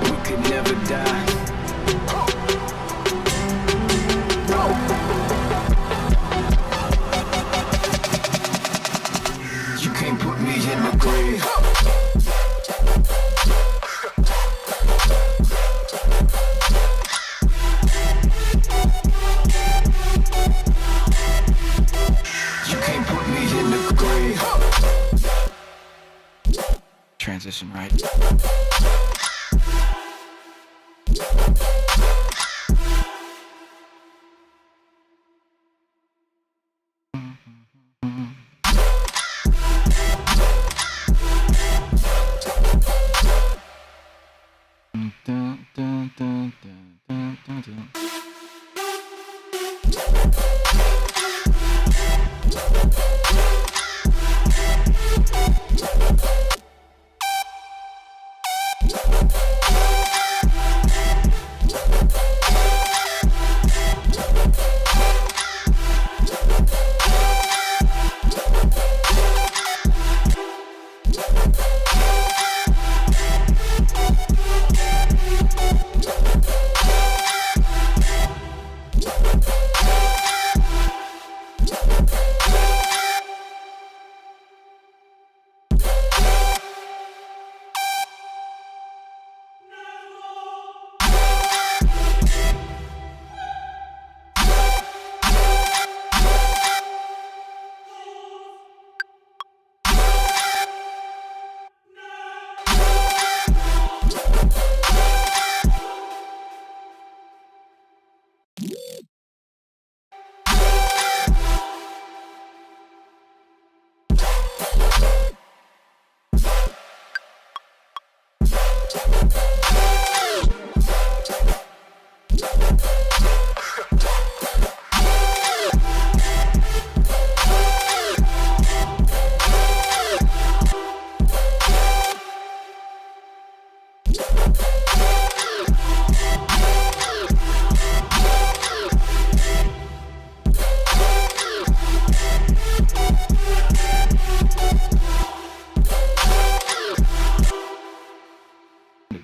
Speaker 3: We could never die. You can't put me in the grave. You can't put me in the grave.
Speaker 1: Transition right.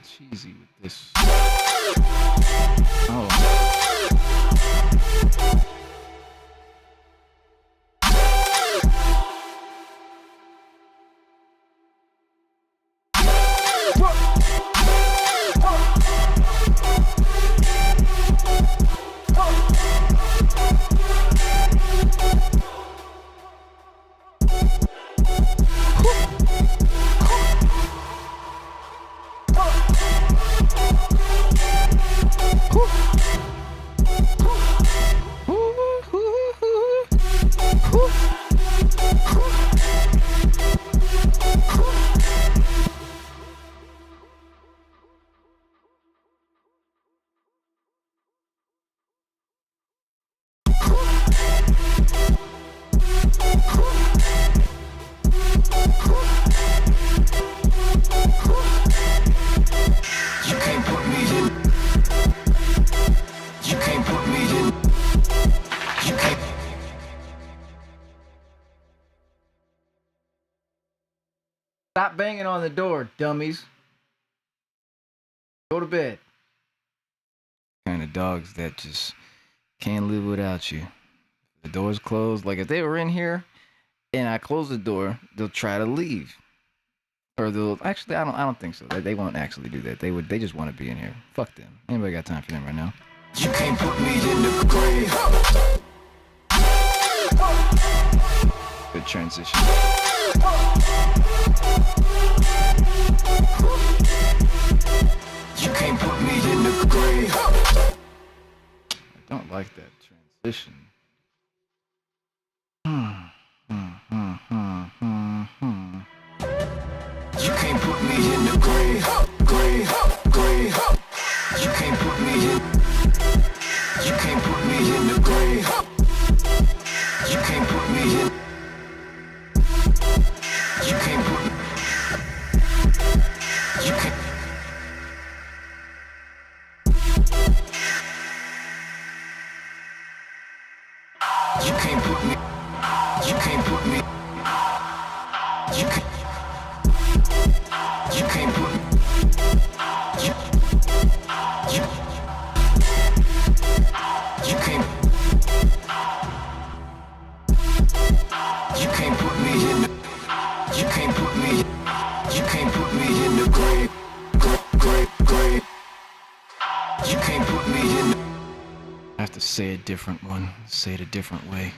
Speaker 1: Cheesy with this. Oh. Stop banging on the door, dummies. Go to bed. Kind of dogs that just can't live without you. The door's closed. Like if they were in here and I close the door, they'll try to leave. Or they'll actually I don't think so. They won't actually do that. They just want to be in here. Fuck them. Anybody got time for them right now?
Speaker 3: You can't put me in the grave.
Speaker 1: transition.
Speaker 3: You can't put me in the grave.
Speaker 1: I don't like that transition.
Speaker 3: You can't put me in the grave, grave, grave. You can't put me in. You can't put me in the grave. You can't put me in. You can't put. You can't. You can't put me. You can't put me. You can't. You can't put. You. You. You can't. You can't put me in the. You can't put me. You can't put me in the grave. Grave, grave. You can't put me in the.
Speaker 1: I have to say a different one. Say it a different way.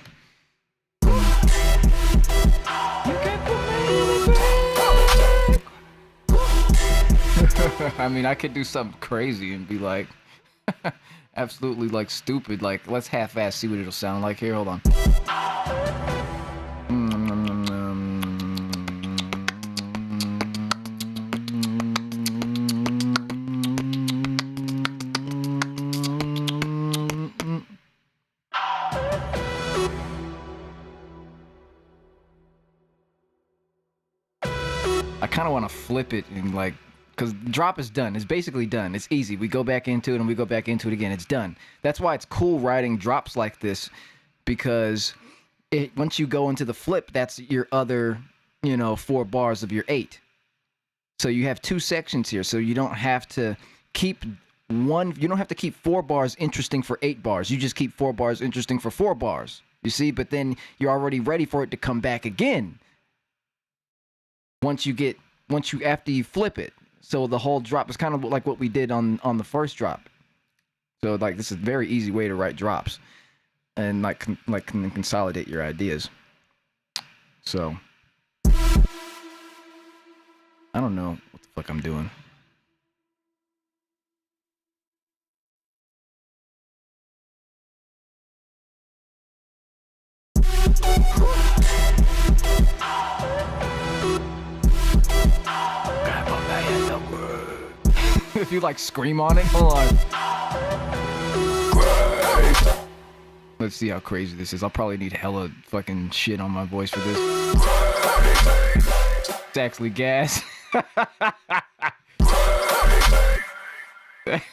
Speaker 1: I mean, I could do something crazy and be like, absolutely like stupid. Like, let's half-ass see what it'll sound like. Here, hold on. I kind of want to flip it and like, because drop is done. It's basically done. It's easy. We go back into it and we go back into it again. It's done. That's why it's cool writing drops like this, because once you go into the flip, that's your other, 4 bars of your 8. So you have 2 sections here. So you don't have to keep you don't have to keep 4 bars interesting for 8 bars. You just keep 4 bars interesting for 4 bars. You see? But then you're already ready for it to come back again. After you flip it. So the whole drop is kind of like what we did on the first drop. So like this is a very easy way to write drops and like consolidate your ideas. So I don't know what the fuck I'm doing. If you like scream on it, hold on. Let's see how crazy this is. I'll probably need hella fucking shit on my voice for this. It's actually gas. That's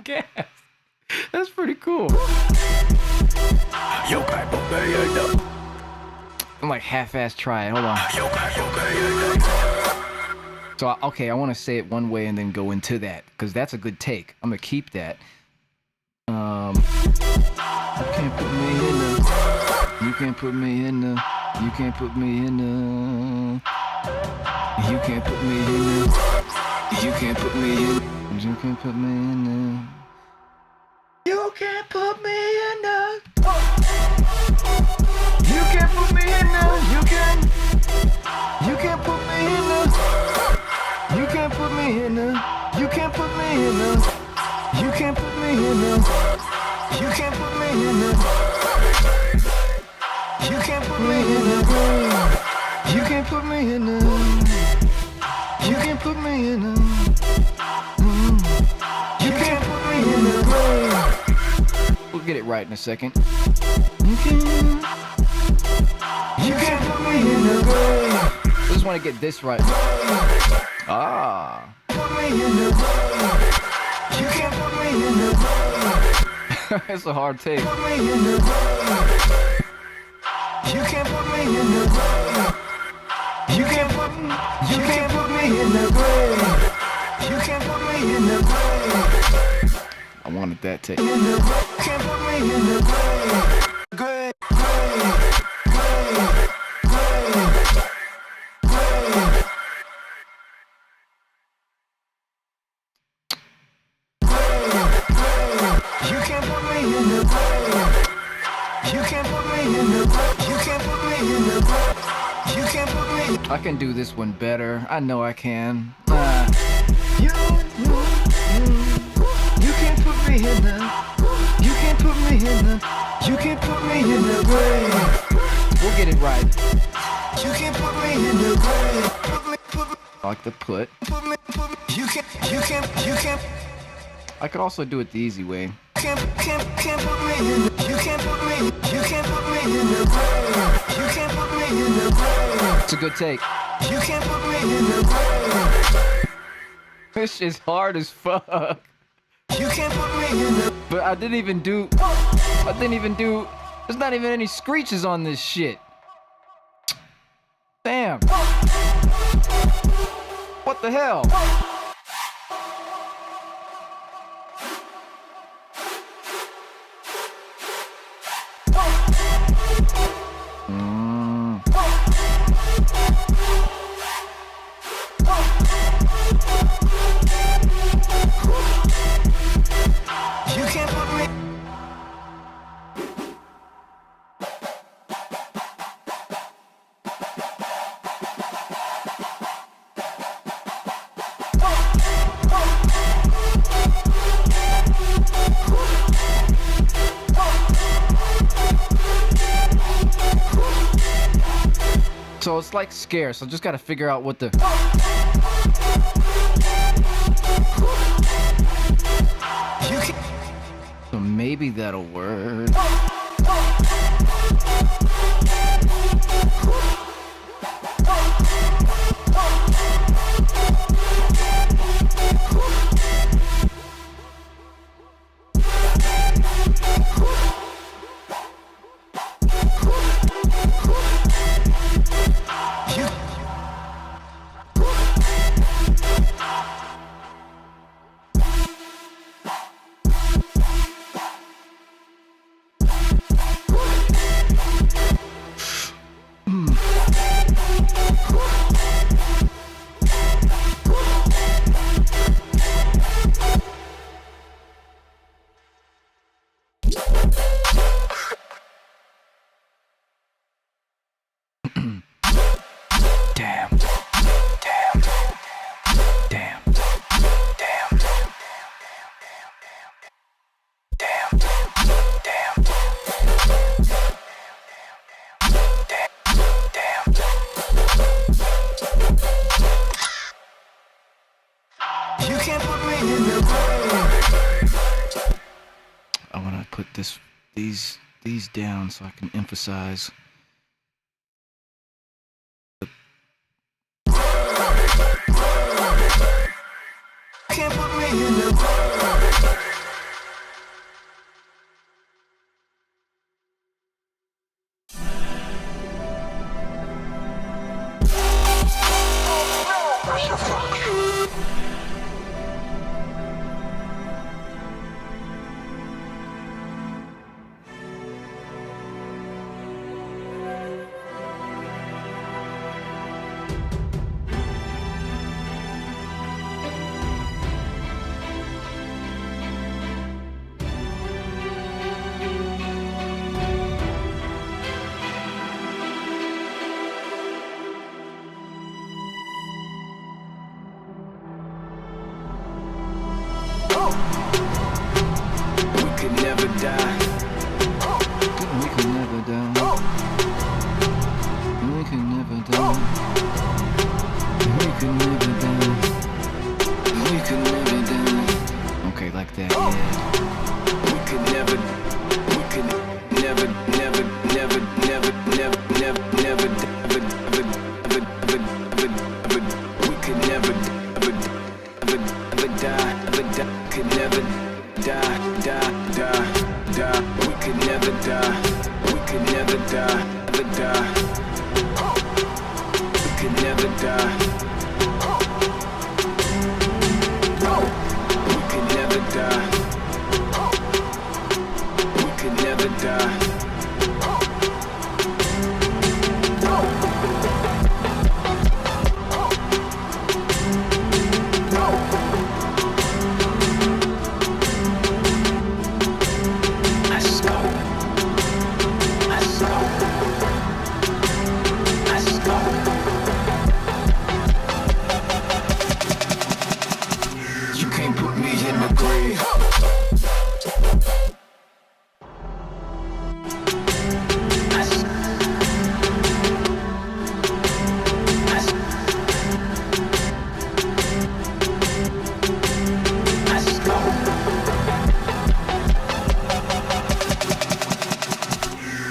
Speaker 1: gas. That's pretty cool. I'm like half-ass try it. Hold on. So, okay, I want to say it one way and then go into that, because that's a good take. I'm going to keep that. You can't put me in the... You can't put me in the... You can't put me in the... You can't put me in the... You can't put me in... You can't put me in the... You can't put me in the... You can't put me in the... You can't put me in the... You can't put me in the. You can't put me in the. You can't put me in the. You can't put me in the. You can't put me in the. You can't put me in the. You can't put me in the. You can't put me in the. We'll get it right in a second. You can't put me in the. I just want to get this right. Ah. Put me in the you can't put me in the it's a hard take. Put me in the you can't put me in the you can't put me in the you can't put me in the I wanted that take. Can't put me in the grave. You can't put me in the grave. You can't put I can do this one better. I know I can. You can't put me in the. You can't put me in the. You can't put me in the grave. We'll get it right. You can't put me in the grave. I like the put. You can't. I could also do it the easy way. Can't put me in the. You can't put me in the grave. You can't put me in the grave. It's a good take. You can't put me in the grave. This shit's hard as fuck. You can't put me in the. But I didn't even do. There's not even any screeches on this shit. Damn. What the hell? So it's like scarce. I just gotta figure out what the. So maybe that'll work. I want to put these down so I can emphasize. Can't put me in the Let's go.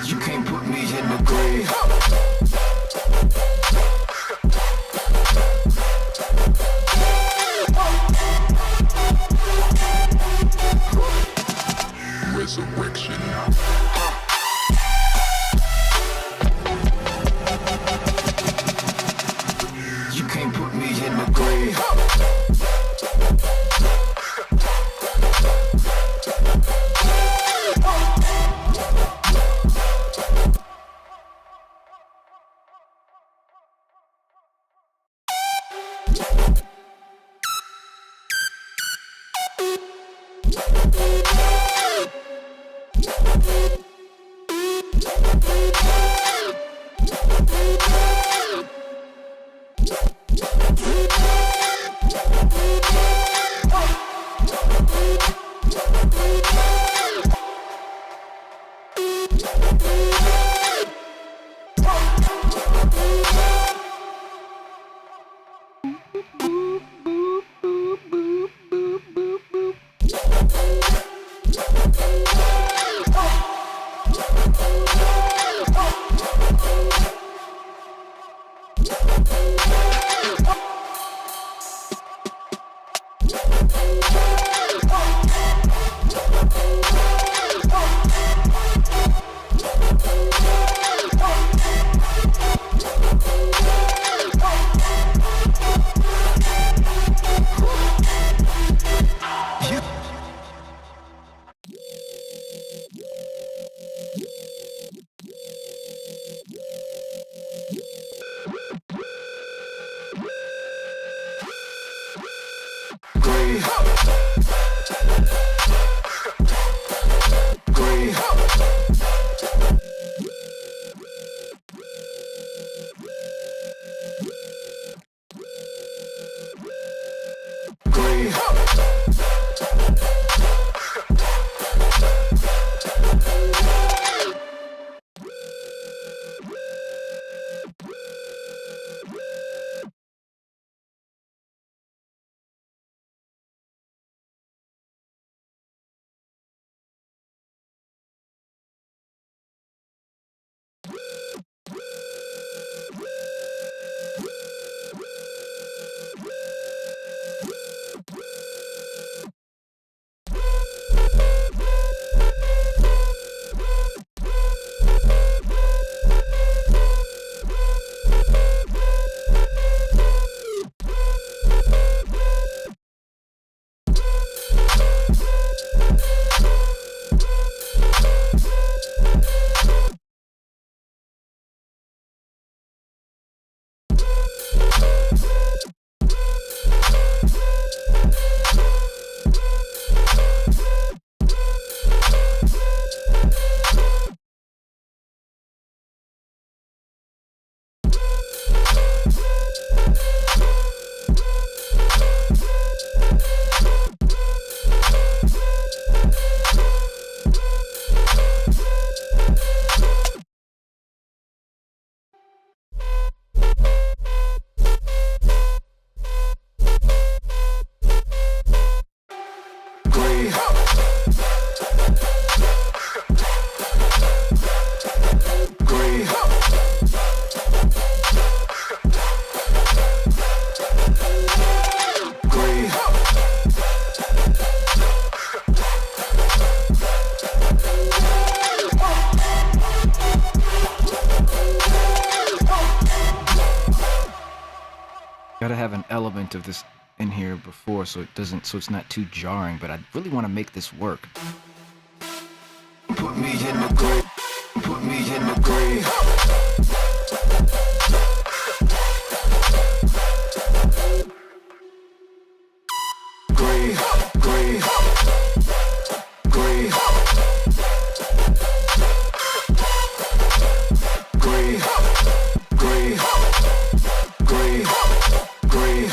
Speaker 3: You can't put me in the grave.
Speaker 2: Resurrection.
Speaker 3: You can't put me in the grave. Grave. Grave. Grave.
Speaker 1: Gotta have an element of this in here before so it's not too jarring, but I really want to make this work.
Speaker 3: Put me in the grave. Put me in the grave. Grave, grave, grave, grave, grave, grave, grave.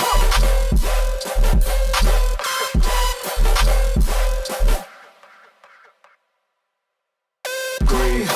Speaker 3: Grave.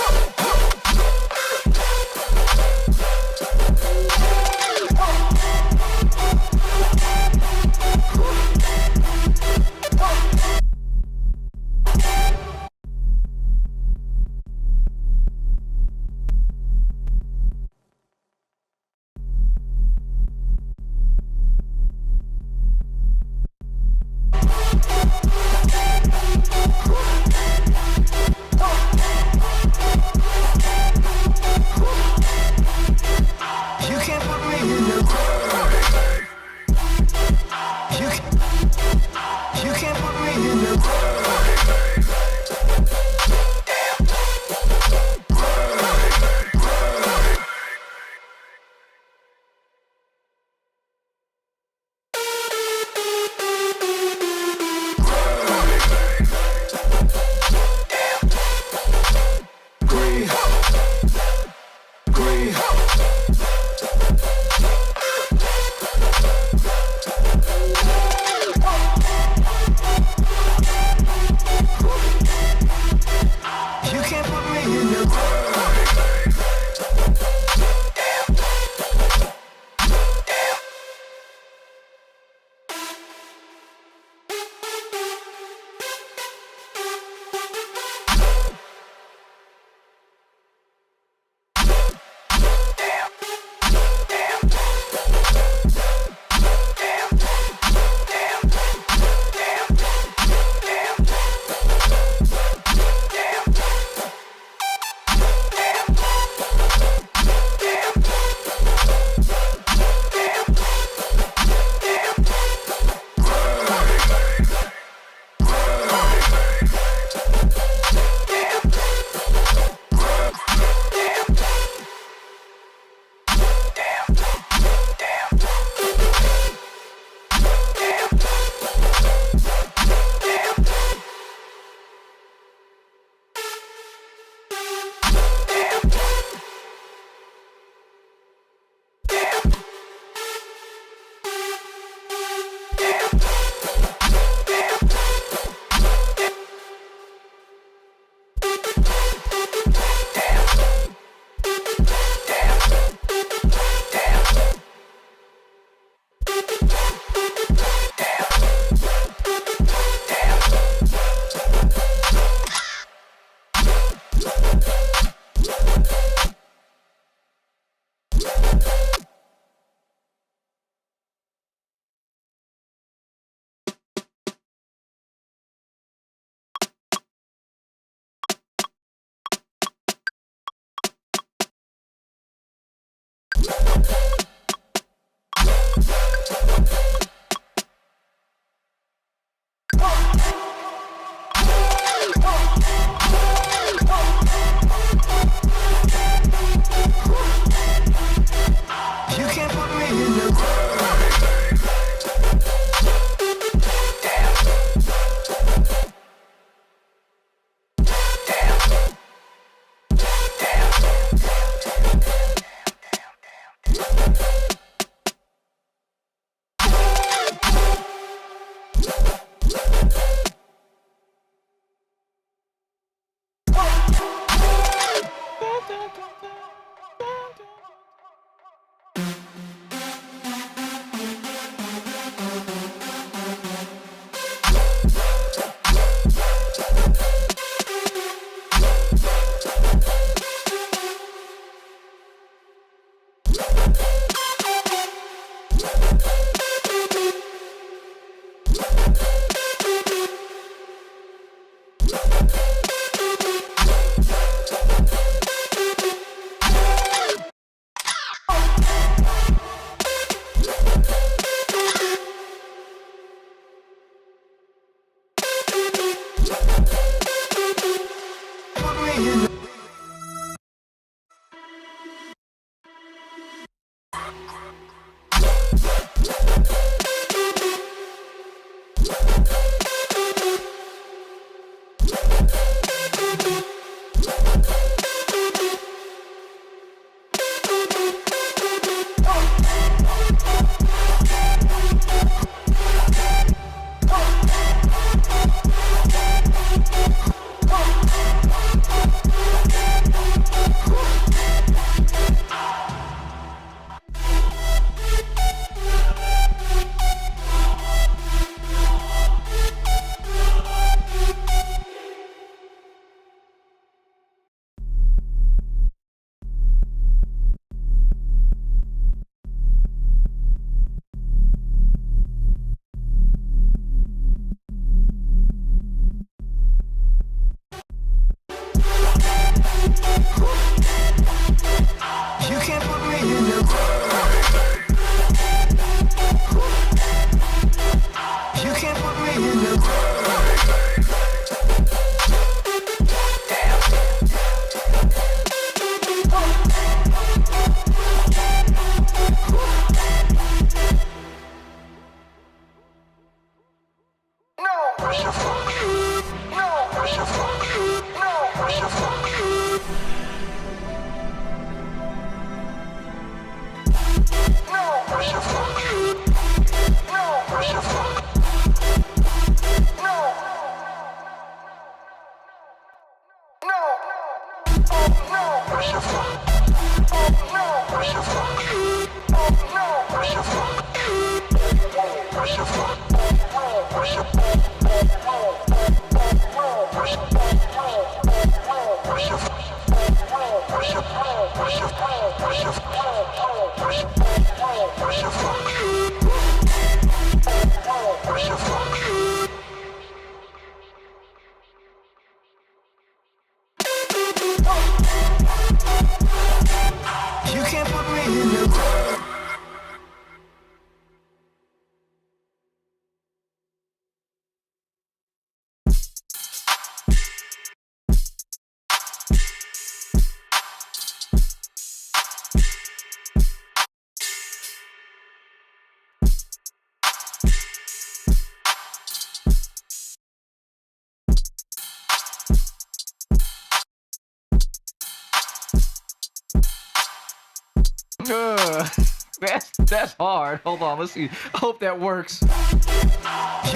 Speaker 1: That's hard. Hold on, let's see. I hope that works.
Speaker 3: You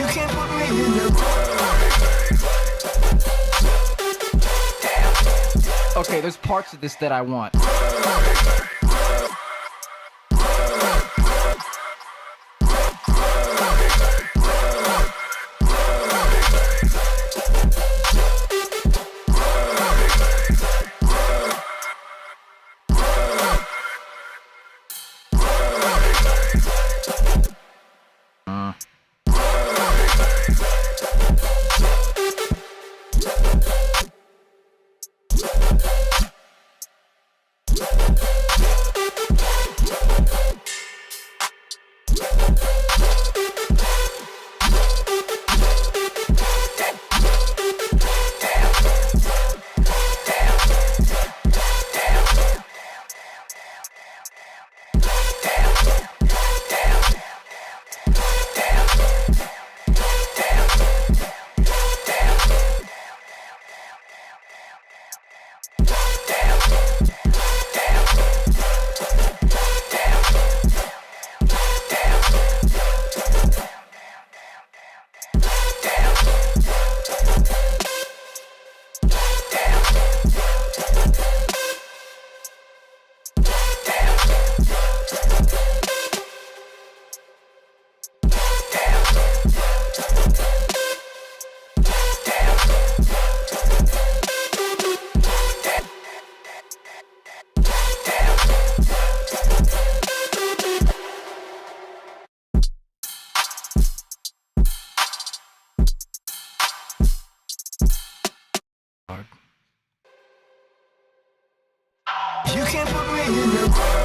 Speaker 3: can't put me in the
Speaker 1: Okay, there's parts of this that I want.
Speaker 3: You can't put me in the grave.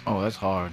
Speaker 1: Oh, that's hard.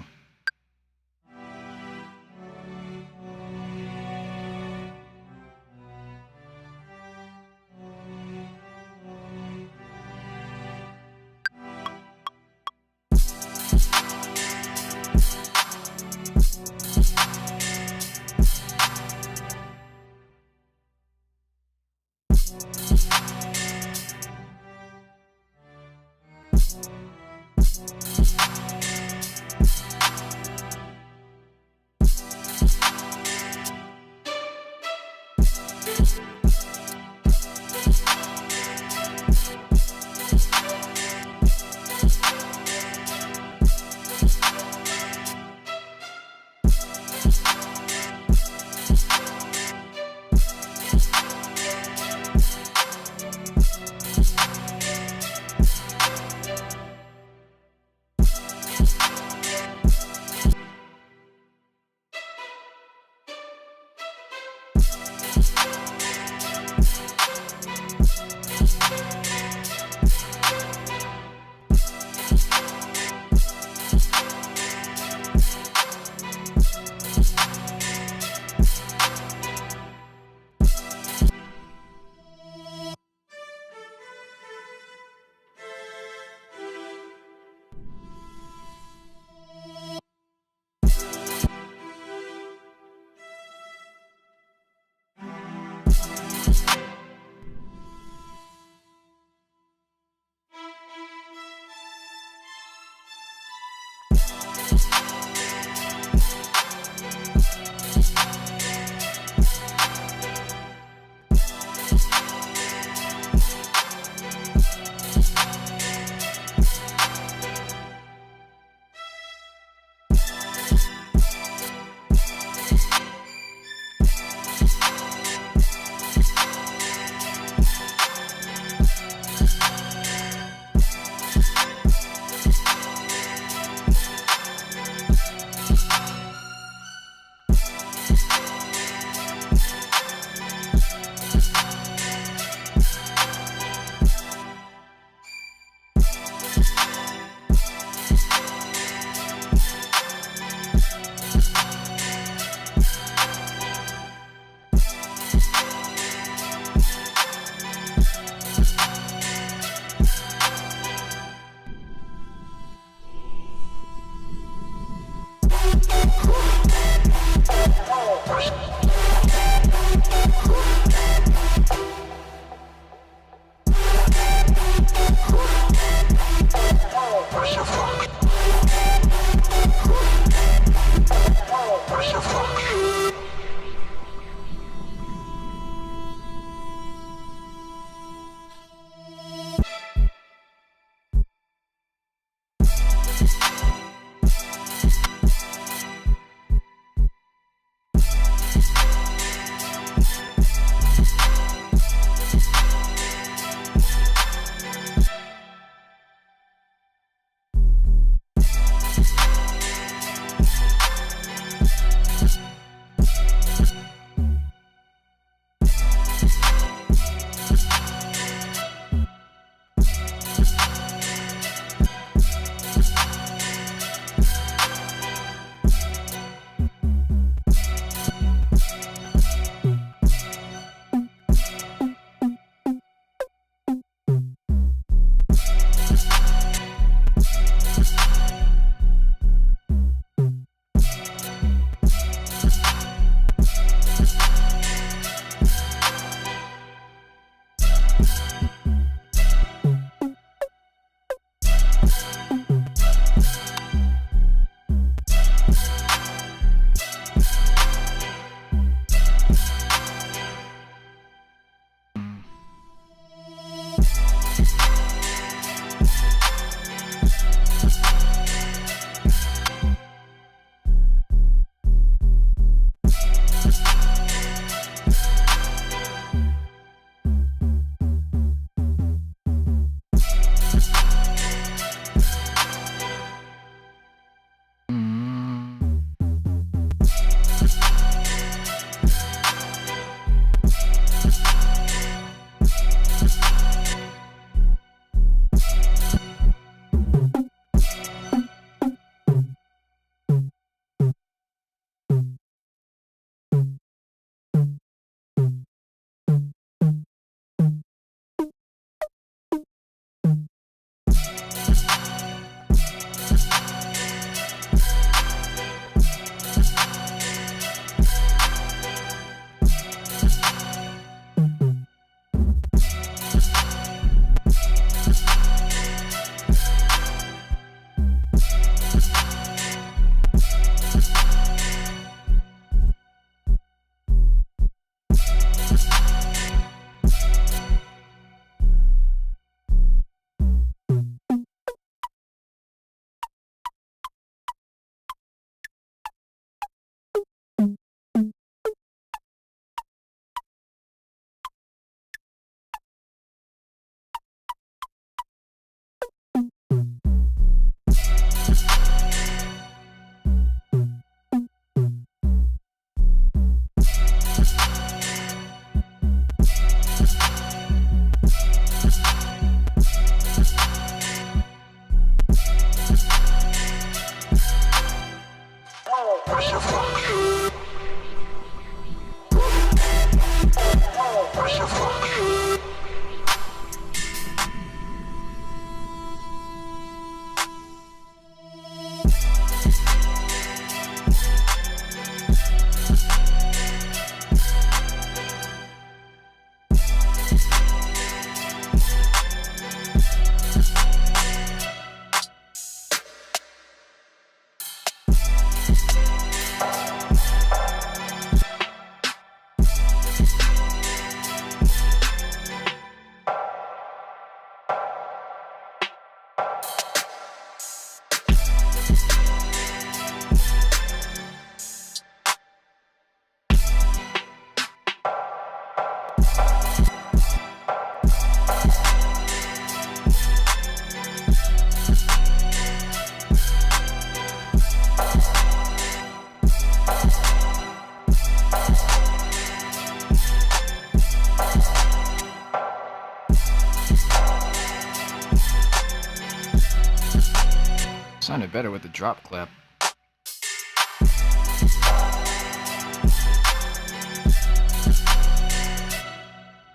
Speaker 1: Sounded better with the drop clap.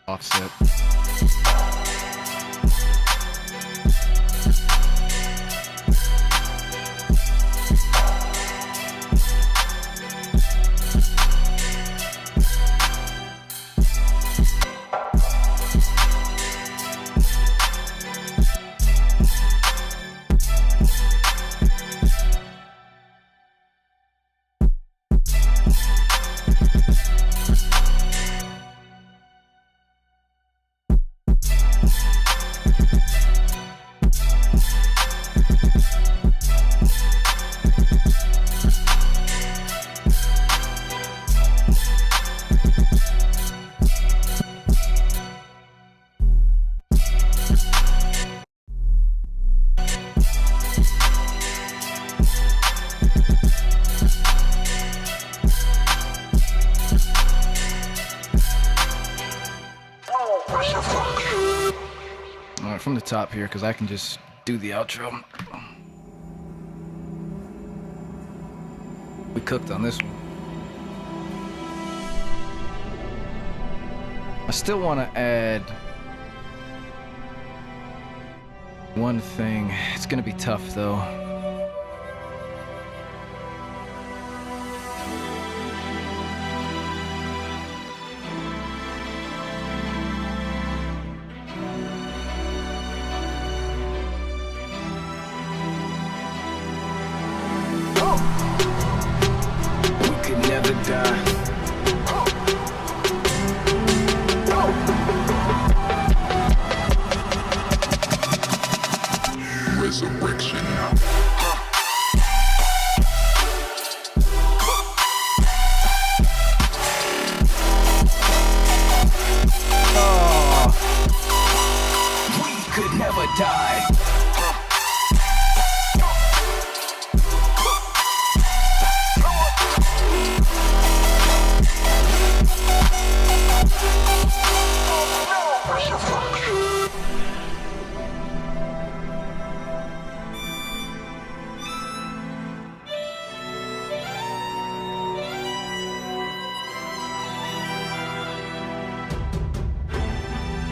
Speaker 1: Offset. from the top here because I can just do the outro. We cooked on this one. I still want to add one thing. It's gonna be tough though.
Speaker 3: We could never die.
Speaker 2: Resurrection.
Speaker 3: We could never die.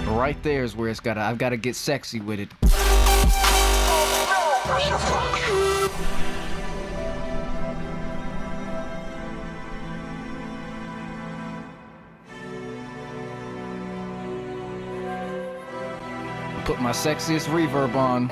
Speaker 1: Right there is where it's gotta. I've got to get sexy with it. Put my sexiest reverb on.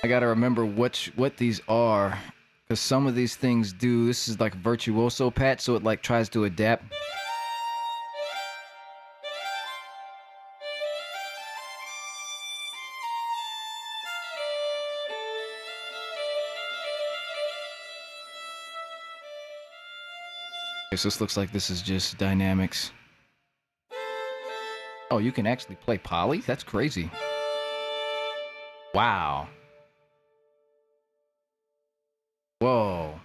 Speaker 1: I gotta remember what these are, because some of these things do. This is like virtuoso patch, so it like tries to adapt. Okay, so this looks like this is just dynamics. Oh, you can actually play poly? That's crazy. Wow. Whoa.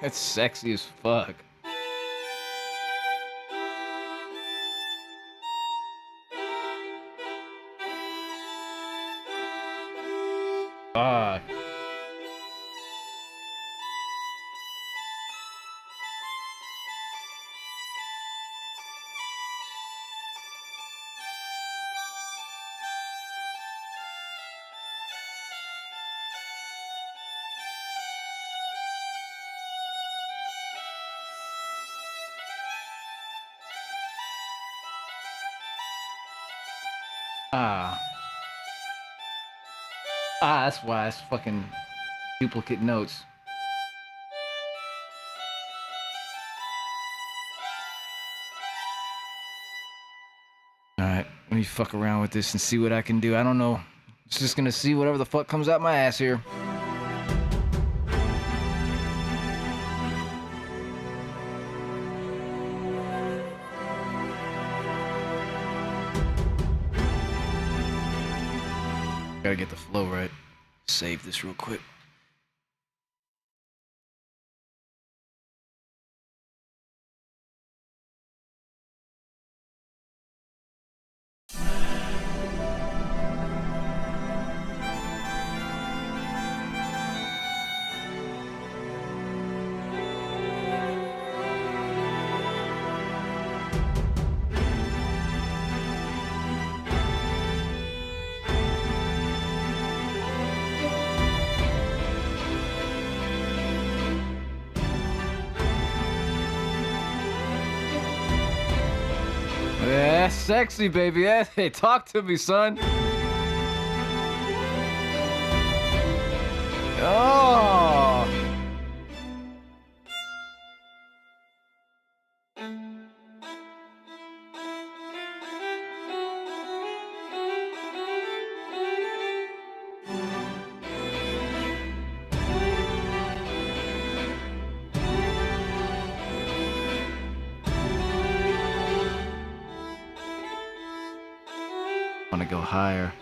Speaker 1: That's sexy as fuck. Fuck. That's why it's fucking duplicate notes. Alright, let me fuck around with this and see what I can do. I don't know. It's just gonna see whatever the fuck comes out my ass here. Gotta get the flow right. Save this real quick. Yeah, sexy, baby. Yeah, hey, talk to me, son. Oh. Want to go higher.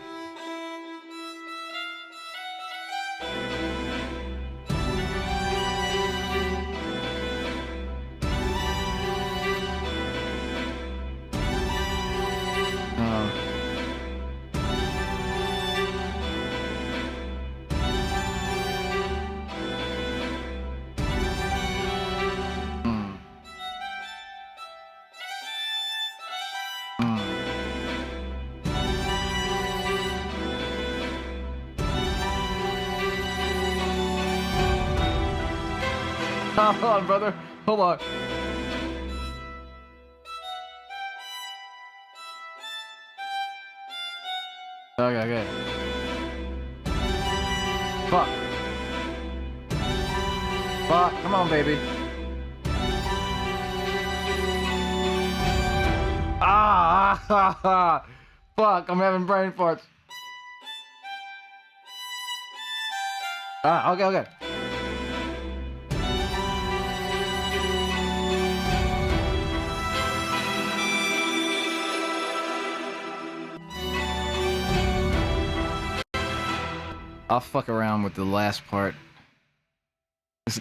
Speaker 1: Hold on, brother. Hold on. Okay. Fuck. Come on, baby. Fuck, I'm having brain farts. Okay. I'll fuck around with the last part.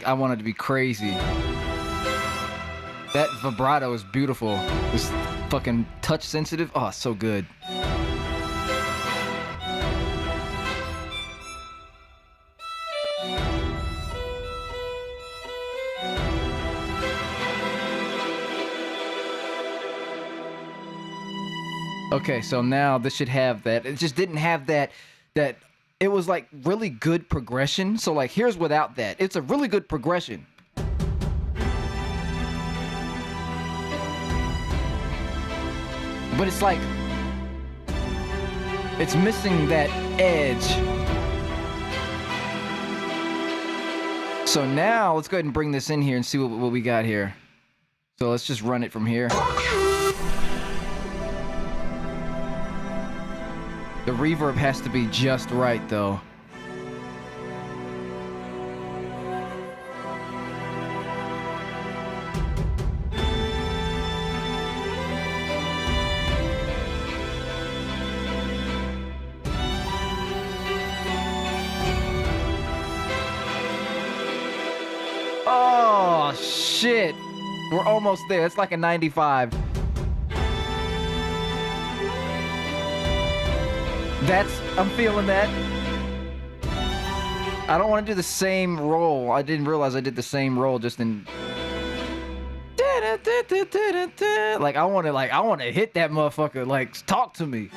Speaker 1: I want it to be crazy. That vibrato is beautiful. This fucking touch sensitive. Oh, so good. Okay, so now this should have that. It just didn't have that it was like really good progression. So like here's without that. It's a really good progression. But it's like it's missing that edge. So now let's go ahead and bring this in here and see what we got here. So let's just run it from here. The reverb has to be just right, though. Oh, shit. We're almost there. It's like a 95. I'm feeling that. I don't want to do the same roll. I didn't realize I did the same roll just in. Like I want to hit that motherfucker. Like talk to me.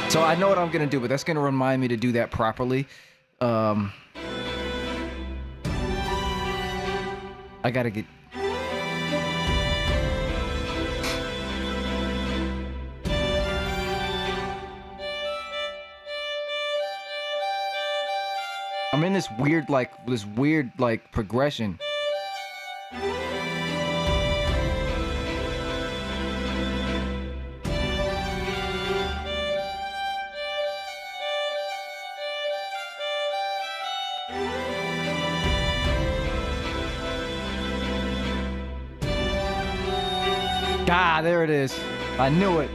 Speaker 1: So I know what I'm gonna do, but that's gonna remind me to do that properly. I gotta get. I'm in this weird progression. Ah, there it is. I knew it.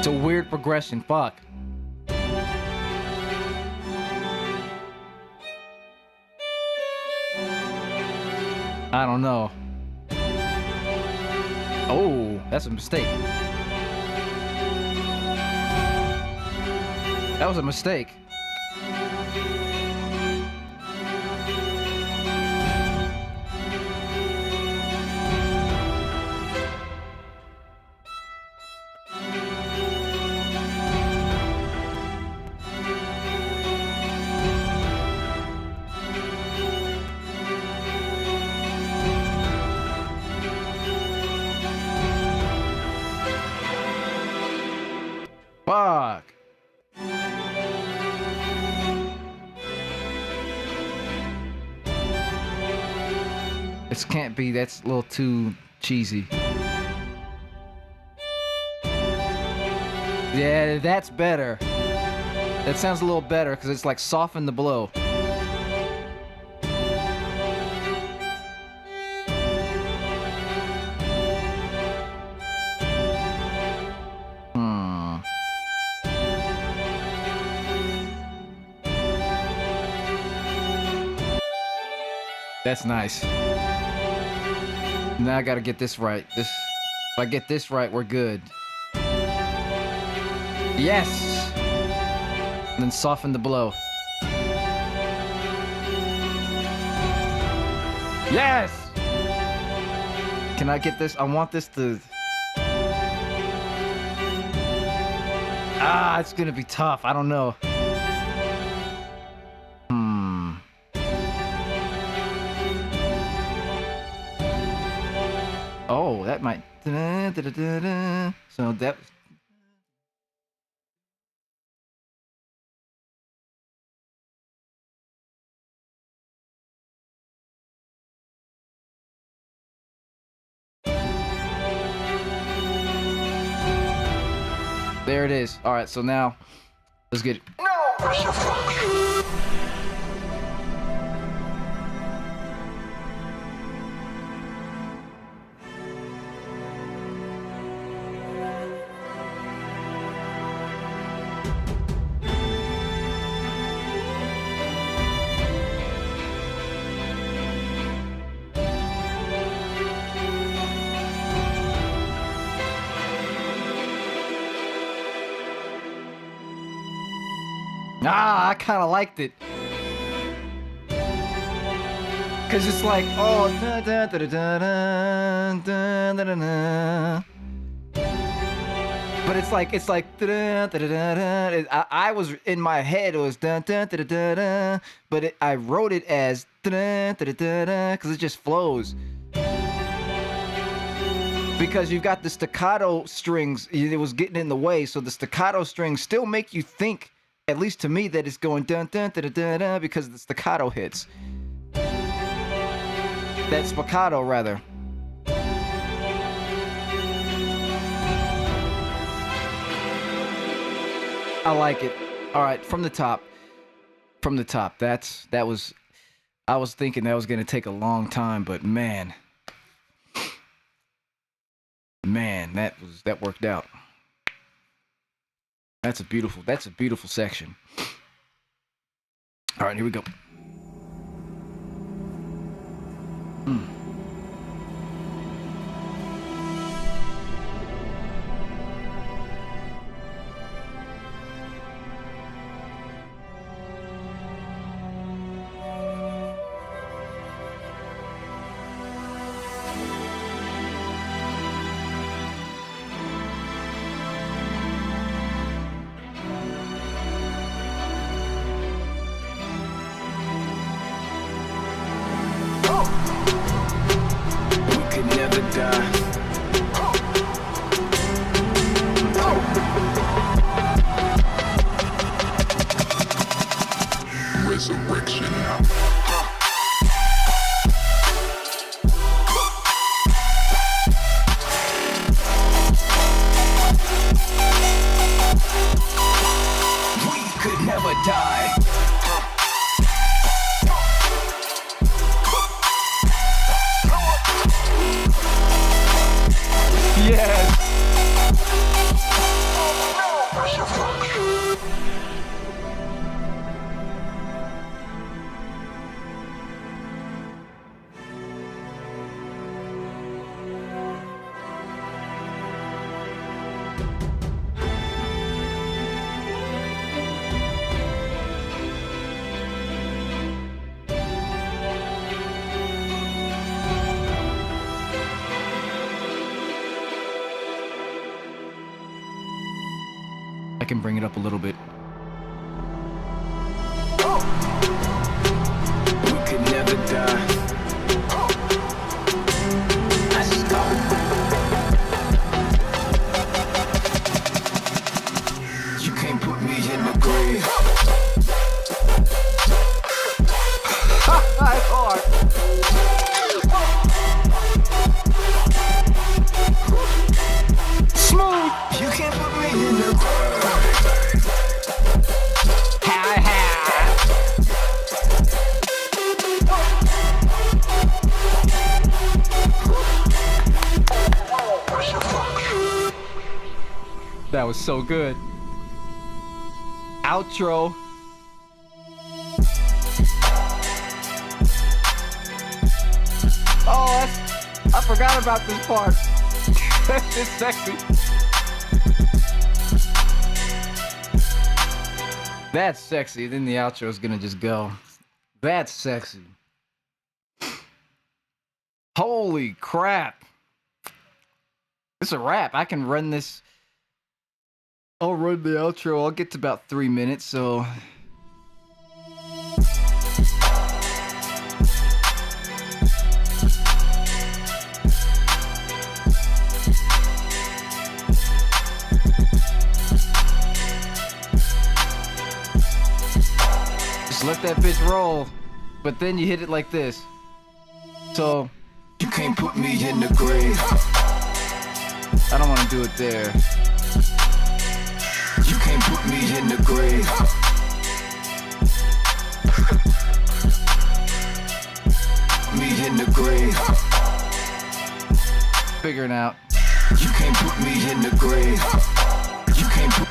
Speaker 4: It's a weird progression. Fuck. I don't know. Oh, that's a mistake. That was a mistake. Fuck. This can't be, that's a little too cheesy. Yeah, that's better. That sounds a little better because it's like soften the blow. That's nice. Now I gotta get this right. If I get this right, we're good. Yes! And then soften the blow. Yes! Can I get this? I want this to... Ah, it's gonna be tough. I don't know. Oh, that might... So that... There it is. All right, so now let's get it. Ah, I kind of liked it. Cause it's like, oh, da, da, da, da, da, da, da, da, da. But it's like, da, da, da, da, da. I was in my head, it was da, da, da, da, da, but I wrote it as da, da, da, da, da, cause it just flows. Because you've got the staccato strings, it was getting in the way, so the staccato strings still make you think, at least to me, that it's going dun dun dun dun dun because the staccato hits. That spiccato, rather. I like it. All right, from the top. From the top. That was. I was thinking that was gonna take a long time, but man, that worked out. That's a beautiful section. All right, here we go.
Speaker 2: Resurrection.
Speaker 3: We could never die.
Speaker 1: can bring it up a little bit.
Speaker 3: We could never die. Let's go. You can't put me in the grave.
Speaker 1: That's hard.
Speaker 3: Smooth. You can't put me in the grave.
Speaker 1: That was so good. Outro. Oh, I forgot about this part. That's just sexy. That's sexy. Then the outro is gonna just go. That's sexy. Holy crap. It's a wrap. I can run this. I'll run the outro. I'll get to about 3 minutes, so. Just let that bitch roll, but then you hit it like this. So.
Speaker 3: You can't put me in the grave.
Speaker 1: I don't want to do it there.
Speaker 3: You can't put me in the grave. Me in the grave.
Speaker 1: Figuring out.
Speaker 3: You can't put me in the grave. You can't put.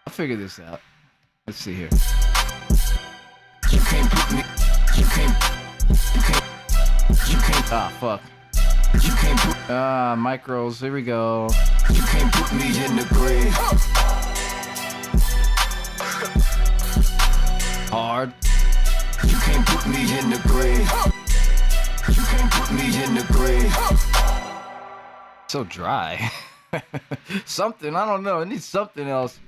Speaker 1: I'll figure this out. Let's see here.
Speaker 3: You can't put me. You can't. You can't. You can't.
Speaker 1: Ah, fuck.
Speaker 3: You can't put.
Speaker 1: Micros. Here we go.
Speaker 3: You can't put me in the grave.
Speaker 1: Hard.
Speaker 3: You can't put me in the grave. You can't put me in the grave.
Speaker 1: So dry. Something. I don't know. It needs something else.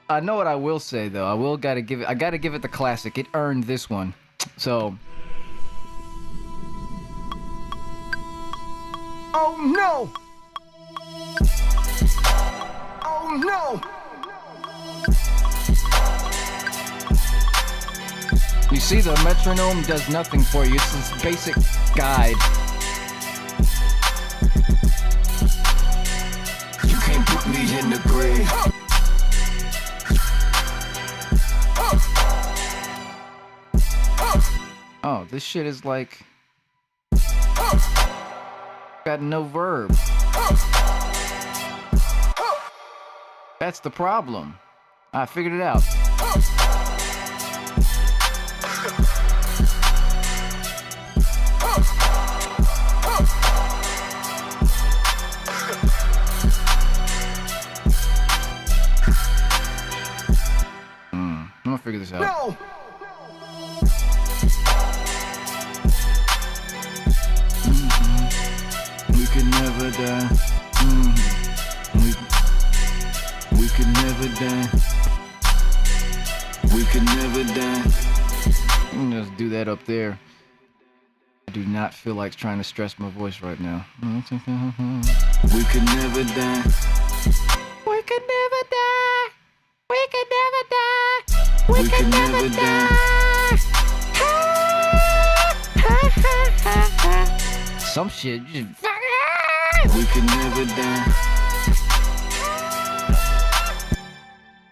Speaker 1: I know what I will say though. I gotta give it the classic. It earned this one. So.
Speaker 3: Oh no! Oh no!
Speaker 1: You see, the metronome does nothing for you. It's this basic guide.
Speaker 3: You can't put me in the grave.
Speaker 1: Oh, this shit is like. Got no verb. That's the problem. I figured it out. I'm gonna figure this out.
Speaker 3: No!
Speaker 1: We could never die. We could never die.
Speaker 3: We could never die.
Speaker 1: I'm gonna just do that up there. I do not feel like trying to stress my voice right now.
Speaker 3: We could never die.
Speaker 1: We could never die. We could never die.
Speaker 3: We could never die.
Speaker 1: Some shit. You just...
Speaker 3: We could never die.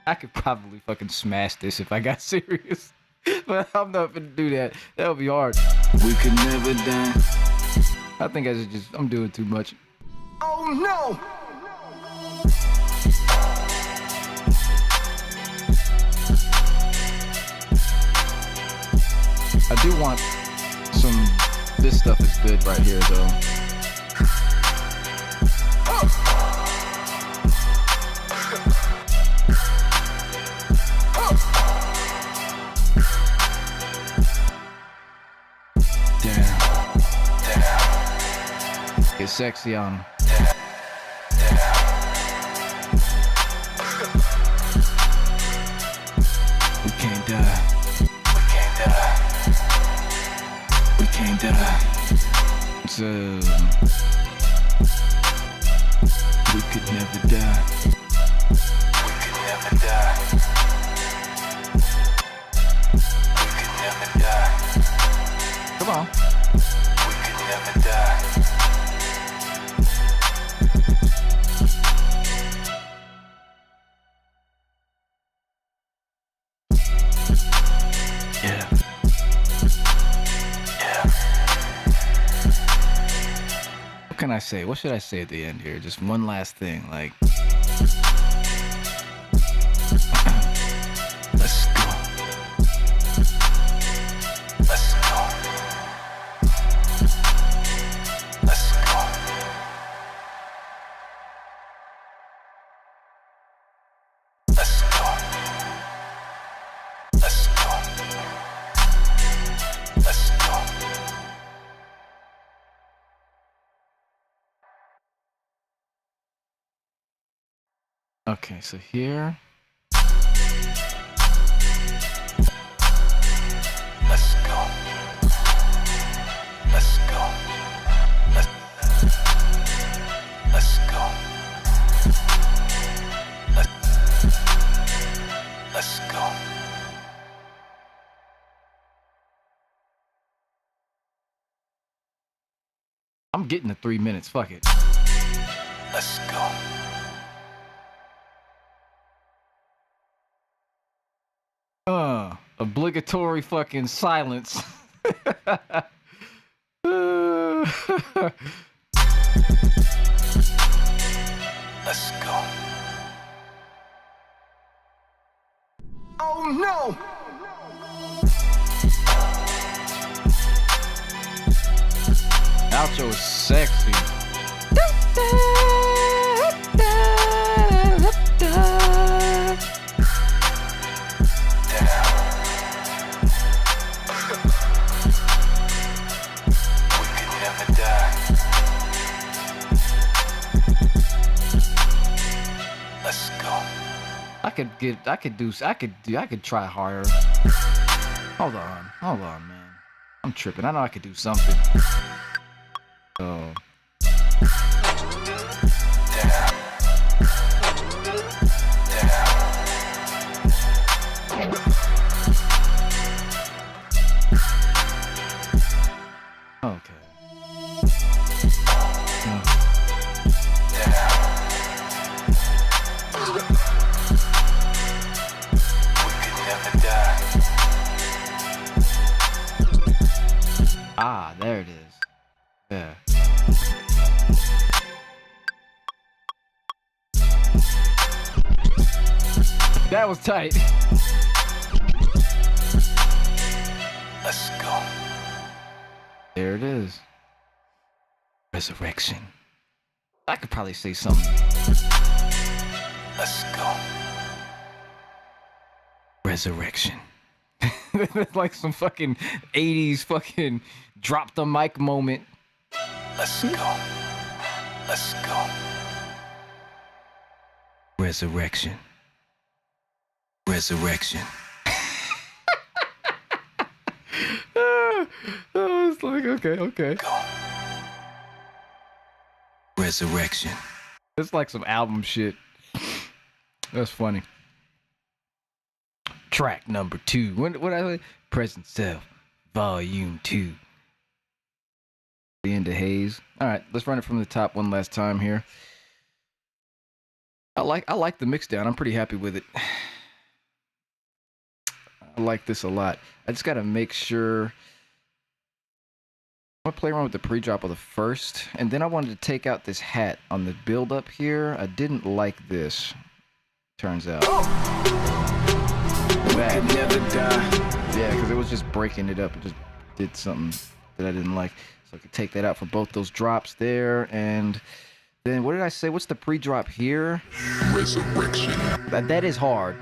Speaker 1: I could probably fucking smash this if I got serious. But I'm not gonna do that. That would be hard.
Speaker 3: We could never die.
Speaker 1: I think I'm doing too much.
Speaker 3: Oh no!
Speaker 1: I do want some. This stuff is good right here, though. Damn. Get sexy on him. We could never die.
Speaker 3: We could never die. We could never die.
Speaker 1: Come on.
Speaker 3: We could never die.
Speaker 1: Yeah.
Speaker 3: Yeah.
Speaker 1: What can I say? What should I say at the end here? Just one last thing, like. Let's go.
Speaker 3: Let's go. Let's go. Let's go. Let's go. Let's go.
Speaker 1: Okay, so here.
Speaker 3: Let's go. Let's go. Let's go. Let's go.
Speaker 1: I'm getting the 3 minutes. Fuck it.
Speaker 3: Let's go.
Speaker 1: Obligatory fucking silence.
Speaker 3: Let's go.
Speaker 4: Oh no!
Speaker 1: Outro is sexy.
Speaker 3: Let's go.
Speaker 1: I could try harder. Hold on, man. I'm tripping. I know I could do something. Oh. Okay. Ah, there it is. Yeah. That was tight.
Speaker 3: Let's go.
Speaker 1: There it is. Resurrection. I could probably say something.
Speaker 3: Let's go.
Speaker 1: Resurrection. Like some fucking 80s fucking drop the mic moment.
Speaker 3: Let's go. Let's go.
Speaker 1: Resurrection. Resurrection. I was like, okay.
Speaker 3: Go.
Speaker 1: Resurrection. It's like some album shit. That's funny. Track number 2. What I say? Present Self, Volume 2. The end of Haze. All right, let's run it from the top one last time here. I like the mix down. I'm pretty happy with it. I like this a lot. I just gotta make sure. I'm gonna play around with the pre-drop of the first, and then I wanted to take out this hat on the build up here. I didn't like this. Turns out. Bad.
Speaker 4: Never die.
Speaker 1: Yeah, because it was just breaking it up. It just did something that I didn't like. So I could take that out for both those drops there. And then what did I say? What's the pre-drop here?
Speaker 2: Resurrection.
Speaker 1: That is hard.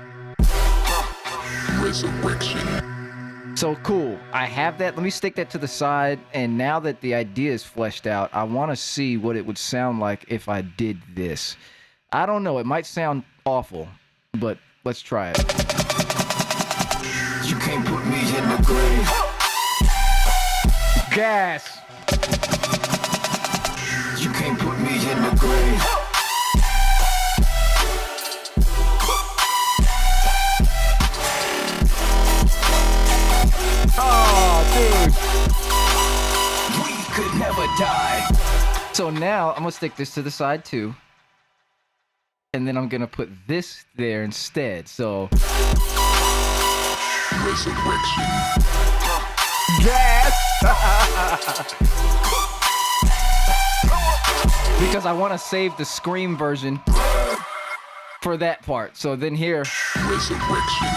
Speaker 2: Resurrection.
Speaker 1: So cool. I have that. Let me stick that to the side. And now that the idea is fleshed out, I want to see what it would sound like if I did this. I don't know. It might sound awful, but let's try it.
Speaker 3: You can't put me in the grave.
Speaker 1: Gas.
Speaker 3: me in the grave.
Speaker 1: Oh, dude.
Speaker 3: We could never die.
Speaker 1: So now I'm gonna stick this to the side too. And then I'm gonna put this there instead. So
Speaker 2: Resurrection.
Speaker 1: yes! Because I want to save the Scream version for that part. So then here,
Speaker 2: Resurrection.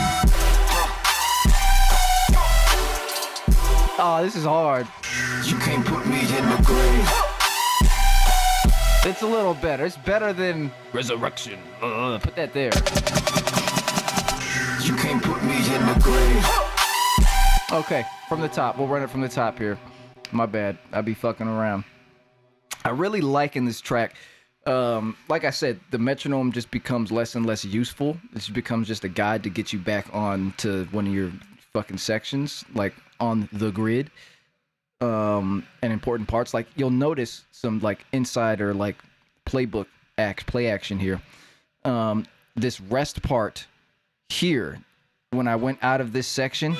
Speaker 1: oh, this is hard.
Speaker 3: You can't put me in the grave.
Speaker 1: It's a little better. It's better than Resurrection. Put that there.
Speaker 3: You can't put me in the grave.
Speaker 1: Okay, from the top. We'll run it from the top here. My bad. I be fucking around. I really liking this track. Like I said, the metronome just becomes less and less useful. This becomes just a guide to get you back on to one of your fucking sections, like on the grid. And important parts. Like you'll notice some like inside or like play action here. This rest part here, when I went out of this section,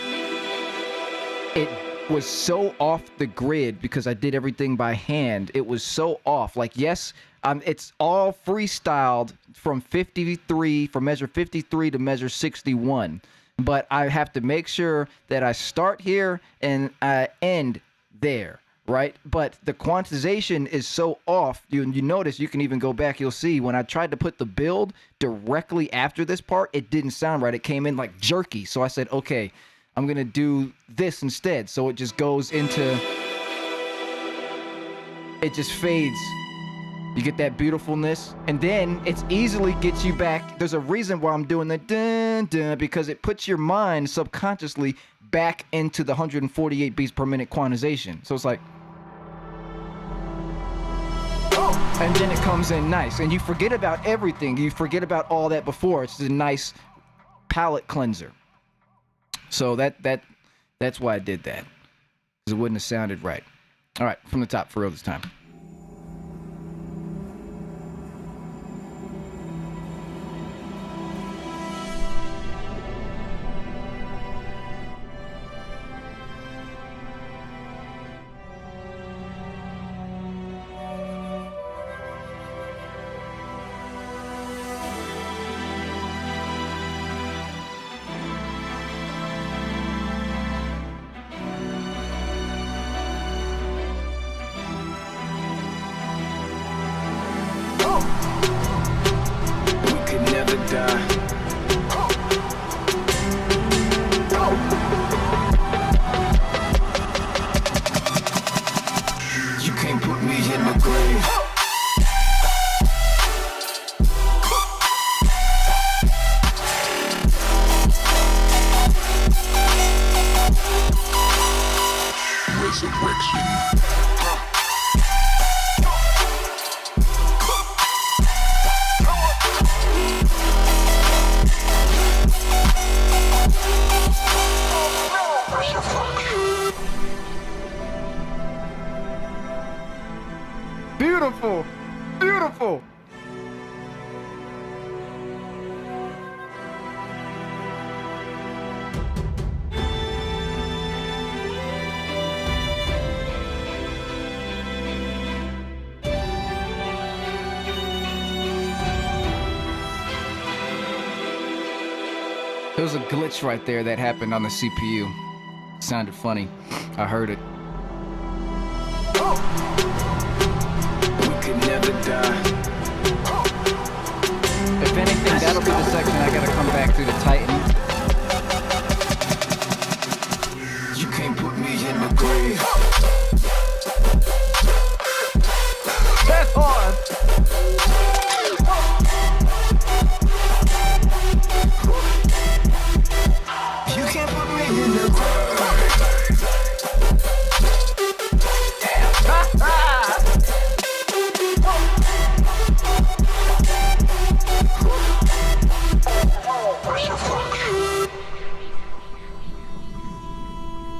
Speaker 1: it was so off the grid because I did everything by hand. It was so off. Like, yes, it's all freestyled from measure 53 to measure 61. But I have to make sure that I start here and I end there, right? But the quantization is so off. You notice, you can even go back, you'll see when I tried to put the build directly after this part, it didn't sound right. It came in like jerky. So I said, okay, I'm gonna do this instead. So it just goes into, it just fades. You get that beautifulness, and then it easily gets you back. There's a reason why I'm doing the dun dun, because it puts your mind subconsciously back into the 148 beats per minute quantization. So it's like, oh, and then it comes in nice, and you forget about everything. You forget about all that before. It's a nice palate cleanser. So that's why I did that, because it wouldn't have sounded right. All right, from the top for real this time. Beautiful, beautiful. There was a glitch right there that happened on the CPU. It sounded funny. I heard it.
Speaker 3: We could never die.
Speaker 1: If anything, that'll be the section I gotta come back to tighten.
Speaker 3: You can't put me in the grave.
Speaker 1: That's hard.
Speaker 3: You can't put me in the grave.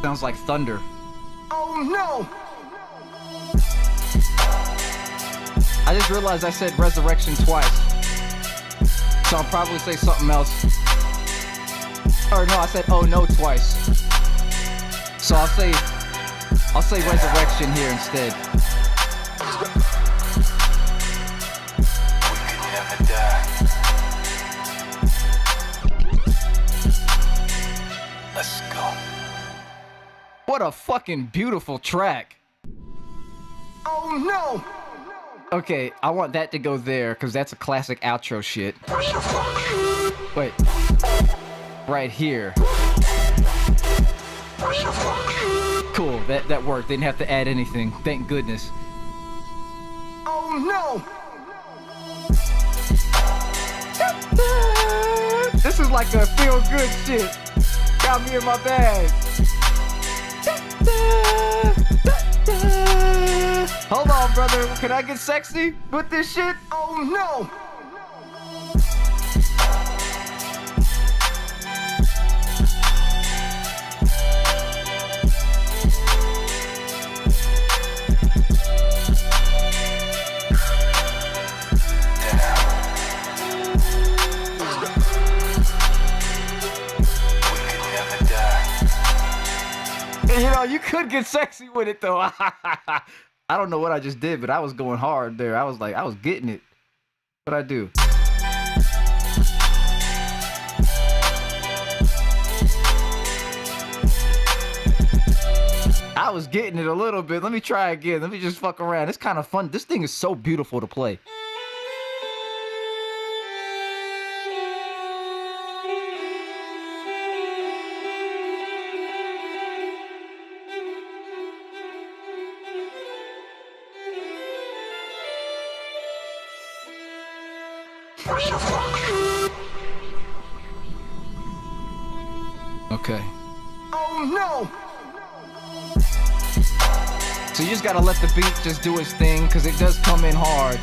Speaker 1: Sounds like thunder.
Speaker 3: Oh no!
Speaker 1: I
Speaker 4: I just realized I said resurrection twice. So I'll probably say something else. Or no, I said oh no twice. So I'll say resurrection here instead.
Speaker 3: Never die. Let's go.
Speaker 4: What a fucking beautiful track.
Speaker 3: Oh no!
Speaker 4: Okay, I want that to go there because that's a classic outro shit. Wait. Right here. Cool, that worked. Didn't have to add anything. Thank goodness.
Speaker 3: Oh no!
Speaker 4: This is like a feel good shit. Got me in my bag. Hold on, brother. Can I get sexy with this shit?
Speaker 3: Oh no!
Speaker 4: You know, you could get sexy with it though. I don't know what I just did, but I was going hard there. I was getting it. What'd I do? I was getting it a little bit. Let me try again. Let me just fuck around. It's kind of fun. This thing is so beautiful to play. Okay.
Speaker 3: Oh no!
Speaker 4: So you just gotta let the beat just do its thing, because it does come in hard.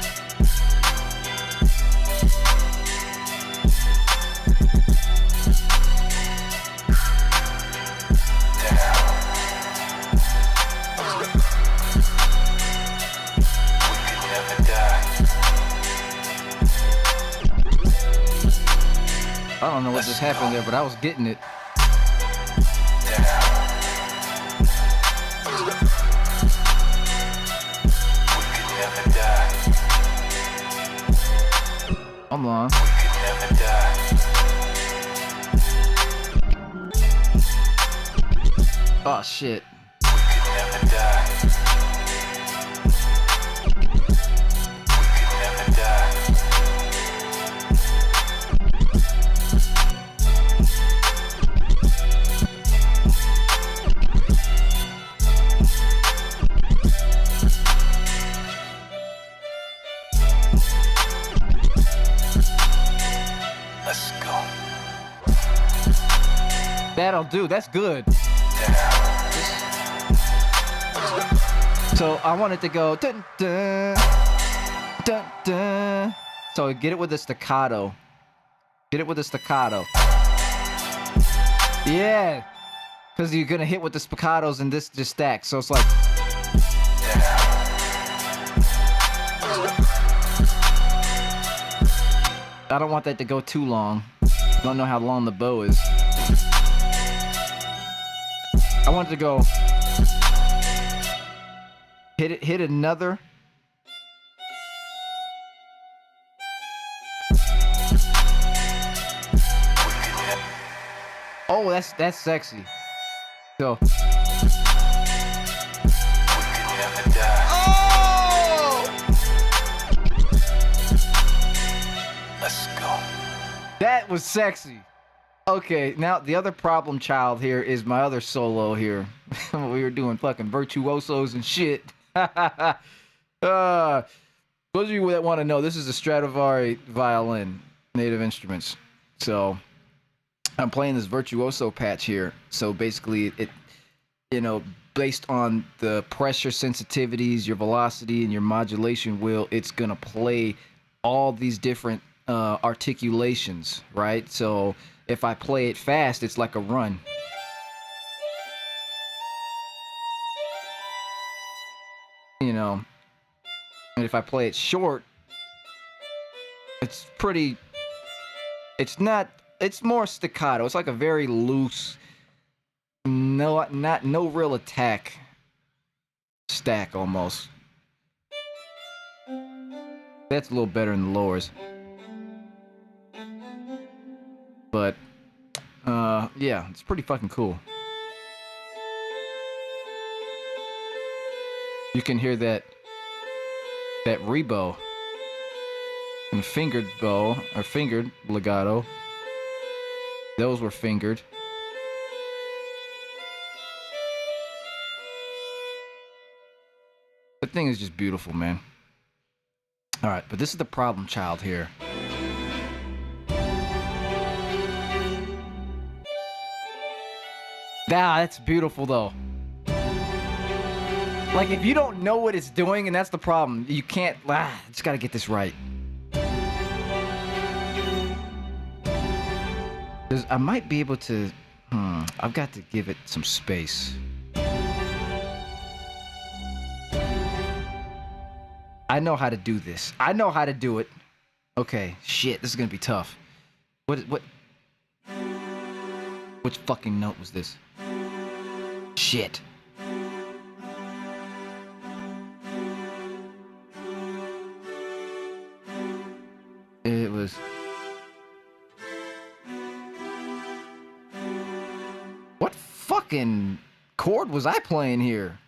Speaker 4: I don't know what just happened there, but I was getting it. Come on. Oh shit.
Speaker 3: Let's go.
Speaker 4: That'll do. That's good. So I want it to go dun dun dun dun. So get it with a staccato. Get it with a staccato. Yeah. Because you're gonna hit with the spiccatos and this just stacks. So it's like. I don't want that to go too long. I don't know how long the bow is. I want it to go. Hit another. Oh, that's sexy. So.
Speaker 3: Let's go.
Speaker 4: That was sexy. Okay, now the other problem child here is my other solo here. We were doing fucking virtuosos and shit. Those of you that want to know, this is a Stradivari violin, Native Instruments. So I'm playing this virtuoso patch here. So basically it, you know, based on the pressure sensitivities, your velocity, and your modulation wheel, it's gonna play all these different articulations, right? So if I play it fast, it's like a run. You know, And if I play it short, it's pretty. It's not. It's more staccato. It's like a very loose, no real attack stack almost. That's a little better in the lowers. But yeah, it's pretty fucking cool. You can hear that rebow and fingered bow or fingered legato. Those were fingered. The thing is just beautiful, man. All right, but this is the problem child here. That's beautiful though. Like if you don't know what it's doing, and that's the problem, you can't. Just gotta get this right. I might be able to. I've got to give it some space. I know how to do this. I know how to do it. Okay, shit, this is gonna be tough. What? Which fucking note was this? Shit. It was. What fucking chord was I playing here?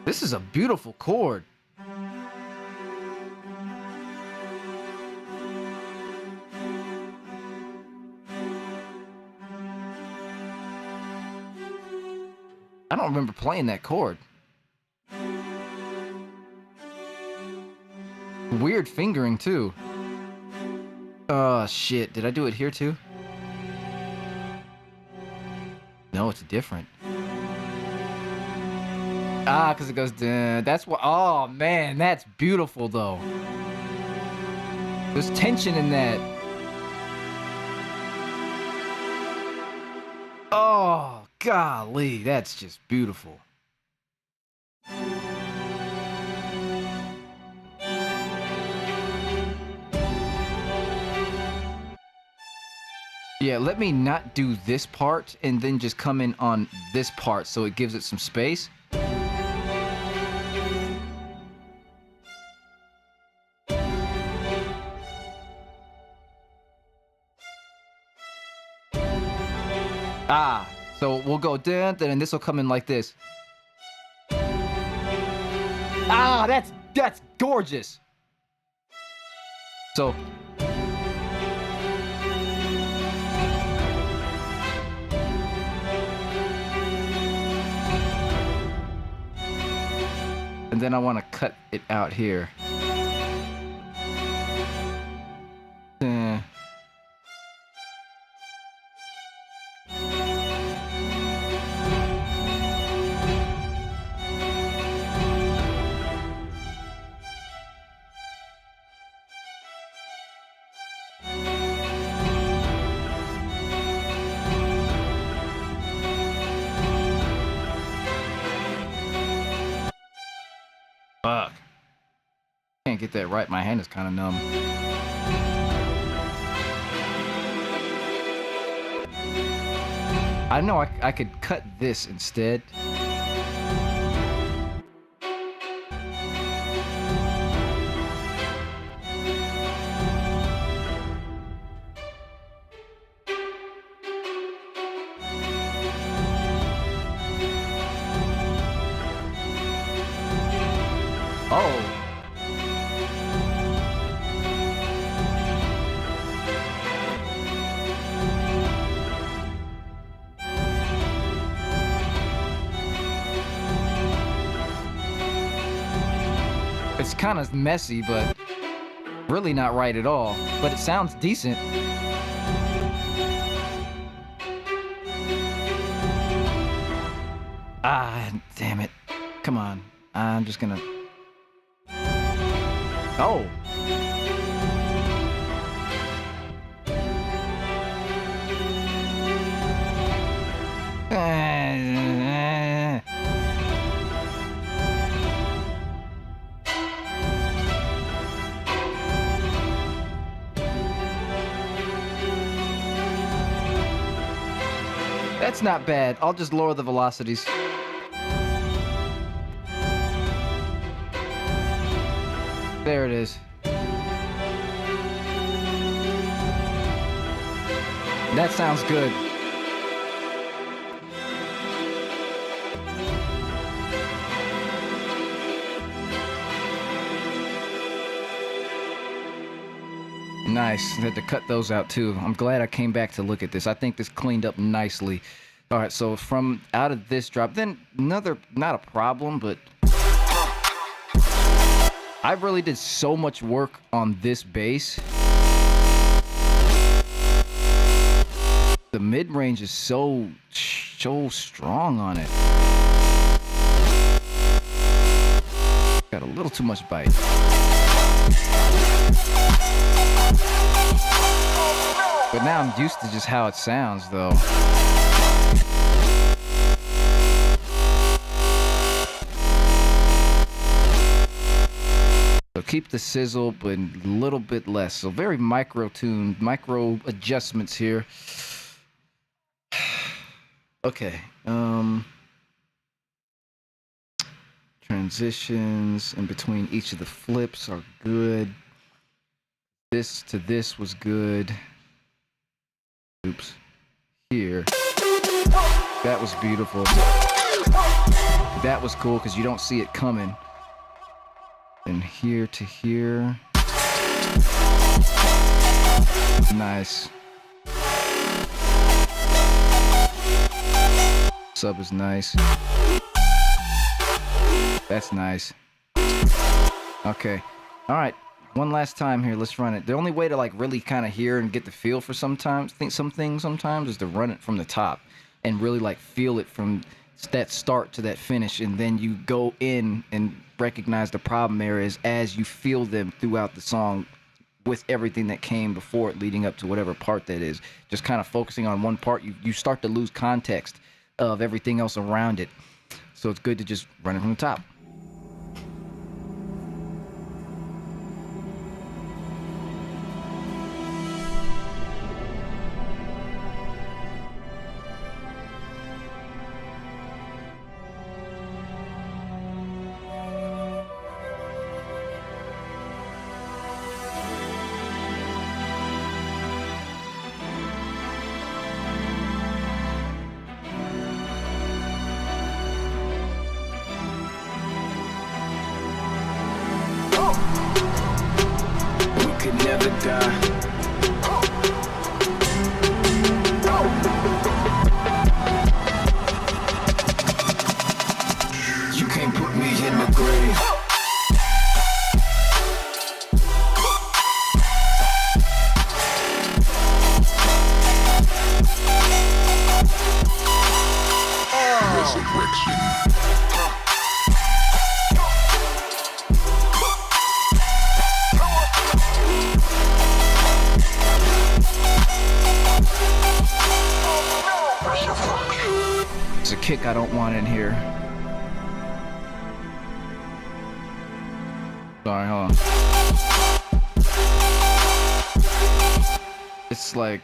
Speaker 4: This is a beautiful chord. I don't remember playing that chord. Weird fingering too. Oh shit, did I do it here too? No, it's different. Because it goes down. That's what. Oh man, that's beautiful though. There's tension in that. Oh golly, that's just beautiful. Yeah, let me not do this part and then just come in on this part so it gives it some space. So we'll go down, then this will come in like this. That's gorgeous. So. And then I want to cut it out here. Fuck. Can't get that right. My hand is kind of numb. I know I could cut this instead. Oh. It's kind of messy, but really not right at all. But it sounds decent. Damn it. Come on. I'm just gonna... Oh. That's not bad. I'll just lower the velocities. There it is. That sounds good. Nice. I had to cut those out too. I'm glad I came back to look at this. I think this cleaned up nicely. All right, so from out of this drop, then another, not a problem, but I really did so much work on this bass. The mid-range is so strong on it. Got a little too much bite. But now I'm used to just how it sounds, though. So keep the sizzle, but a little bit less. So very micro-tuned, micro adjustments here. Okay. Transitions in between each of the flips are good. This to this was good. Oops. Here. That was beautiful. That was cool because you don't see it coming. And here to here. Nice. Sub is nice. That's nice. Okay. All right. One last time here. Let's run it. The only way to like really kind of hear and get the feel for some things sometimes is to run it from the top and really like feel it from that start to that finish, and then you go in and recognize the problem areas as you feel them throughout the song with everything that came before it leading up to whatever part that is. Just kind of focusing on one part, you start to lose context of everything else around it. So it's good to just run it from the top.
Speaker 3: Could never die. You can't put me in the grave.
Speaker 2: Resurrection.
Speaker 4: It's a kick I don't want in here. Sorry, hold on. It's like,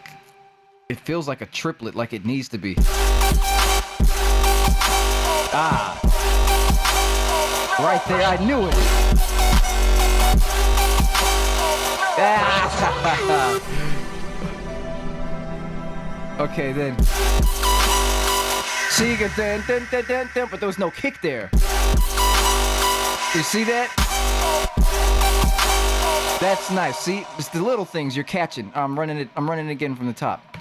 Speaker 4: it feels like a triplet, like it needs to be. Ah. Right there, I knew it. Ah. Okay, then. See, you get dun, dun, dun, dun, dun, but there was no kick there. You see that? That's nice. See, it's the little things you're catching. I'm running it again from the top.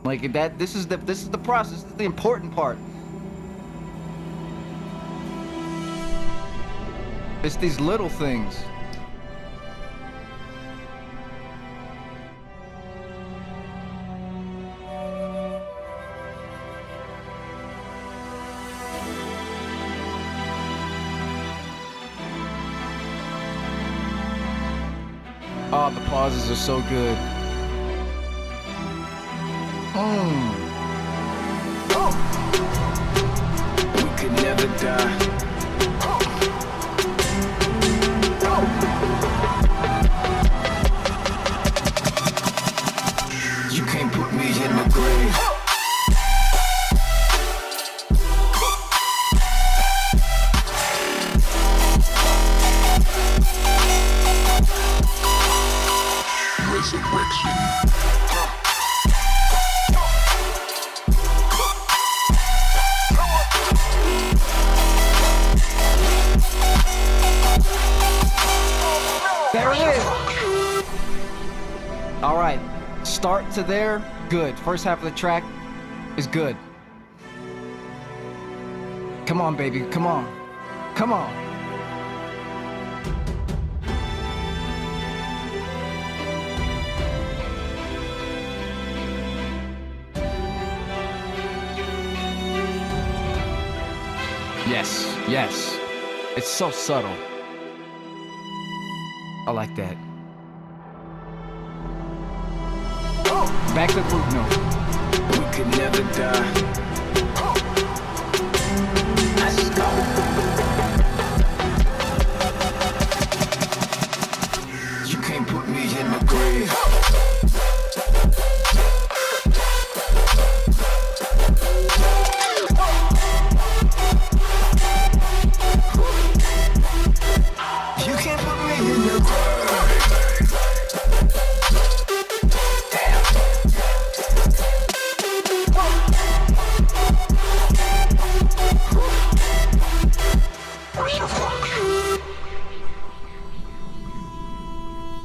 Speaker 4: Like that. This is the process. This is the important part. It's these little things. Oh, the pauses are so good.
Speaker 3: We could never die. You can't put me in the grave.
Speaker 2: Resurrection.
Speaker 4: There it is. All right, start to there, good. First half of the track is good. Come on, baby, come on. Come on. Yes, yes. It's so subtle. I like that. Back to the root note.
Speaker 3: We could never die. Let's go. You can't put me in the grave. You can't put me in the grave.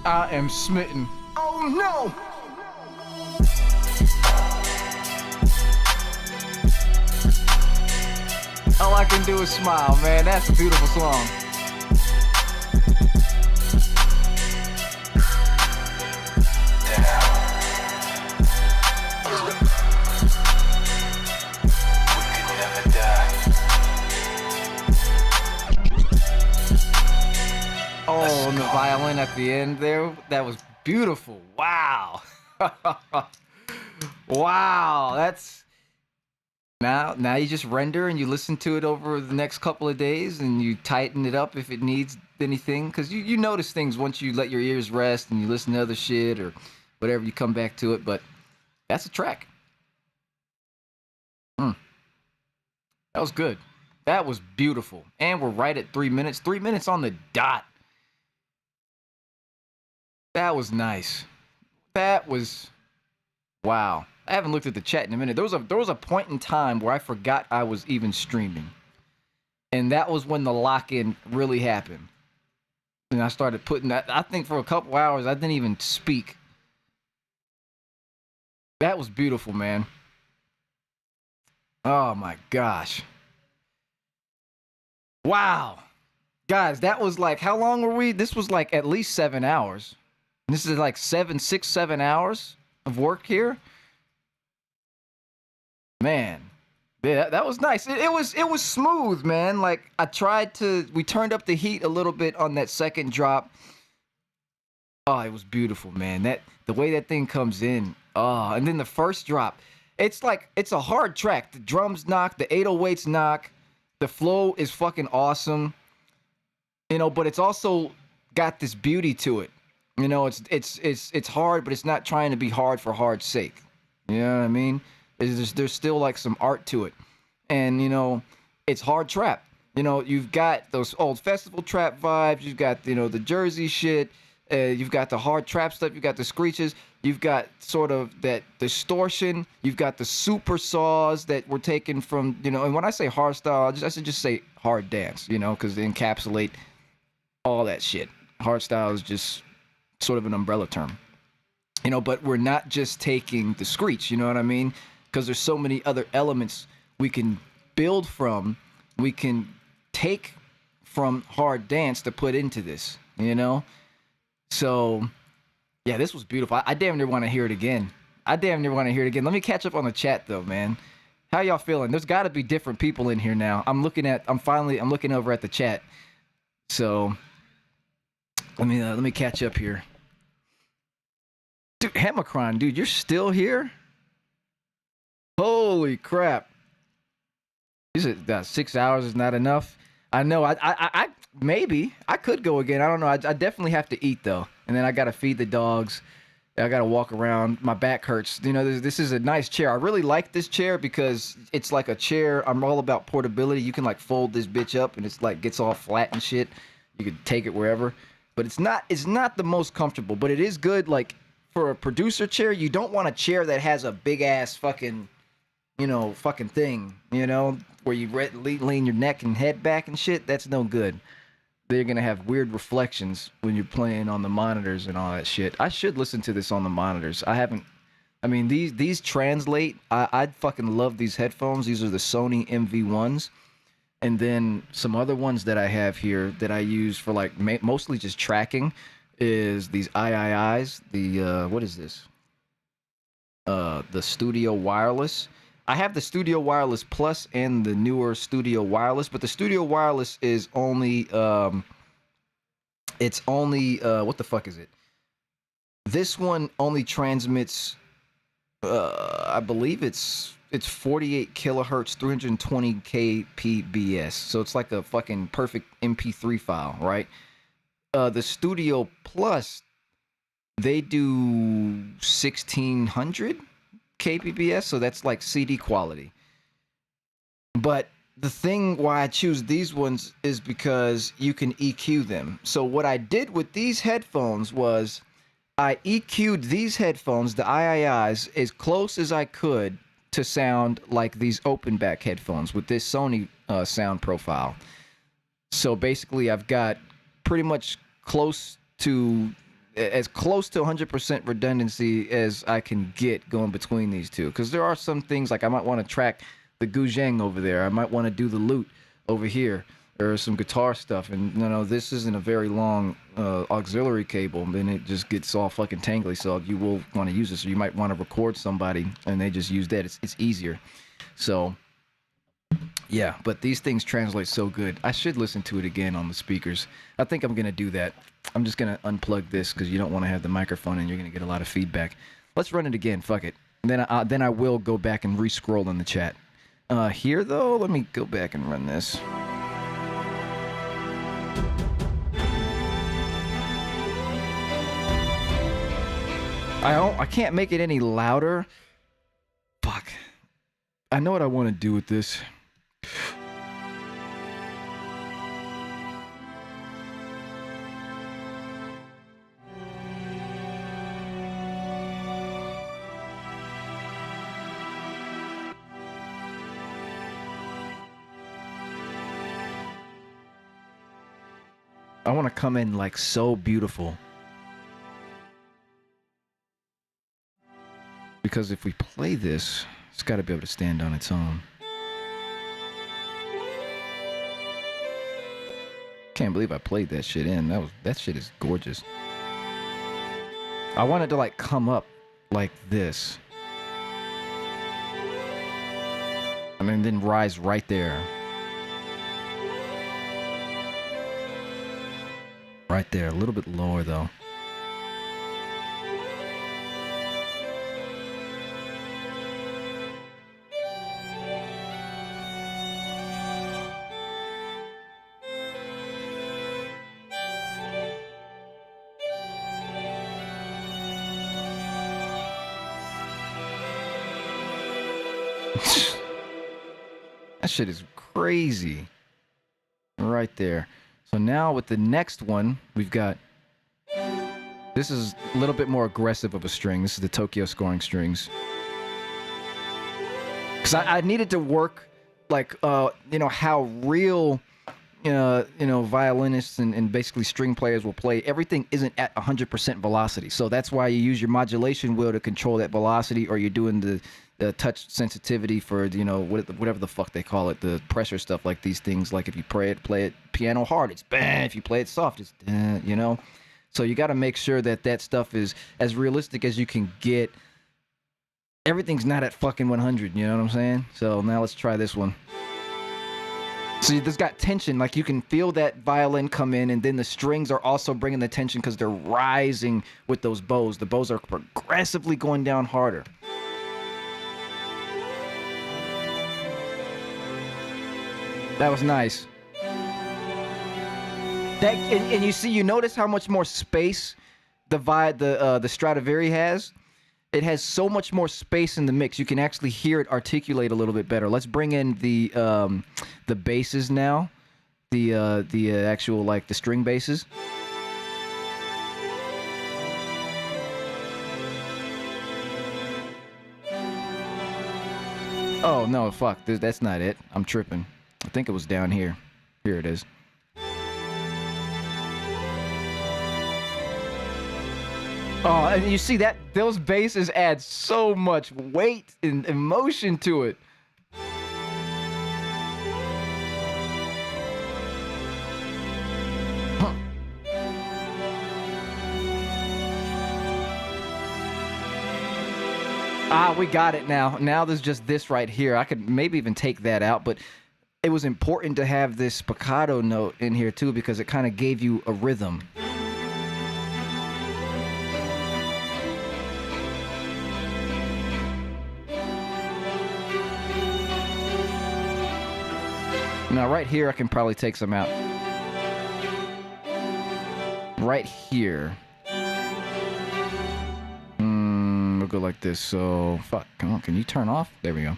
Speaker 4: I am smitten.
Speaker 3: Oh no!
Speaker 4: All I can do is smile, man. That's a beautiful song. Oh, and the violin at the end there, that was beautiful. Wow. Wow, that's now you just render and you listen to it over the next couple of days and you tighten it up if it needs anything, because you notice things once you let your ears rest and you listen to other shit or whatever, you come back to it. But that's a track. That was good. That was beautiful. And we're right at 3 minutes. 3 minutes on the dot. That was nice. That was, wow. I haven't looked at the chat in a minute. There was a point in time where I forgot I was even streaming. And that was when the lock-in really happened. And I started putting that, I think for a couple hours, I didn't even speak. That was beautiful, man. Oh my gosh. Wow. Guys, that was like, how long were we? This was like at least 7 hours. This is like 6, 7 hours of work here. Man, yeah, that was nice. It was smooth, man. Like we turned up the heat a little bit on that second drop. Oh, it was beautiful, man. The way that thing comes in. Oh, and then the first drop. It's like, it's a hard track. The drums knock, the 808s knock. The flow is fucking awesome. You know, but it's also got this beauty to it. You know, it's hard, but it's not trying to be hard for hard's sake. You know what I mean? There's still like some art to it. And, you know, it's hard trap. You know, you've got those old festival trap vibes. You've got, you know, the Jersey shit. You've got the hard trap stuff. You've got the screeches. You've got sort of that distortion. You've got the super saws that were taken from, you know, and when I say hardstyle, I should just say hard dance, you know, because they encapsulate all that shit. Hardstyle is just sort of an umbrella term, you know, but we're not just taking the screech, you know what I mean? Because there's so many other elements we can build from, we can take from hard dance to put into this, you know? So, yeah, this was beautiful. I damn near want to hear it again. Let me catch up on the chat though, man. How y'all feeling? There's got to be different people in here now. I'm looking over at the chat. So, let me catch up here. Dude, Hemicron, dude, you're still here? Holy crap. Is it 6 hours is not enough? I know. I maybe I could go again. I don't know. I definitely have to eat though, and then I gotta feed the dogs. I gotta walk around. My back hurts. You know, this is a nice chair. I really like this chair because it's like a chair. I'm all about portability. You can like fold this bitch up, and it's like gets all flat and shit. You can take it wherever. But it's not the most comfortable. But it is good like for a producer chair, you don't want a chair that has a big ass fucking, fucking thing, where you lean your neck and head back and shit. That's no good. They're gonna have weird reflections when you're playing on the monitors and all that shit. I should listen to this on the monitors. I haven't. I mean, these translate. I'd fucking love these headphones. These are the Sony MV1s. And then some other ones that I have here that I use for like mostly just tracking is these IIIs. The what is this? The Studio Wireless. I have the Studio Wireless Plus and the newer Studio Wireless, but the Studio Wireless is only it's only what the fuck is it? This one only transmits I believe it's 48 kilohertz, 320 kbps. So it's like a fucking perfect MP3 file, right? The Studio Plus, they do 1600 kbps, so that's like CD quality. But the thing why I choose these ones is because you can EQ them. So what I did with these headphones was I EQ'd these headphones, the IIIs, as close as I could to sound like these open back headphones with this Sony sound profile. So basically I've got pretty much as close to 100% redundancy as I can get going between these two. Because there are some things like I might want to track the Guzheng over there. I might want to do the lute over here. Or some guitar stuff. And this isn't a very long auxiliary cable. And it just gets all fucking tangly. So you will want to use this. So you might want to record somebody and they just use that. It's easier. So yeah, but these things translate so good. I should listen to it again on the speakers. I think I'm going to do that. I'm just going to unplug this because you don't want to have the microphone and you're going to get a lot of feedback. Let's run it again. Fuck it. And then I will go back and re-scroll in the chat. Here, though, let me go back and run this. I can't make it any louder. Fuck. I know what I want to do with this. I want to come in like so beautiful. Because if we play this, it's got to be able to stand on its own. Can't believe I played that shit in. That shit is gorgeous. I want it to like come up like this. I mean, then rise right there. Right there, a little bit lower though. That shit is crazy. Right there. So now with the next one, we've got... This is a little bit more aggressive of a string. This is the Tokyo scoring strings. Because I needed to work, like, how real, violinists and basically string players will play. Everything isn't at 100% velocity. So that's why you use your modulation wheel to control that velocity, or you're doing the touch sensitivity for, whatever the fuck they call it, the pressure stuff, like these things. Like if you play it piano hard, it's bang. If you play it soft, it's, So you got to make sure that stuff is as realistic as you can get. Everything's not at fucking 100, you know what I'm saying? So now let's try this one. So there's got tension, like you can feel that violin come in, and then the strings are also bringing the tension because they're rising with those bows. The bows are progressively going down harder. That was nice. And you notice how much more space the Stradivari has? It has so much more space in the mix. You can actually hear it articulate a little bit better. Let's bring in the basses now. The actual, like, the string basses. Oh, no, fuck. That's not it. I'm tripping. I think it was down here. Here it is. Oh, and you see that? Those basses add so much weight and emotion to it. Huh. Ah, we got it now. Now there's just this right here. I could maybe even take that out, but it was important to have this spiccato note in here too because it kind of gave you a rhythm. Now right here I can probably take some out. Right here. We'll go like this. So, fuck. Come on, can you turn off? There we go.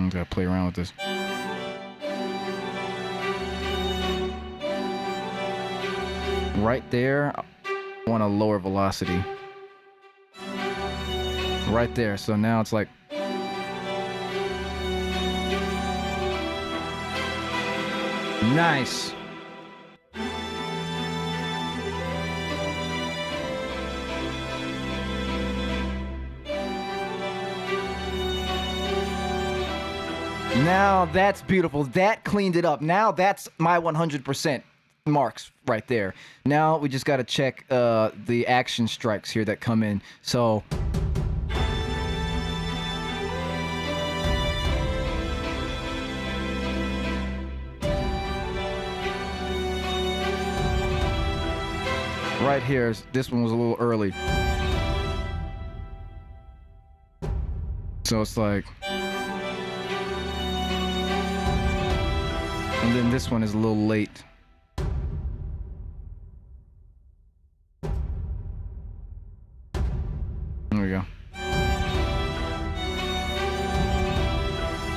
Speaker 4: Gotta play around with this. Right there, I want a lower velocity. Right there. So now it's like. Nice. Now that's beautiful. That cleaned it up. Now that's my 100% marks right there. Now we just got to check the action strikes here that come in. So right here, this one was a little early. So it's like, and then this one is a little late. There we go.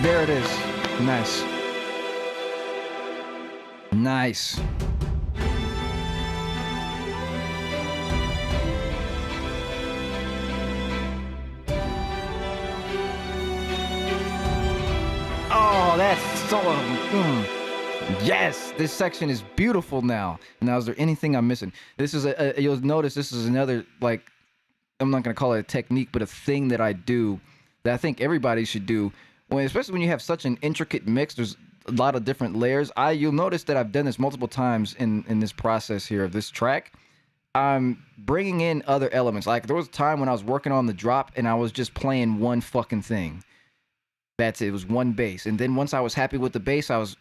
Speaker 4: There it is. Nice. Nice. Oh, that's so... Yes, this section is beautiful now. Now, is there anything I'm missing? This is you'll notice this is another, like, I'm not going to call it a technique, but a thing that I do that I think everybody should do. Especially when you have such an intricate mix, there's a lot of different layers. You'll notice that I've done this multiple times in this process here of this track. I'm bringing in other elements. Like, there was a time when I was working on the drop and I was just playing one fucking thing. That's it. It was one bass. And then once I was happy with the bass, I was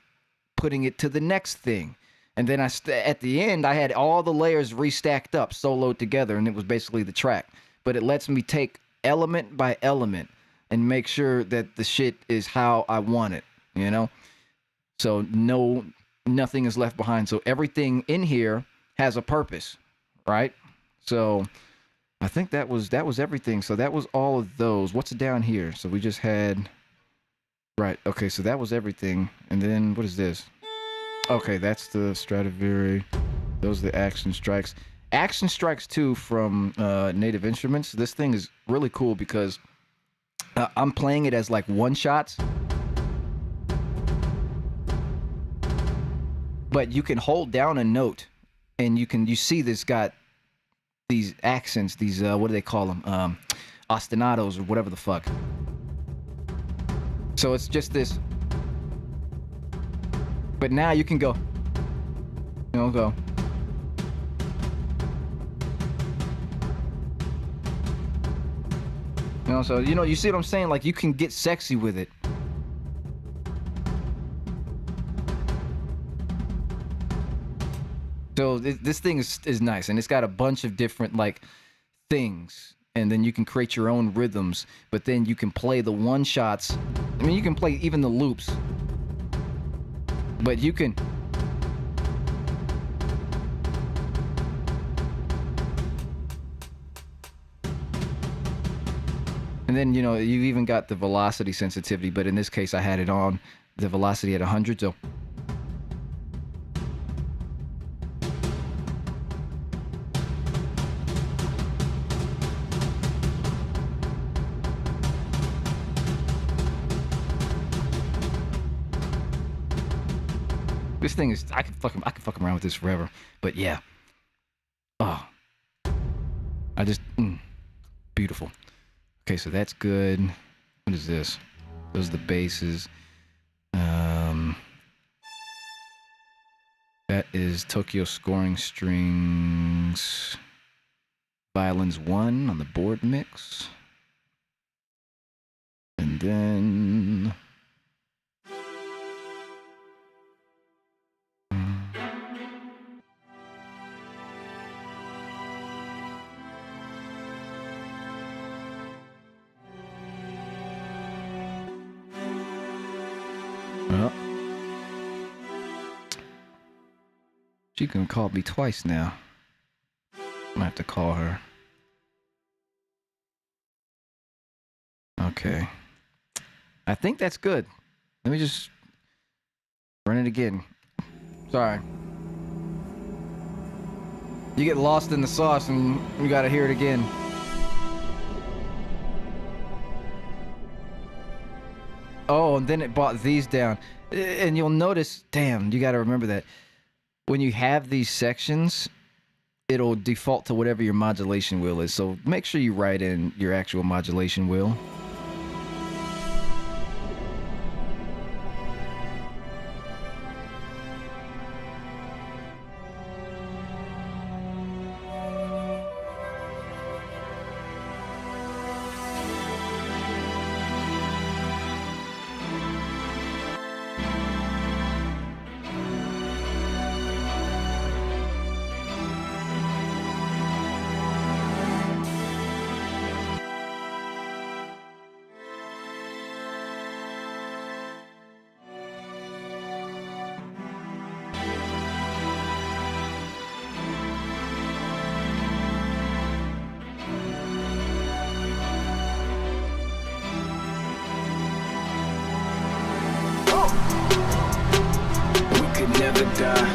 Speaker 4: putting it to the next thing. And then at the end, I had all the layers restacked up, soloed together, and it was basically the track. But it lets me take element by element and make sure that the shit is how I want it, you know? So nothing is left behind. So everything in here has a purpose, right? So I think that was everything. So that was all of those. What's down here? So we just had... Right, okay, so that was everything. And then, what is this? Okay, that's the Stradivari. Those are the action strikes. Action strikes, too, from Native Instruments. This thing is really cool because I'm playing it as, like, one-shots. But you can hold down a note, and you see this got these accents, these, what do they call them? Ostinatos, or whatever the fuck. So it's just this. But now you can go. Go. So, you see what I'm saying? Like, you can get sexy with it. So this thing is nice. And it's got a bunch of different, like, things. And then you can create your own rhythms, but then you can play the one-shots. I mean, you can play even the loops, but you can... And then, you've even got the velocity sensitivity, but in this case, I had it on the velocity at 100, so...
Speaker 1: This thing is, I could fuck around with this forever. But yeah. Oh. Beautiful. Okay, so that's good. What is this? Those are the basses. That is Tokyo scoring strings. Violins 1 on the board mix. And then... Well, she can call me twice now. I'm gonna have to call her. Okay. I think that's good. Let me just run it again. Sorry. You get lost in the sauce and you gotta hear it again. Oh, and then it brought these down. And you'll notice, damn, you gotta remember that. When you have these sections, it'll default to whatever your modulation wheel is. So make sure you write in your actual modulation wheel.
Speaker 3: Never die.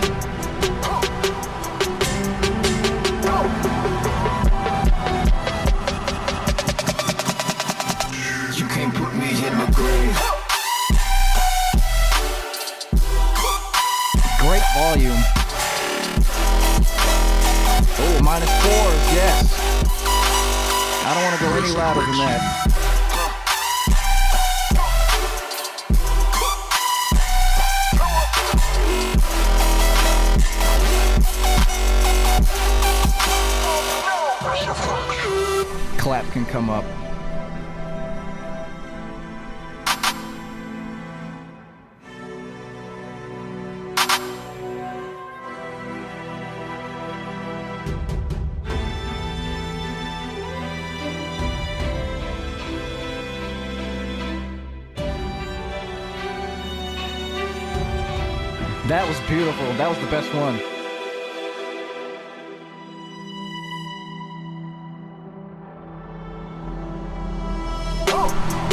Speaker 3: You can't put me in the grave.
Speaker 1: Great volume. Oh, -4s, yes. I don't want to go any louder than that. Clap can come up. That was beautiful. That was the best one.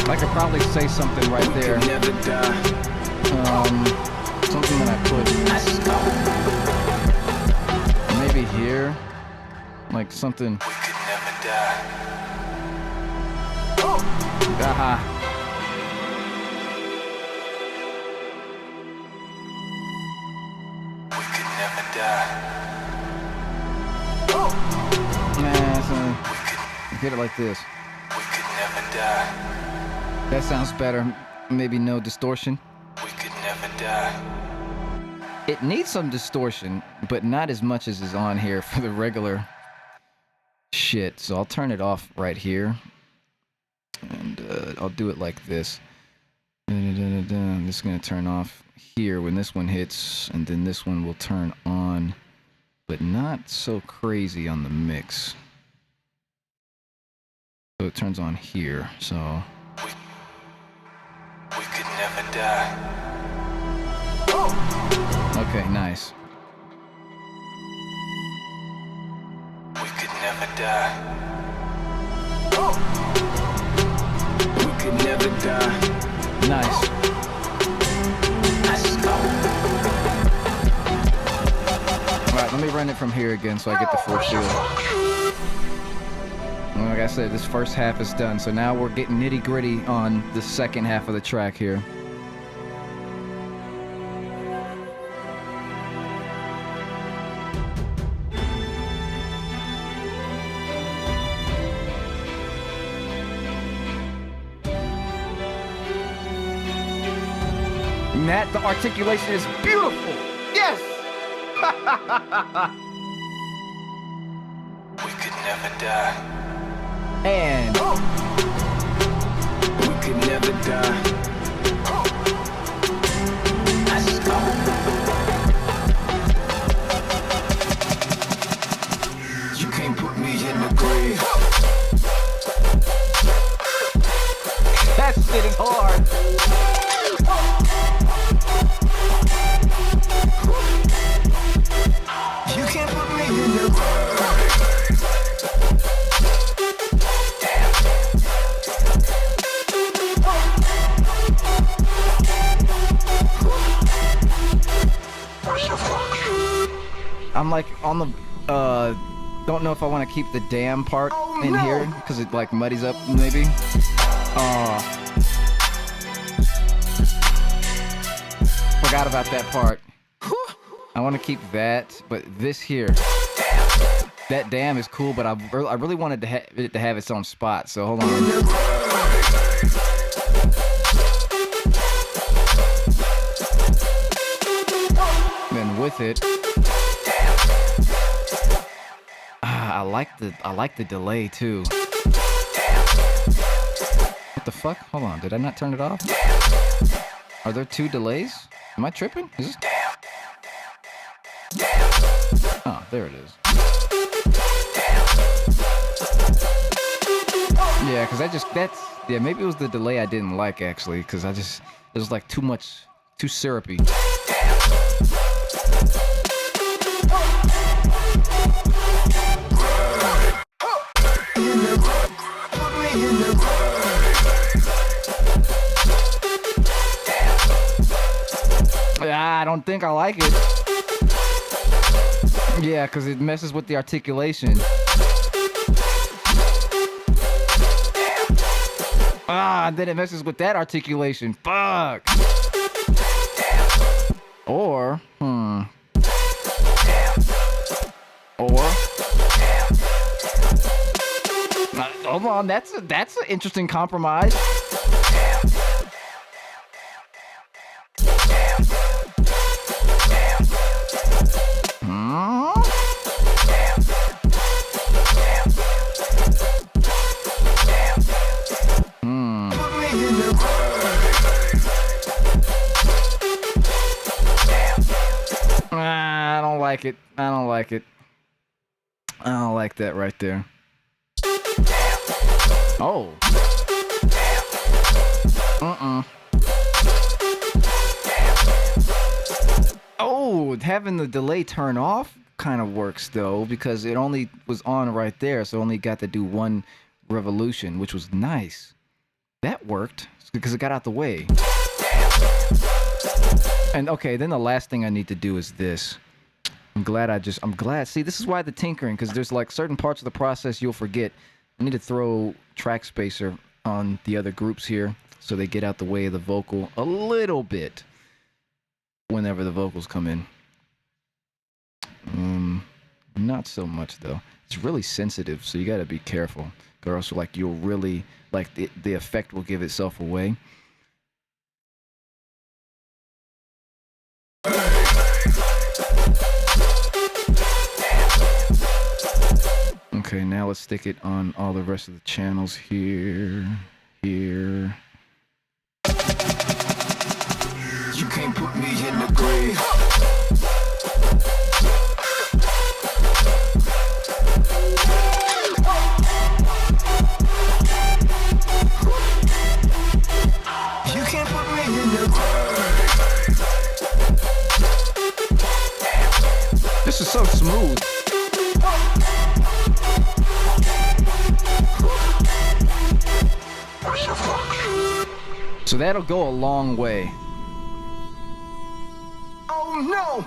Speaker 1: I could probably say something right there. Something that I put maybe here, like something. Aha. Hit it like this. That sounds better. Maybe no distortion.
Speaker 3: We could never die.
Speaker 1: It needs some distortion, but not as much as is on here for the regular shit. So I'll turn it off right here. And I'll do it like this. This is going to turn off here when this one hits. And then this one will turn on, but not so crazy on the mix. So it turns on here. So...
Speaker 3: We could never die.
Speaker 1: Okay, nice.
Speaker 3: We could never die. We could never die.
Speaker 1: Nice. Alright, let me run it from here again so I get the full feel. And like I said, this first half is done, so now we're getting nitty-gritty on the second half of the track here. Matt, the articulation is beautiful. Yes.
Speaker 3: We could never die.
Speaker 1: And
Speaker 3: We could never die. Let's go. You can't put me in the grave.
Speaker 1: that shit is hard.
Speaker 3: You can't put me in the grave.
Speaker 1: I'm like on the don't know if I want to keep the damn part in here because it like muddies up maybe. Forgot about that part. I want to keep that, but this here, that damn is cool, but I really wanted to it to have its own spot. So hold on. Then with it, I like the delay too. What the fuck? Hold on, did I not turn it off? Are there two delays? Am I tripping? Is this? Oh, there it is. Yeah, because maybe it was the delay I didn't like actually, because it was like too syrupy. I don't think I like it. Yeah, because it messes with the articulation. Then it messes with that articulation. Fuck. Or, hold on, that's an interesting compromise. I don't like it. I don't like it. I don't like that right there. Oh. Oh, having the delay turn off kind of works though, because it only was on right there, so only got to do one revolution, which was nice. That worked because it got out the way. And okay, then the last thing I need to do is this. I'm glad. See, this is why the tinkering, because there's like certain parts of the process you'll forget. I need to throw track spacer on the other groups here so they get out the way of the vocal a little bit whenever the vocals come in. Not so much though. It's really sensitive, so you got to be careful, or else like you'll really like the effect will give itself away. Okay, now let's stick it on all the rest of the channels here.
Speaker 3: You can't put me in the grave. You can't put me in the grave.
Speaker 1: This is so smooth. So that'll go a long way.
Speaker 3: Oh no!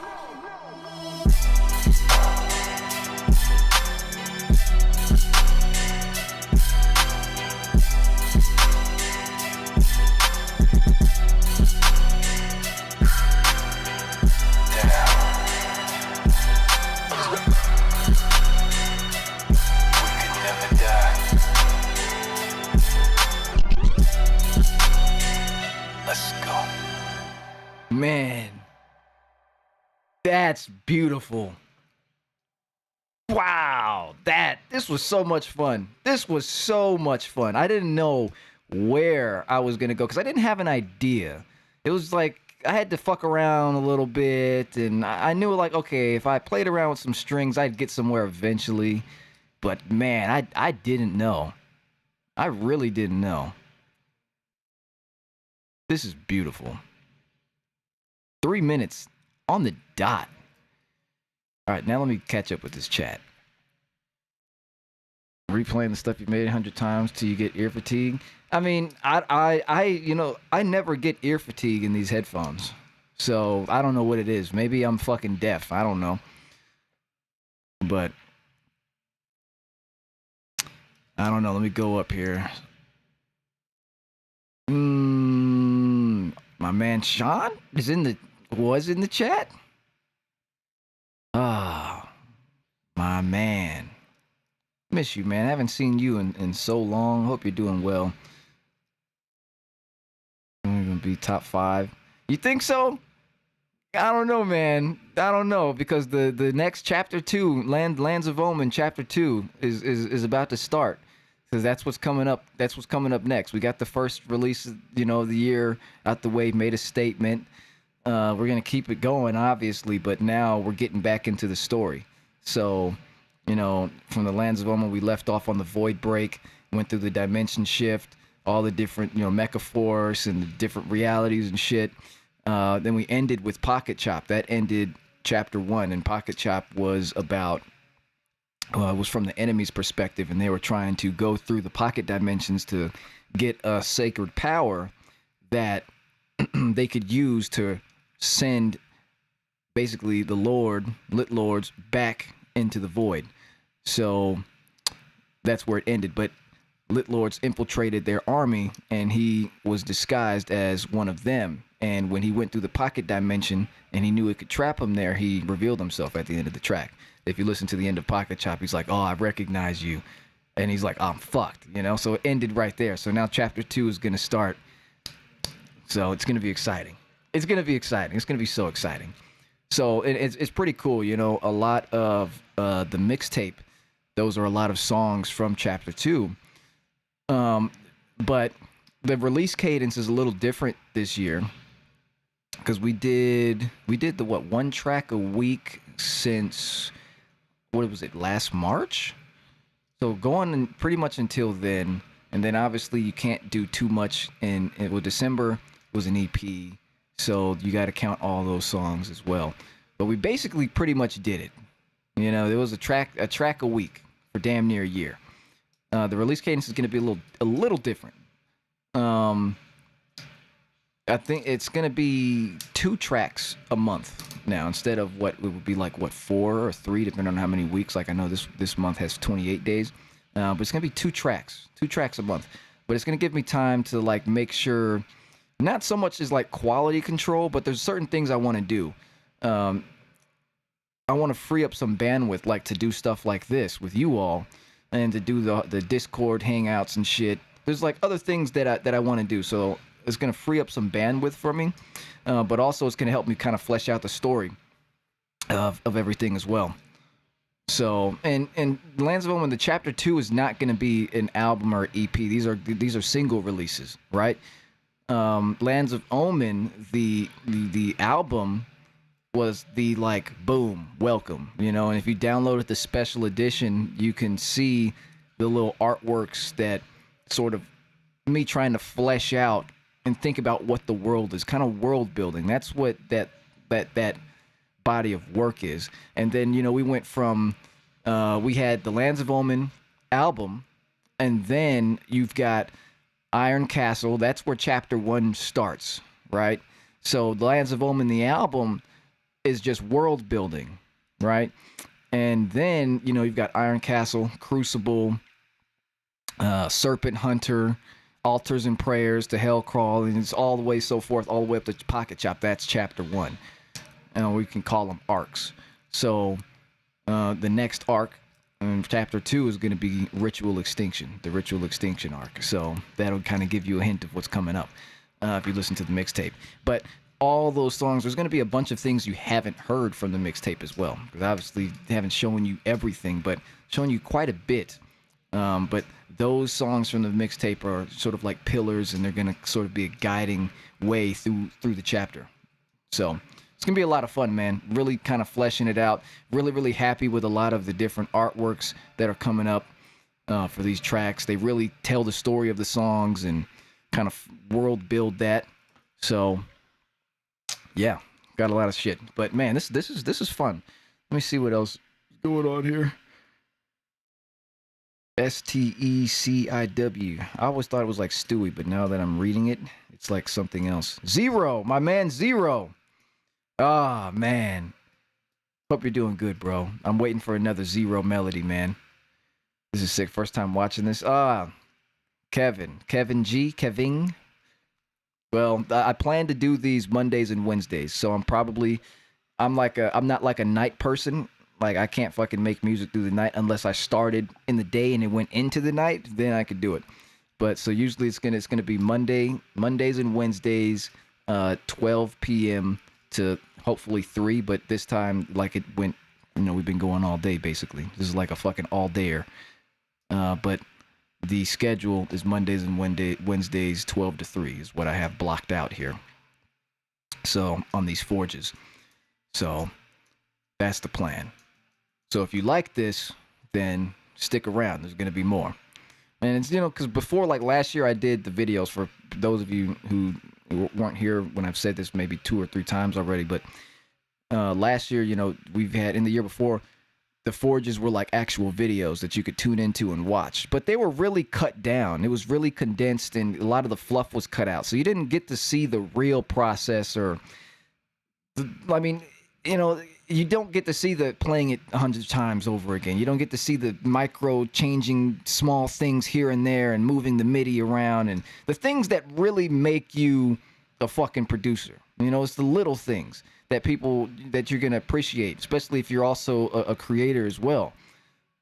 Speaker 4: Man, that's beautiful. Wow, this was so much fun. This was so much fun. I didn't know where I was gonna go because I didn't have an idea. It was like I had to fuck around a little bit, and I knew like, okay, if I played around with some strings, I'd get somewhere eventually. But man, I didn't know. I really didn't know. This is beautiful. 3 minutes on the dot. All right, now let me catch up with this chat. Replaying the stuff you made 100 times till you get ear fatigue. I mean, I never get ear fatigue in these headphones. So I don't know what it is. Maybe I'm fucking deaf. I don't know. But I don't know. Let me go up here. My man Sean was in the chat. Ah, my man. Miss you, man. I haven't seen you in so long. Hope you're doing well. I'm gonna be top 5. You think so? I don't know, man. I don't know because the next chapter 2, Lands of Omen, chapter 2 is about to start. Because that's what's coming up. That's what's coming up next. We got the first release, of the year out the way. Made a statement. We're gonna keep it going, obviously, but now we're getting back into the story. So, from the Lands of Omen, we left off on the Void Break, went through the Dimension Shift, all the different, Mecha Force and the different realities and shit. Then we ended with Pocket Chop. That ended chapter 1, and Pocket Chop was about. It was from the enemy's perspective, and they were trying to go through the pocket dimensions to get a sacred power that they could use to send basically the Lit Lords back into the void. So that's where it ended. But Lit Lords infiltrated their army, and he was disguised as one of them. And when he went through the pocket dimension and he knew it could trap him there, he revealed himself at the end of the track. If you listen to the end of Pocket Chop, he's like, oh, I recognize you. And he's like, I'm fucked, So it ended right there. So now chapter 2 is going to start. So it's going to be exciting. It's going to be exciting. It's going to be so exciting. So it's pretty cool, A lot of the mixtape, those are a lot of songs from chapter 2. But the release cadence is a little different this year. Because we did the one track a week since... what was it, last March? So going pretty much until then, and then obviously you can't do too much December was an EP, so you got to count all those songs as well. But we basically pretty much did it. There was a track a week for damn near a year. The release cadence is going to be a little different. I think it's going to be 2 tracks a month now instead of what it would be 4 or 3, depending on how many weeks. Like I know this month has 28 days, but it's going to be 2 tracks a month. But it's going to give me time to make sure, not so much as quality control, but there's certain things I want to do. I want to free up some bandwidth, to do stuff like this with you all, and to do the Discord hangouts and shit. There's other things that I want to do. So it's going to free up some bandwidth for me, but also it's going to help me kind of flesh out the story of everything as well. So, and Lands of Omen, the chapter 2 is not going to be an album or EP. These are single releases, right? Lands of Omen, the album was the boom, welcome, and if you downloaded the special edition, you can see the little artworks that sort of me trying to flesh out and think about what the world is, kind of world building. That's what that body of work is. And then, we went from, we had the Lands of Omen album, and then you've got Iron Castle. That's where chapter 1 starts, right? So the Lands of Omen, the album, is just world building, right? And then, you've got Iron Castle, Crucible, Serpent Hunter, Altars and Prayers to Hell Crawl, and it's all the way so forth, all the way up to Pocket Chop. That's chapter 1. And we can call them arcs. So the next arc in chapter 2 is going to be Ritual Extinction, the Ritual Extinction arc. So that'll kind of give you a hint of what's coming up if you listen to the mixtape. But
Speaker 1: all those songs. There's going to be a bunch of things you haven't heard from the mixtape as well, because obviously they haven't shown you everything, but showing you quite a bit. But those songs from the mixtape are sort of like pillars, and they're going to sort of be a guiding way through the chapter. So it's going to be a lot of fun, man. Really kind of fleshing it out. Really, really happy with a lot of the different artworks that are coming up for these tracks. They really tell the story of the songs and kind of world build that. So yeah, got a lot of shit. But man, this is fun. Let me see what else is going on here. Steciw. I always thought it was like Stewie, but now that I'm reading it, it's like something else. Zero, my man Zero. Ah, man. Hope you're doing good, bro. I'm waiting for another Zero melody, man. This is sick. First time watching this. Kevin G. Kevin. Well, I plan to do these Mondays and Wednesdays, so I'm not like a night person. Like, I can't fucking make music through the night unless I started in the day and it went into the night, then I could do it. But so usually it's gonna be Mondays and Wednesdays, 12 p.m. to hopefully 3, but this time, like, it went, we've been going all day basically. This is like a fucking all dayer. But the schedule is Mondays and Wednesdays 12 to 3 is what I have blocked out here. So on these forges. So that's the plan. So if you like this, then stick around. There's going to be more. And it's, because before, like last year, I did the videos for those of you who weren't here when I've said this maybe 2 or 3 times already. But last year, we've had, in the year before, the forges were like actual videos that you could tune into and watch. But they were really cut down. It was really condensed, and a lot of the fluff was cut out. So you didn't get to see the real process you don't get to see the playing it 100 times over again. You don't get to see the micro changing small things here and there and moving the MIDI around and the things that really make you a fucking producer. It's the little things that you're going to appreciate, especially if you're also a creator as well.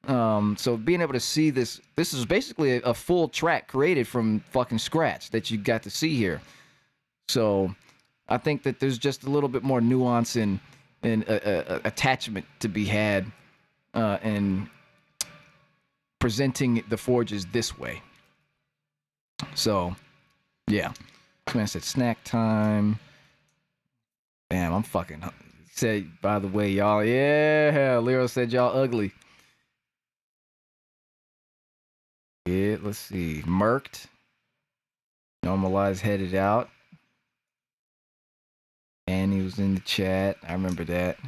Speaker 1: So being able to see this is basically a full track created from fucking scratch that you got to see here. So I think that there's just a little bit more nuance and attachment to be had in presenting the forges this way. So, yeah. This man said snack time. Damn, I'm fucking... Say, by the way, y'all, yeah, Lero said y'all ugly. Yeah, let's see. Murked. Normalized headed out. And he was in the chat. I remember that.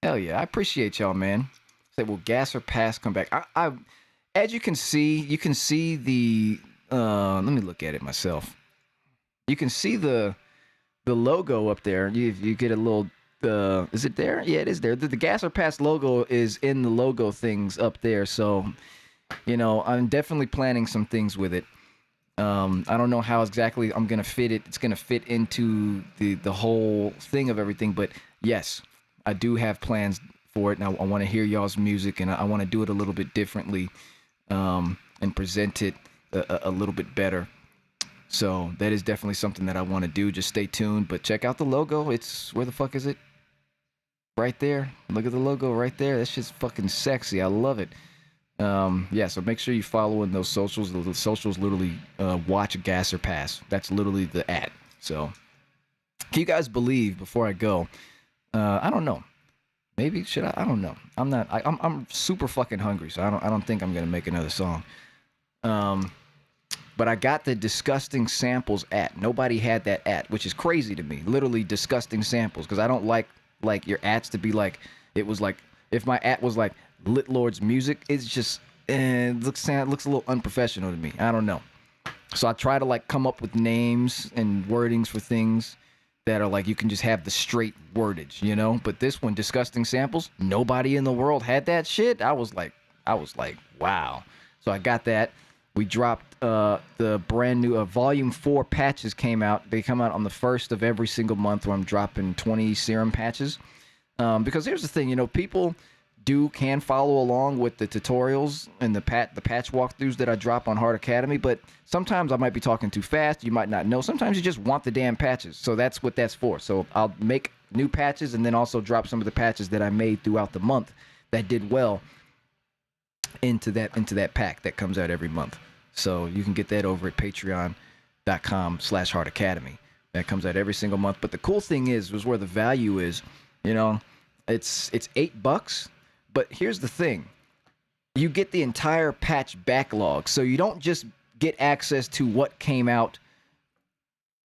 Speaker 1: Hell yeah, I appreciate y'all, man. Say, will gas or pass come back? I as you can see the let me look at it myself. You can see the logo up there. You get a little is it there? Yeah, it is there. The gas or pass logo is in the logo things up there. So, I'm definitely planning some things with it. I don't know how exactly I'm gonna fit it. It's gonna fit into the whole thing of everything, but yes, I do have plans for it, and I want to hear y'all's music, and I want to do it a little bit differently, and present it a little bit better. So that is definitely something that I want to do. Just stay tuned, but check out the logo. It's where the fuck is it? Right there. Look at the logo right there. That shit's fucking sexy. I love it. Yeah, so make sure you follow in those socials. The socials literally watch gas or pass. That's literally the @ So can you guys believe, before I go, I don't know, maybe should I don't know, I'm super fucking hungry, so I don't think I'm gonna make another song. But I got the disgusting samples @ nobody had that @ which is crazy to me. Literally disgusting samples, because I don't like your ats to be like, it was like, if my @ was like Lit Lord's music, it's just it looks a little unprofessional to me. I don't know. So I try to come up with names and wordings for things that are like, you can just have the straight wordage, But this one, disgusting samples, nobody in the world had that shit. I was like, wow. So I got that. We dropped the brand new Volume 4 patches came out. They come out on the 1st of every single month, where I'm dropping 20 serum patches. Because here's the thing, people can follow along with the tutorials and the patch walkthroughs that I drop on Hard Academy, but sometimes I might be talking too fast. You might not know. Sometimes you just want the damn patches. So that's what that's for. So I'll make new patches and then also drop some of the patches that I made throughout the month that did well into that pack that comes out every month. So you can get that over at patreon.com/hardacademy. That comes out every single month. But the cool thing is where the value is, you know, it's $8. But here's the thing. You get the entire patch backlog. So you don't just get access to what came out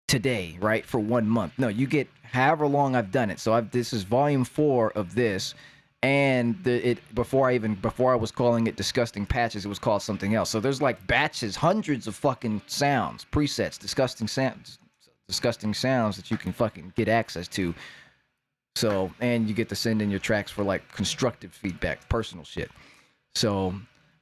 Speaker 1: today, right, for 1 month. No, you get however long I've done it. So this is volume 4 of this. And before I was calling it Disgusting Patches, it was called something else. So there's like batches, hundreds of fucking sounds, presets, disgusting sounds that you can fucking get access to. So, and you get to send in your tracks for like constructive feedback, personal shit. So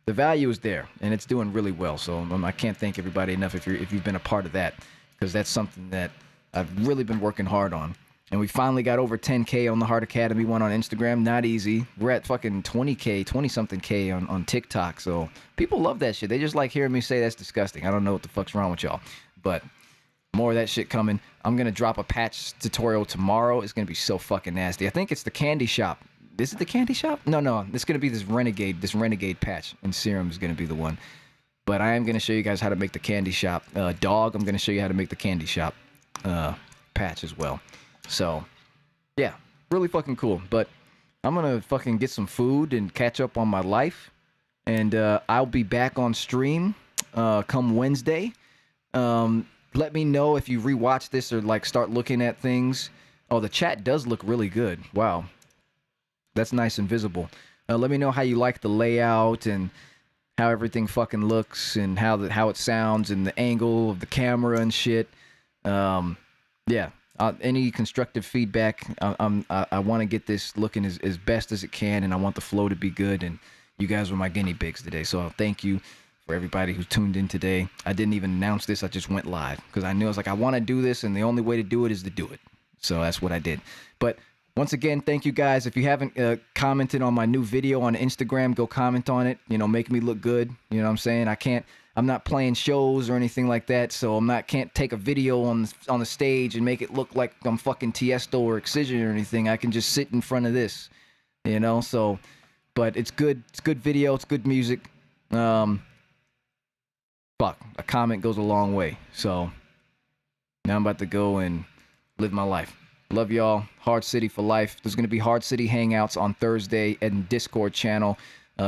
Speaker 1: the value is there and it's doing really well. So I can't thank everybody enough if you've been a part of that, because that's something that I've really been working hard on. And we finally got over 10K on the Hard Academy one on Instagram. Not easy. We're at fucking 20-something K on TikTok. So people love that shit. They just like hearing me say that's disgusting. I don't know what the fuck's wrong with y'all. But more of that shit coming. I'm going to drop a patch tutorial tomorrow. It's going to be so fucking nasty. I think it's the Candy Shop. Is it the Candy Shop? No. It's going to be this Renegade patch. And Serum is going to be the one. But I am going to show you guys how to make the Candy Shop. Dog, I'm going to show you how to make the Candy Shop patch as well. So, yeah. Really fucking cool. But I'm going to fucking get some food and catch up on my life. And I'll be back on stream come Wednesday. Let me know if you rewatch this or like start looking at things. Oh, the chat does look really good. Wow. That's nice and visible. Let me know how you like the layout and how everything fucking looks and how it sounds and the angle of the camera and shit. Yeah. Any constructive feedback. I want to get this looking as best as it can, and I want the flow to be good. And you guys were my guinea pigs today, so thank you for everybody who tuned in today. I didn't even announce this. I just went live because I knew I was like, I want to do this, and the only way to do it is to do it. So that's what I did. But once again, thank you guys. If you haven't commented on my new video on Instagram, go comment on it. You know, make me look good. You know what I'm saying? I'm not playing shows or anything like that, so can't take a video on the stage and make it look like I'm fucking Tiesto or Excision or anything. I can just sit in front of this, you know. So, but it's good. It's good video. It's good music. Fuck, a comment goes a long way. So now I'm about to go and live my life. Love y'all. Hard City for life. There's going to be Hard City Hangouts on Thursday and Discord channel.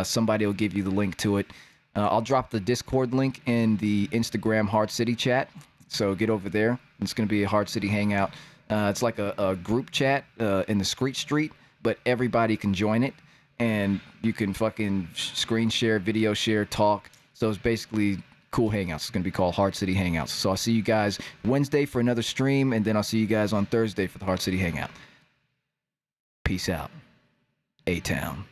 Speaker 1: Somebody will give you the link to it. I'll drop the Discord link in the Instagram Hard City chat. So get over there. It's going to be a Hard City Hangout. It's like a group chat in the Street, but everybody can join it. And you can fucking screen share, video share, talk. So it's basically cool hangouts. It's going to be called Hard City Hangouts. So I'll see you guys Wednesday for another stream, and then I'll see you guys on Thursday for the Hard City Hangout. Peace out. A-Town.